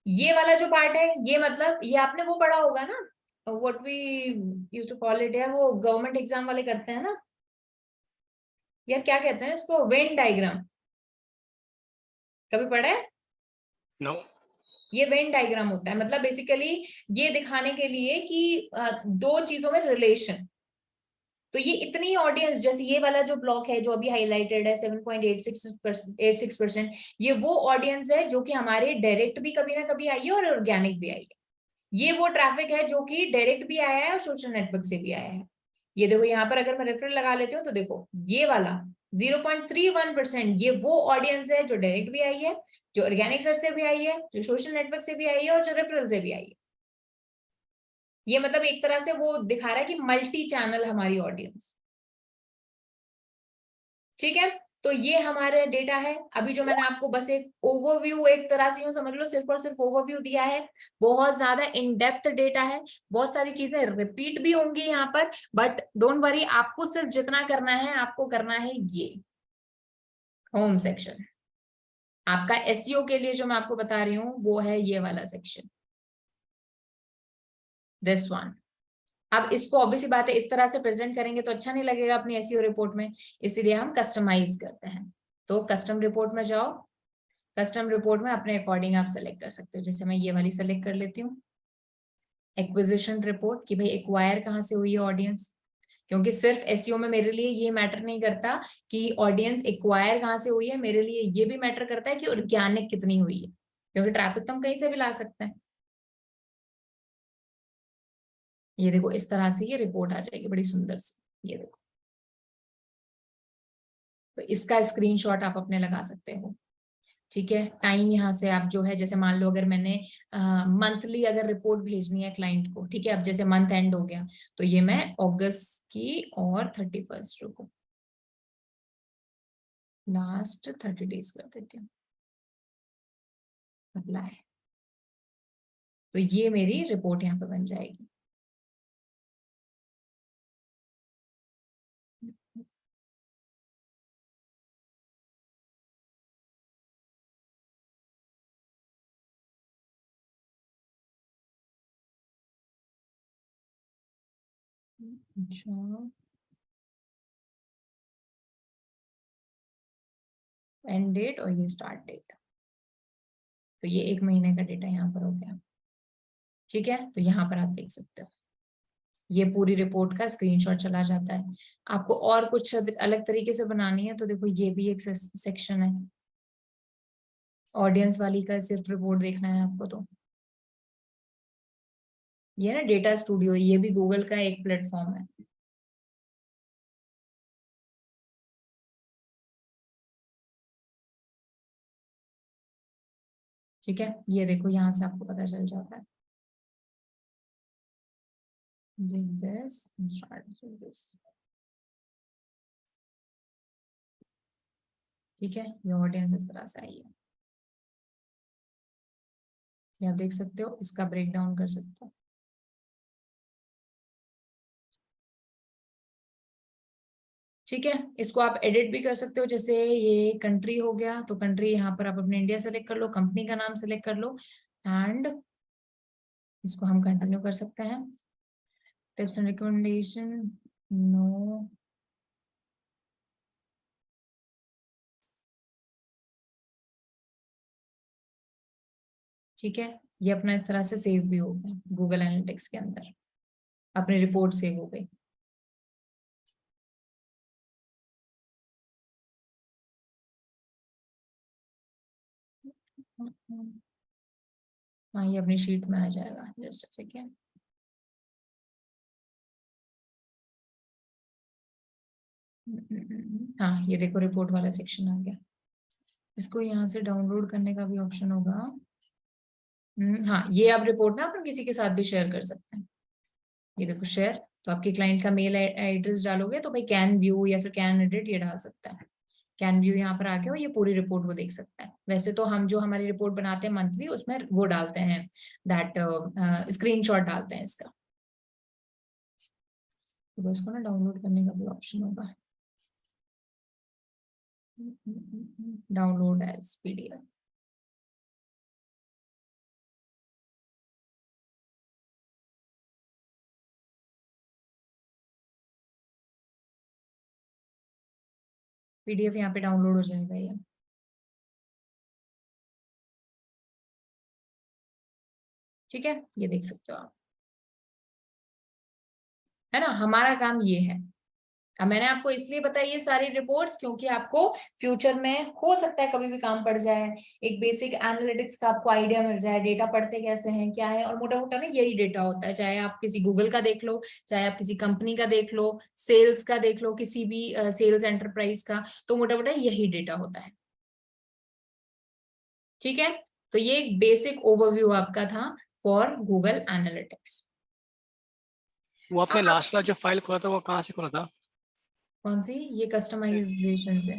ये वाला जो पार्ट है ये मतलब ये आपने वो पढ़ा होगा ना, what we used to call it यार, वो गवर्नमेंट एग्जाम वाले करते हैं ना यार, क्या कहते हैं इसको, वेन डायग्राम, कभी पढ़ा है? नो। ये वेन डायग्राम होता है, मतलब बेसिकली ये दिखाने के लिए कि 2 चीजों में रिलेशन। तो ये इतनी ऑडियंस, जैसे ये वाला जो ब्लॉक है जो अभी हाईलाइटेड है 7.86%, ये वो ऑडियंस है जो कि हमारे डायरेक्ट भी कभी ना कभी आई है और ऑर्गेनिक भी आई है। ये वो ट्रैफिक है जो कि डायरेक्ट भी आया है और सोशल नेटवर्क से भी आया है। ये देखो यहाँ पर अगर मैं रेफरल लगा लेती हूँ तो देखो ये वाला 0.31%। ये वो ऑडियंस है जो डायरेक्ट भी आई है, जो ऑर्गेनिक सर्च से भी आई है, जो सोशल नेटवर्क से भी आई है और जो रेफरल से भी आई है। ये मतलब एक तरह से वो दिखा रहा है कि मल्टी चैनल हमारी ऑडियंस। ठीक है, तो ये हमारे डेटा है। अभी जो मैंने आपको बस एक ओवरव्यू, एक तरह से यूं समझ लो सिर्फ और सिर्फ ओवरव्यू दिया है। बहुत ज्यादा इन डेप्थ डेटा है, बहुत सारी चीजें रिपीट भी होंगी यहाँ पर, बट डोंट वरी, आपको सिर्फ जितना करना है, आपको करना है ये होम सेक्शन। आपका एसईओ के लिए जो मैं आपको बता रही हूँ वो है ये वाला सेक्शन, दिस वन। अब इसको ऑब्वियसली बात है इस तरह से प्रेजेंट करेंगे तो अच्छा नहीं लगेगा अपनी एसईओ रिपोर्ट में, इसीलिए हम कस्टमाइज करते हैं। तो कस्टम रिपोर्ट में जाओ, कस्टम रिपोर्ट में अपने अकॉर्डिंग आप सेलेक्ट कर सकते हो। जैसे मैं ये वाली सेलेक्ट कर लेती हूँ, एक्विजिशन रिपोर्ट, कि भाई एक्वायर कहाँ से हुई है ऑडियंस, क्योंकि सिर्फ एसईओ में मेरे लिए ये मैटर नहीं करता कि ऑडियंस एक्वायर कहाँ से हुई है, मेरे लिए ये भी मैटर करता है कि ऑर्गेनिक कितनी हुई है, क्योंकि ट्रैफिक तो हम कहीं से भी ला सकते हैं। ये देखो इस तरह से ये रिपोर्ट आ जाएगी बड़ी सुंदर सी, ये देखो। तो इसका स्क्रीनशॉट आप अपने लगा सकते हो। ठीक है, टाइम यहाँ से आप जो है, जैसे मान लो अगर मैंने मंथली अगर रिपोर्ट भेजनी है क्लाइंट को, ठीक है, अब जैसे मंथ एंड हो गया तो ये मैं अगस्त की और 31 को लास्ट 30 डेज कर देती हूँ, अप्लाई। तो ये मेरी रिपोर्ट यहाँ पे बन जाएगी। अच्छा, एंड डेट और ये स्टार्ट डेट, तो ये 1 महीने का डेटा यहाँ पर हो गया। ठीक है, तो यहाँ पर आप देख सकते हो ये पूरी रिपोर्ट का स्क्रीनशॉट चला जाता है। आपको और कुछ अलग तरीके से बनानी है तो देखो ये भी एक सेक्शन है, ऑडियंस वाली का सिर्फ रिपोर्ट देखना है आपको तो ये ना डेटा स्टूडियो, ये भी गूगल का एक प्लेटफॉर्म है। ठीक है, ये देखो यहाँ से आपको पता चल जाता है। this and start this। ठीक है, ये ऑडियंस इस तरह से आई है, ये आप देख सकते हो, इसका ब्रेक डाउन कर सकते हो। ठीक है, इसको आप एडिट भी कर सकते हो, जैसे ये कंट्री हो गया तो कंट्री यहाँ पर आप अपने इंडिया सेलेक्ट कर लो, कंपनी का नाम सेलेक्ट कर लो एंड इसको हम कंटिन्यू कर सकते हैं। Tips and recommendation, no. ठीक है, ये अपना इस तरह से सेव भी हो गया गूगल एनालिटिक्स के अंदर, अपनी रिपोर्ट सेव हो गई। हाँ, ये अपनी शीट में आ जाएगा, जस्ट अ सेकेंड। हाँ, ये देखो रिपोर्ट वाला सेक्शन आ गया। इसको यहाँ से डाउनलोड करने का भी ऑप्शन होगा। हाँ, ये आप रिपोर्ट ना अपन किसी के साथ भी शेयर कर सकते हैं। ये देखो शेयर, तो आपके क्लाइंट का मेल एड्रेस डालोगे तो भाई कैन व्यू या फिर कैन एडिट ये डाल सकता है। कैन व्यू यहाँ पर आके और ये पूरी रिपोर्ट वो देख सकता है। वैसे तो हम जो हमारी रिपोर्ट बनाते हैं मंथली उसमें वो डालते हैं, दैट स्क्रीनशॉट डालते हैं इसका। तो इसको ना डाउनलोड करने का भी ऑप्शन होगा, डाउनलोड एज पीडीएफ। पीडीएफ यहाँ पे डाउनलोड हो जाएगा ये। ठीक है, ये देख सकते हो आप, है ना, हमारा काम ये है। अब मैंने आपको इसलिए बताई ये सारी रिपोर्ट्स क्योंकि आपको फ्यूचर में हो सकता है कभी भी काम पड़ जाए, एक बेसिक एनालिटिक्स का आपको आइडिया मिल जाए, डेटा पढ़ते कैसे हैं क्या है, और मोटा मोटा ना यही डेटा होता है, चाहे आप किसी गूगल का देख लो, चाहे आप किसी कंपनी का देख लो, सेल्स का देख लो, किसी भी सेल्स एंटरप्राइज का, तो मोटा मोटा यही डेटा होता है। ठीक है, तो ये एक बेसिक ओवरव्यू आपका था फॉर गूगल एनालिटिक्स। वो आपने लास्ट वाला जो फाइल खोला था वो कहाँ से खोला था? कौन सी? ये कस्टमाइजेशन से,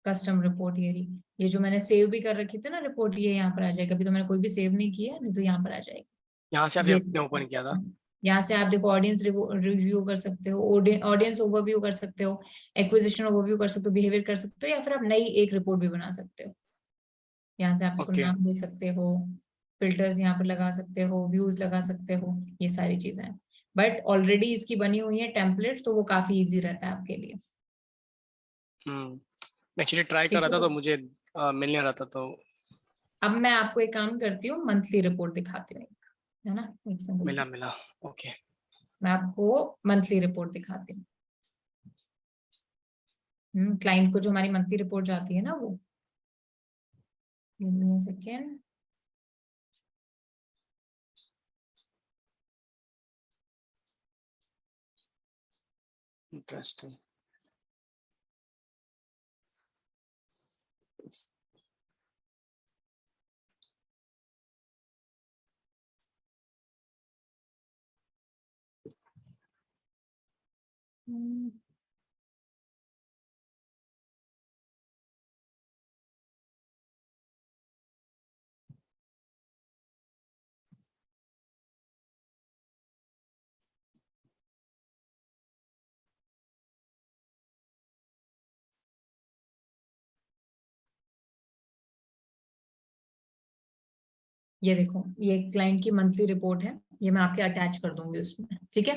कस्टम रिपोर्ट ये जो मैंने सेव भी कर रखी थी ना रिपोर्ट, ये यहाँ पर आ जाएगी। अभी तो मैंने कोई भी सेव नहीं किया, नहीं तो यहाँ पर आ जाएगी। यहाँ से ये आपने ओपन किया था? यहाँ से आप देखो ऑडियंस रिव्यू कर सकते हो, ऑडियंस ओवरव्यू कर सकते हो, एक्विजिशन ओवरव्यू कर सकते हो, बिहेवियर कर सकते हो, या फिर आप नई एक रिपोर्ट भी बना सकते हो। यहाँ से आप इसको Okay. नाम दे सकते हो, फिल्टर्स यहाँ पर लगा सकते हो, व्यूज लगा सकते हो, ये सारी चीजें हैं। बट ऑलरेडी इसकी बनी हुई है टेम्पलेट्स, तो वो काफी इजी रहता है आपके लिए। मैं एक्चुअली ट्राई कर ठीक रहा था है। तो मुझे मिल नहीं रहा था, तो अब मैं आपको एक काम करती हूँ, मंथली रिपोर्ट दिखाती हूँ, है ना, एक सेकंड। मिला। ओके, मैं आपको मंथली रिपोर्ट दिखाती हूँ। क्लाइंट को जो हमारी मंथली रिपोर्ट जाती है ना, वो सेकेंड। इंटरेस्टिंग। ये देखो, ये क्लाइंट की मंथली रिपोर्ट है, ये मैं आपके अटैच कर दूंगी उसमें। ठीक है,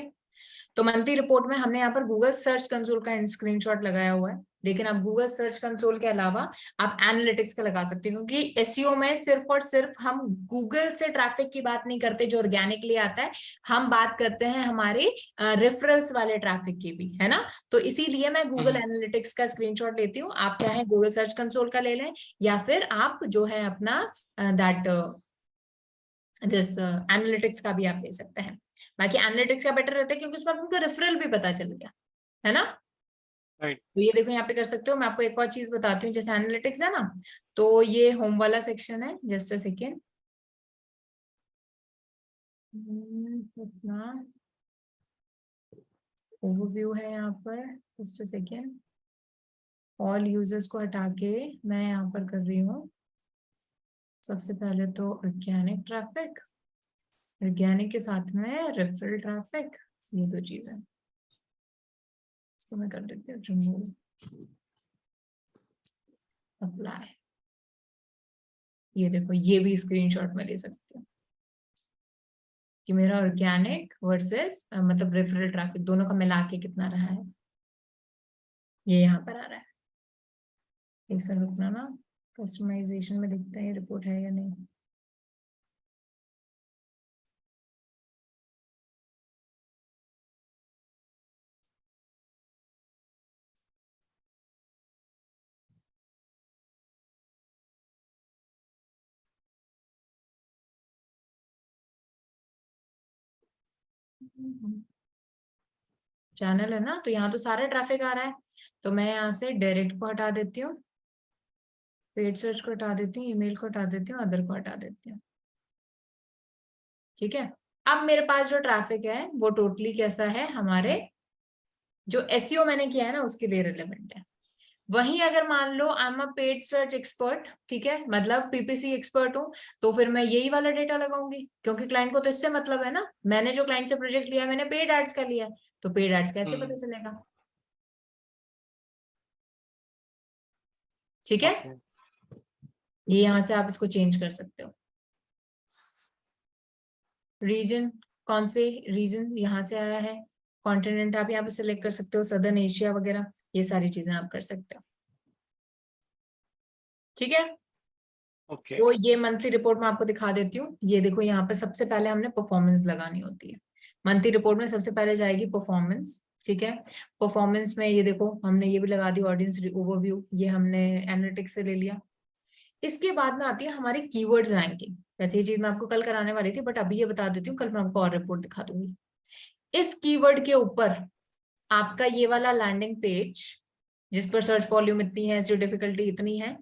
तो मंथली रिपोर्ट में हमने यहाँ पर गूगल सर्च कंसोल का स्क्रीनशॉट लगाया हुआ है, लेकिन आप गूगल सर्च कंसोल के अलावा आप एनालिटिक्स का लगा सकते हैं, क्योंकि एसईओ में सिर्फ और सिर्फ हम गूगल से ट्रैफिक की बात नहीं करते जो ऑर्गेनिकली आता है, हम बात करते हैं हमारे रेफरल्स वाले ट्रैफिक की भी, है ना। तो इसीलिए मैं गूगल एनालिटिक्स का स्क्रीनशॉट लेती हूँ। आप चाहे गूगल सर्च कंसोल का ले लें, या फिर आप जो है अपना एनालिटिक्स का भी आप ले सकते हैं। बाकी एनालिटिक्स का बेटर रहता है क्योंकि उसमें आपको रेफरल भी पता चल गया, है ना। राइट। तो ये देखो यहाँ पे कर सकते हो। मैं आपको एक और चीज बताती हूँ, जैसे एनालिटिक्स है ना, तो ये होम वाला सेक्शन है, जस्ट अ सेकेंड। अपना ओवरव्यू है यहाँ पर, just a second. All users को हटा के मैं यहाँ पर कर रही हूँ सबसे पहले तो ऑर्गेनिक ट्रैफिक, ऑर्गेनिक के साथ में रेफरल ट्रैफिक, ये दो चीजें। इसको मैं कर देती हूँ रिमूव, अप्लाई। ये देखो, ये भी स्क्रीनशॉट में ले सकते हो कि मेरा ऑर्गेनिक वर्सेस मतलब रेफरल ट्रैफिक दोनों का मिला के कितना रहा है, ये यहाँ पर आ रहा है। एक सेकंड रुकना ना, कस्टमाइजेशन में दिखता है ये रिपोर्ट है या नहीं। चैनल है ना, तो यहाँ तो सारा ट्रैफिक आ रहा है, तो मैं यहाँ से डायरेक्ट को हटा देती हूँ, पेड सर्च को हटा देती हूँ, ईमेल को हटा देती हूँ, अदर को हटा देती हूँ। ठीक है, अब मेरे पास जो ट्रैफिक है वो टोटली कैसा है, हमारे जो एसईओ मैंने किया है ना उसके लिए रिलेवेंट है। वहीं अगर मान लो I am a paid search expert, ठीक है, मतलब पीपीसी एक्सपर्ट हूँ, तो फिर मैं यही वाला डेटा लगाऊंगी, क्योंकि क्लाइंट को तो इससे मतलब है ना। मैंने जो क्लाइंट से प्रोजेक्ट लिया, मैंने पेड एड्स का लिया, तो पेड एड्स कैसे पता चलेगा। ठीक है, ये यहाँ से आप इसको चेंज कर सकते हो। रीजन, कौन से रीजन यहाँ से आया है, कॉन्टिनेंट आप यहाँ पे सिलेक्ट कर सकते हो, सदर्न एशिया वगैरह, ये सारी चीजें आप कर सकते हो। ठीक है, ओके। तो ये मंथली रिपोर्ट में आपको दिखा देती हूँ। ये देखो, यहाँ पर सबसे पहले हमने परफॉर्मेंस लगानी होती है। मंथली रिपोर्ट में सबसे पहले जाएगी परफॉर्मेंस, ठीक है। परफॉर्मेंस में ये देखो हमने ये भी लगा दी ऑडियंस ओवरव्यू, ये हमने एनालिटिक्स से ले लिया। इसके बाद में आती है हमारी कीवर्ड्स रैंकिंग। वैसे ये चीज मैं आपको कल कराने वाली थी बट अभी ये बता देती हूँ, कल मैं आपको और रिपोर्ट दिखा दूंगी। इस कीवर्ड के ऊपर आपका ये वाला लैंडिंग पेज जिस पर सर्च वॉल्यूम इतनी है, डिफिकल्टी इतनी है,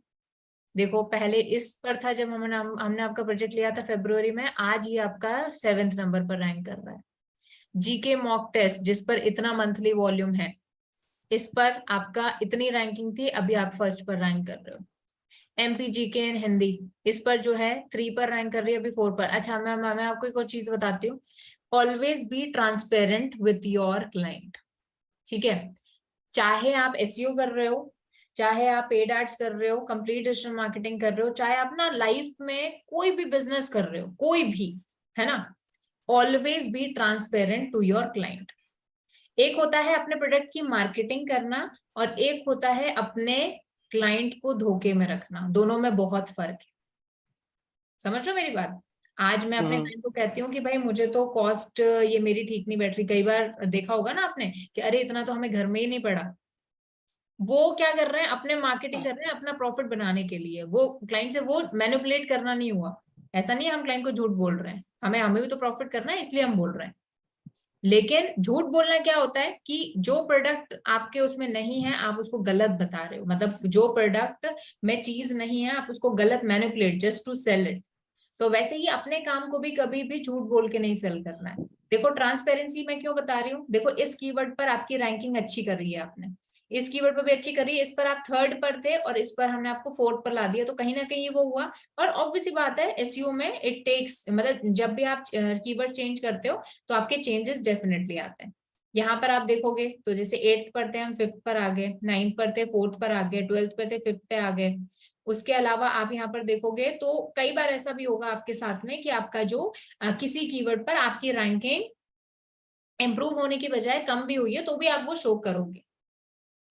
देखो पहले इस पर था जब हमने आपका प्रोजेक्ट लिया था फरवरी में, आज ये आपका 7th नंबर पर रैंक कर रहा है। जीके मॉक टेस्ट जिस पर इतना मंथली वॉल्यूम है, इस पर आपका इतनी रैंकिंग थी, अभी आप फर्स्ट पर रैंक कर रहे हो। एमपीजीके इन हिंदी, इस पर जो है 3 पर रैंक कर रही है, अभी 4 पर। अच्छा मैं आपको एक और चीज बताती हूँ, always be transparent with your client, ठीक है। चाहे आप एसईओ कर रहे हो, चाहे आप पेड एड्स कर रहे हो, कंप्लीट डिजिटल मार्केटिंग कर रहे हो, चाहे आप ना लाइफ में कोई भी बिजनेस कर रहे हो, कोई भी, है ना, always be transparent to your client. एक होता है अपने प्रोडक्ट की मार्केटिंग करना और एक होता है अपने क्लाइंट को धोखे में रखना, दोनों में बहुत फर्क है। समझ रहे हो मेरी बात? आज मैं अपने क्लाइंट को कहती हूँ कि भाई मुझे तो कॉस्ट ये मेरी ठीक नहीं बैठ रही, कई बार देखा होगा ना आपने कि अरे इतना तो हमें घर में ही नहीं पड़ा। वो क्या कर रहे हैं, अपने मार्केटिंग कर रहे हैं अपना प्रॉफिट बनाने के लिए, वो क्लाइंट से वो मैनिपुलेट करना नहीं हुआ। ऐसा नहीं है हम क्लाइंट को झूठ बोल रहे हैं, हमें भी तो प्रॉफिट करना है इसलिए हम बोल रहे हैं। लेकिन झूठ बोलना क्या होता है कि जो प्रोडक्ट आपके उसमें नहीं है आप उसको गलत बता रहे हो, मतलब जो प्रोडक्ट में चीज नहीं है आप उसको गलत manipulate just to sell it. तो वैसे ही अपने काम को भी कभी भी झूठ बोल के नहीं सेल करना है। देखो ट्रांसपेरेंसी मैं क्यों बता रही हूँ, देखो इस कीवर्ड पर आपकी रैंकिंग अच्छी कर रही है आपने, इस कीवर्ड पर भी अच्छी करी, इस पर आप 3rd पर थे और इस पर हमने आपको 4th पर ला दिया, तो कहीं ना कहीं वो हुआ। और ऑब्वियसली बात है एसईओ में इट टेक्स, मतलब जब भी आप कीवर्ड चेंज करते हो तो आपके चेंजेस डेफिनेटली आते हैं। यहाँ पर आप देखोगे तो जैसे 8th पर थे हम 5th पर आ गए, 9th पर थे 4th पर आ गए, 12th पर थे 5th पे आ गए। उसके अलावा आप यहाँ पर देखोगे तो कई बार ऐसा भी होगा आपके साथ में कि आपका जो किसी कीवर्ड पर आपकी रैंकिंग इंप्रूव होने की बजाय कम भी हुई है तो भी आप वो शो करोगे,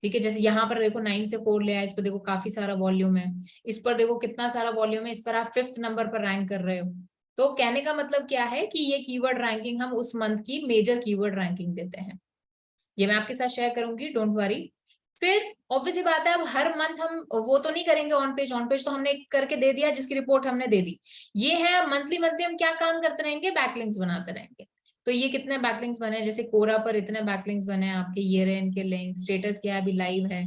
ठीक है। जैसे यहाँ पर देखो 9 से 4 ले आया, इस पर देखो काफी सारा वॉल्यूम है, इस पर देखो कितना सारा वॉल्यूम है, इस पर आप 5th नंबर पर रैंक कर रहे हो। तो कहने का मतलब क्या है कि ये कीवर्ड रैंकिंग हम उस मंथ की मेजर कीवर्ड रैंकिंग देते हैं, ये मैं आपके साथ शेयर करूंगी, डोंट वरी। फिर ऑब्वियसली बात है अब हर मंथ हम वो तो नहीं करेंगे ऑन पेज तो हमने करके दे दिया जिसकी रिपोर्ट हमने दे दी। ये है मंथली हम क्या काम करते रहेंगे, बैकलिंक्स बनाते रहेंगे। तो ये कितने बैकलिंक्स बने, जैसे कोरा पर इतने बैकलिंक्स बने आपके, ये रहे इनके लिंक, स्टेटस क्या है अभी लाइव है,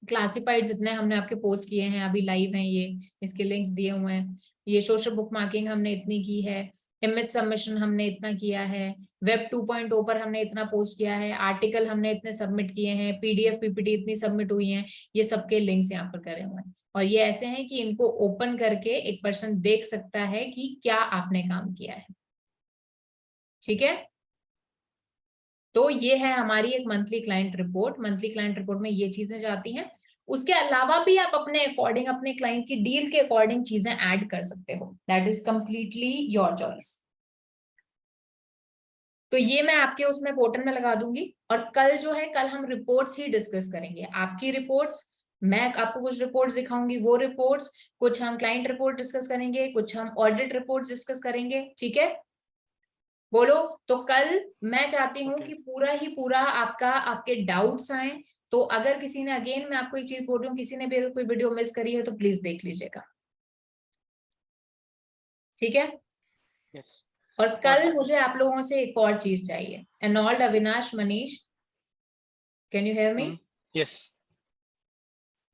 क्लासिफाइड्स इतने हमने आपके पोस्ट किए हैं अभी लाइव हैं, ये इसके लिंक्स दिए हुए हैं, ये सोशल बुक मार्किंग हमने इतनी की है, इमेज सबमिशन हमने इतना किया है, वेब 2.0 पर हमने इतना पोस्ट किया है, आर्टिकल हमने इतने सबमिट किए हैं, पीडीएफ पीपीटी इतनी सबमिट हुई हैं, ये सबके लिंक्स यहाँ पर करे हुए हैं। और ये ऐसे हैं कि इनको ओपन करके एक पर्सन देख सकता है कि क्या आपने काम किया है, ठीक है। तो ये है हमारी एक monthly client report. Monthly client report में ये चीजें जाती हैं, उसके अलावा भी आप अपने अकॉर्डिंग अपने क्लाइंट की डील के अकॉर्डिंग चीजें ऐड कर सकते हो, that is completely your choice. तो ये मैं आपके उसमें पोर्टल में लगा दूंगी और कल जो है कल हम रिपोर्ट्स ही डिस्कस करेंगे, आपकी रिपोर्ट्स, मैं आपको कुछ रिपोर्ट्स दिखाऊंगी, वो रिपोर्ट्स, कुछ हम क्लाइंट रिपोर्ट डिस्कस करेंगे, कुछ हम ऑडिट रिपोर्ट्स डिस्कस करेंगे, ठीक है। बोलो। तो कल मैं चाहती हूँ कि पूरा ही पूरा आपके डाउट्स आए, तो अगर किसी ने, अगेन मैं आपको एक चीज बोल रही हूँ, किसी ने भी अगर कोई वीडियो मिस करी है तो प्लीज देख लीजिएगा, ठीक है। यस। और कल मुझे आप लोगों से एक और चीज चाहिए, Arnold, Avinash, Manish, can you hear me? Yes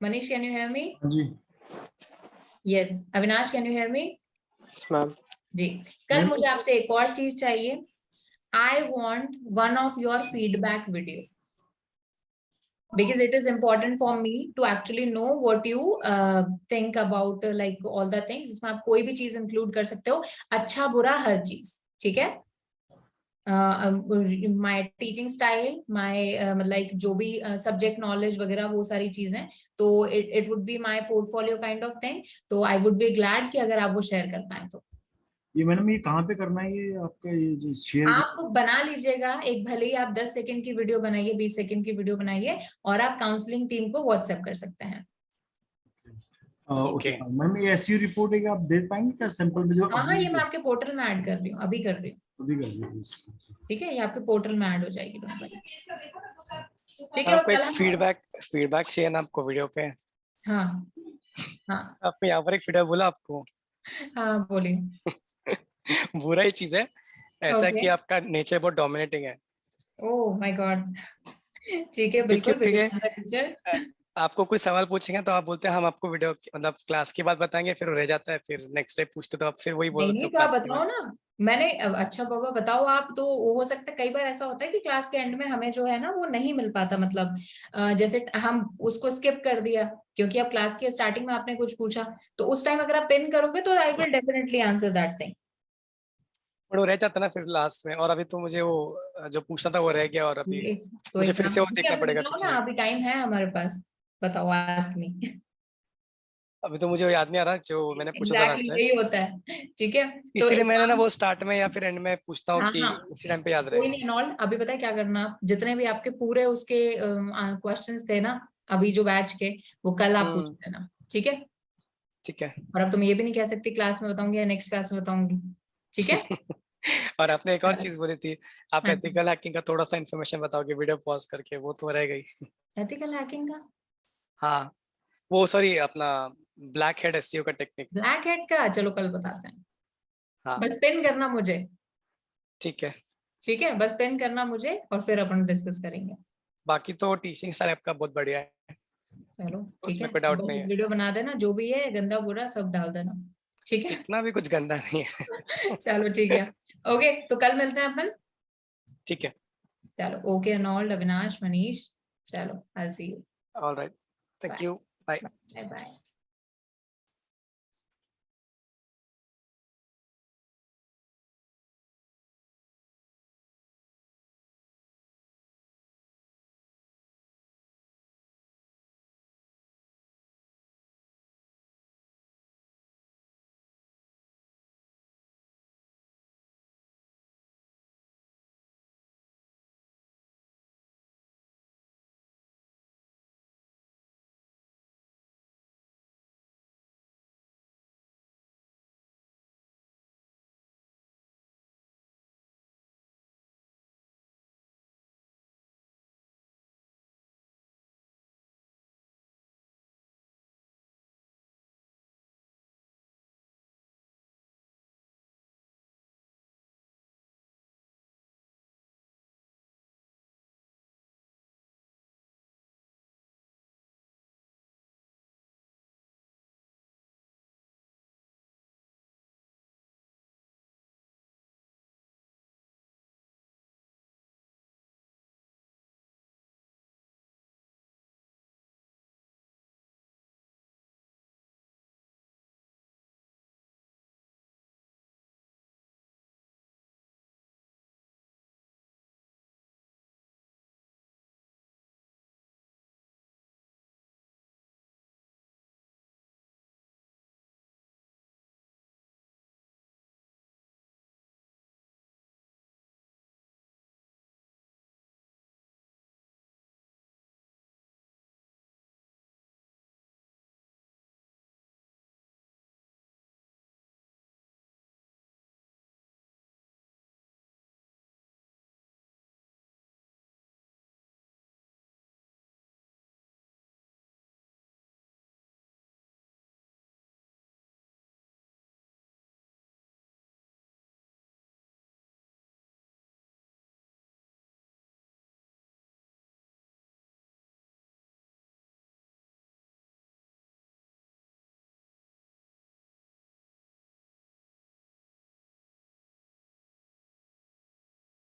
Manish can you hear me? जी yes. Avinash can you hear me? Ma'am. जी। कल मुझे आपसे एक और चीज चाहिए, I want one of your feedback video, because it is important for me to actually know what you think about like all the things। इसमें आप कोई भी चीज इंक्लूड कर सकते हो, अच्छा बुरा हर चीज, ठीक है। माय टीचिंग स्टाइल, माय मतलब जो भी सब्जेक्ट नॉलेज वगैरह वो सारी चीजें, तो it would be my portfolio kind of thing. तो आई वुड बी ग्लैड कि अगर आप वो शेयर कर पाए तो। ये मैडम ये कहाँ पे करना है, ये आपका ये जो शेयर? आप बना लीजिएगा एक, भले ही आप 10 सेकंड की वीडियो बनाइए, 20 सेकंड की वीडियो बनाइए और आप काउंसलिंग टीम को व्हाट्सएप कर सकते हैं। Okay Okay. मैम ये एसईओ रिपोर्ट है कि आप दे पाएंगे क्या सैंपल में जो हाँ ये मैं आपके पोर्टल में ऐड कर रही हूँ, अभी कर रही हूँ। अभी कर दीजिए। ठीक है, ये आपके पोर्टल में ऐड हो जाएगी। don't worry। ठीक है, और आपको एक कल हम फीडबैक चाहिए ना आपको वीडियो पे? हाँ हाँ आपने यहाँ पर एक फीडबैक बोला आपको। हाँ बोलिए। बुरा ही चीज है ऐसा है Okay. कि आपका नेचर बहुत डोमिनेटिंग है। Oh my God. ठीक है, बिल्कुल क्योंकि टीचर। आपको कोई सवाल पूछेंगे तो आप बोलते हैं हम आपको वीडियो मतलब क्लास के बाद बताएंगे, फिर वो रह जाता है, फिर नेक्स्ट डे पूछते तो आप फिर वही नहीं बोलते नहीं हो तो आप क्लास के बताओ बाद। ना। मैंने अच्छा बाबा बताओ आप, तो हो सकता है कई बार ऐसा होता है कि क्लास के एंड में हमें जो है ना वो नहीं मिल पाता, मतलब जैसे हम उसको स्किप कर दिया क्योंकि अब क्लास के स्टार्टिंग में आपने कुछ पूछा, तो उस टाइम अगर आप पिन करोगे तो I will definitely answer that thing. पर वो रह जाता ना फिर लास्ट में, और अभी तो मुझे वो जो पूछना था वो रह गया, और अभी तो मुझे फिर से वो एग्जाम देखना पड़ेगा बताओ पीछे। ना, अभी टाइम है हमारे पास, बताओ आस्क मी। अभी तो मुझे वो याद नहीं आ रहा जो मैंने पूछा था लास्ट एग्जैक्टली टाइम, यही होता है। ठीक है, तो इसीलिए मैंने ना एग्जाम, वो स्टार्ट में या फिर एंड में पूछता हूँ हाँ कि हाँ उसी टाइम पे याद रहे। कोई नहीं नॉल। अभी पता है क्या करना, आप जितने भी आपके पूरे उसके क्वेश्चंस थे ना अभी जो बैच के, वो कल आप पूछ हम्म, लेना। ठीक है, ठीक है। और अब तुम ये भी नहीं कह सकती क्लास में बताऊंगी या नेक्स्ट क्लास में बताऊंगी। ठीक है। और आपने एक और चलो, चीज बोली थी, आप हाँ जी, एथिकल हैकिंग का थोड़ा सा इन्फॉर्मेशन बताओगे वीडियो पॉज करके, वो तो रह गई। एथिकल हैकिंग का, हाँ वो सॉरी अपना ब्लैक हेड एसईओ का टेक्निक। ब्लैक हेड का चलो कल बताते हैं। हाँ बस पिन करना मुझे। ठीक है। ठीक है, बस पिन करना मुझे और फिर अपन डिस्कस करेंगे। बाकी तो टीचिंग स्टाइल आपका बहुत बढ़िया है, चलो ठीक है, उसमें कोई अब डाउट बस नहीं एक है। वीडियो बना देना, जो भी है गंदा बुरा सब डाल देना। ठीक है। इतना भी कुछ गंदा नहीं है। चलो ठीक है, ओके तो कल मिलते हैं अपन। ठीक है। चलो ओके अनॉल्ड, अविनाश, मनीष, चलो I see you. All right, thank bye you, bye. Bye bye.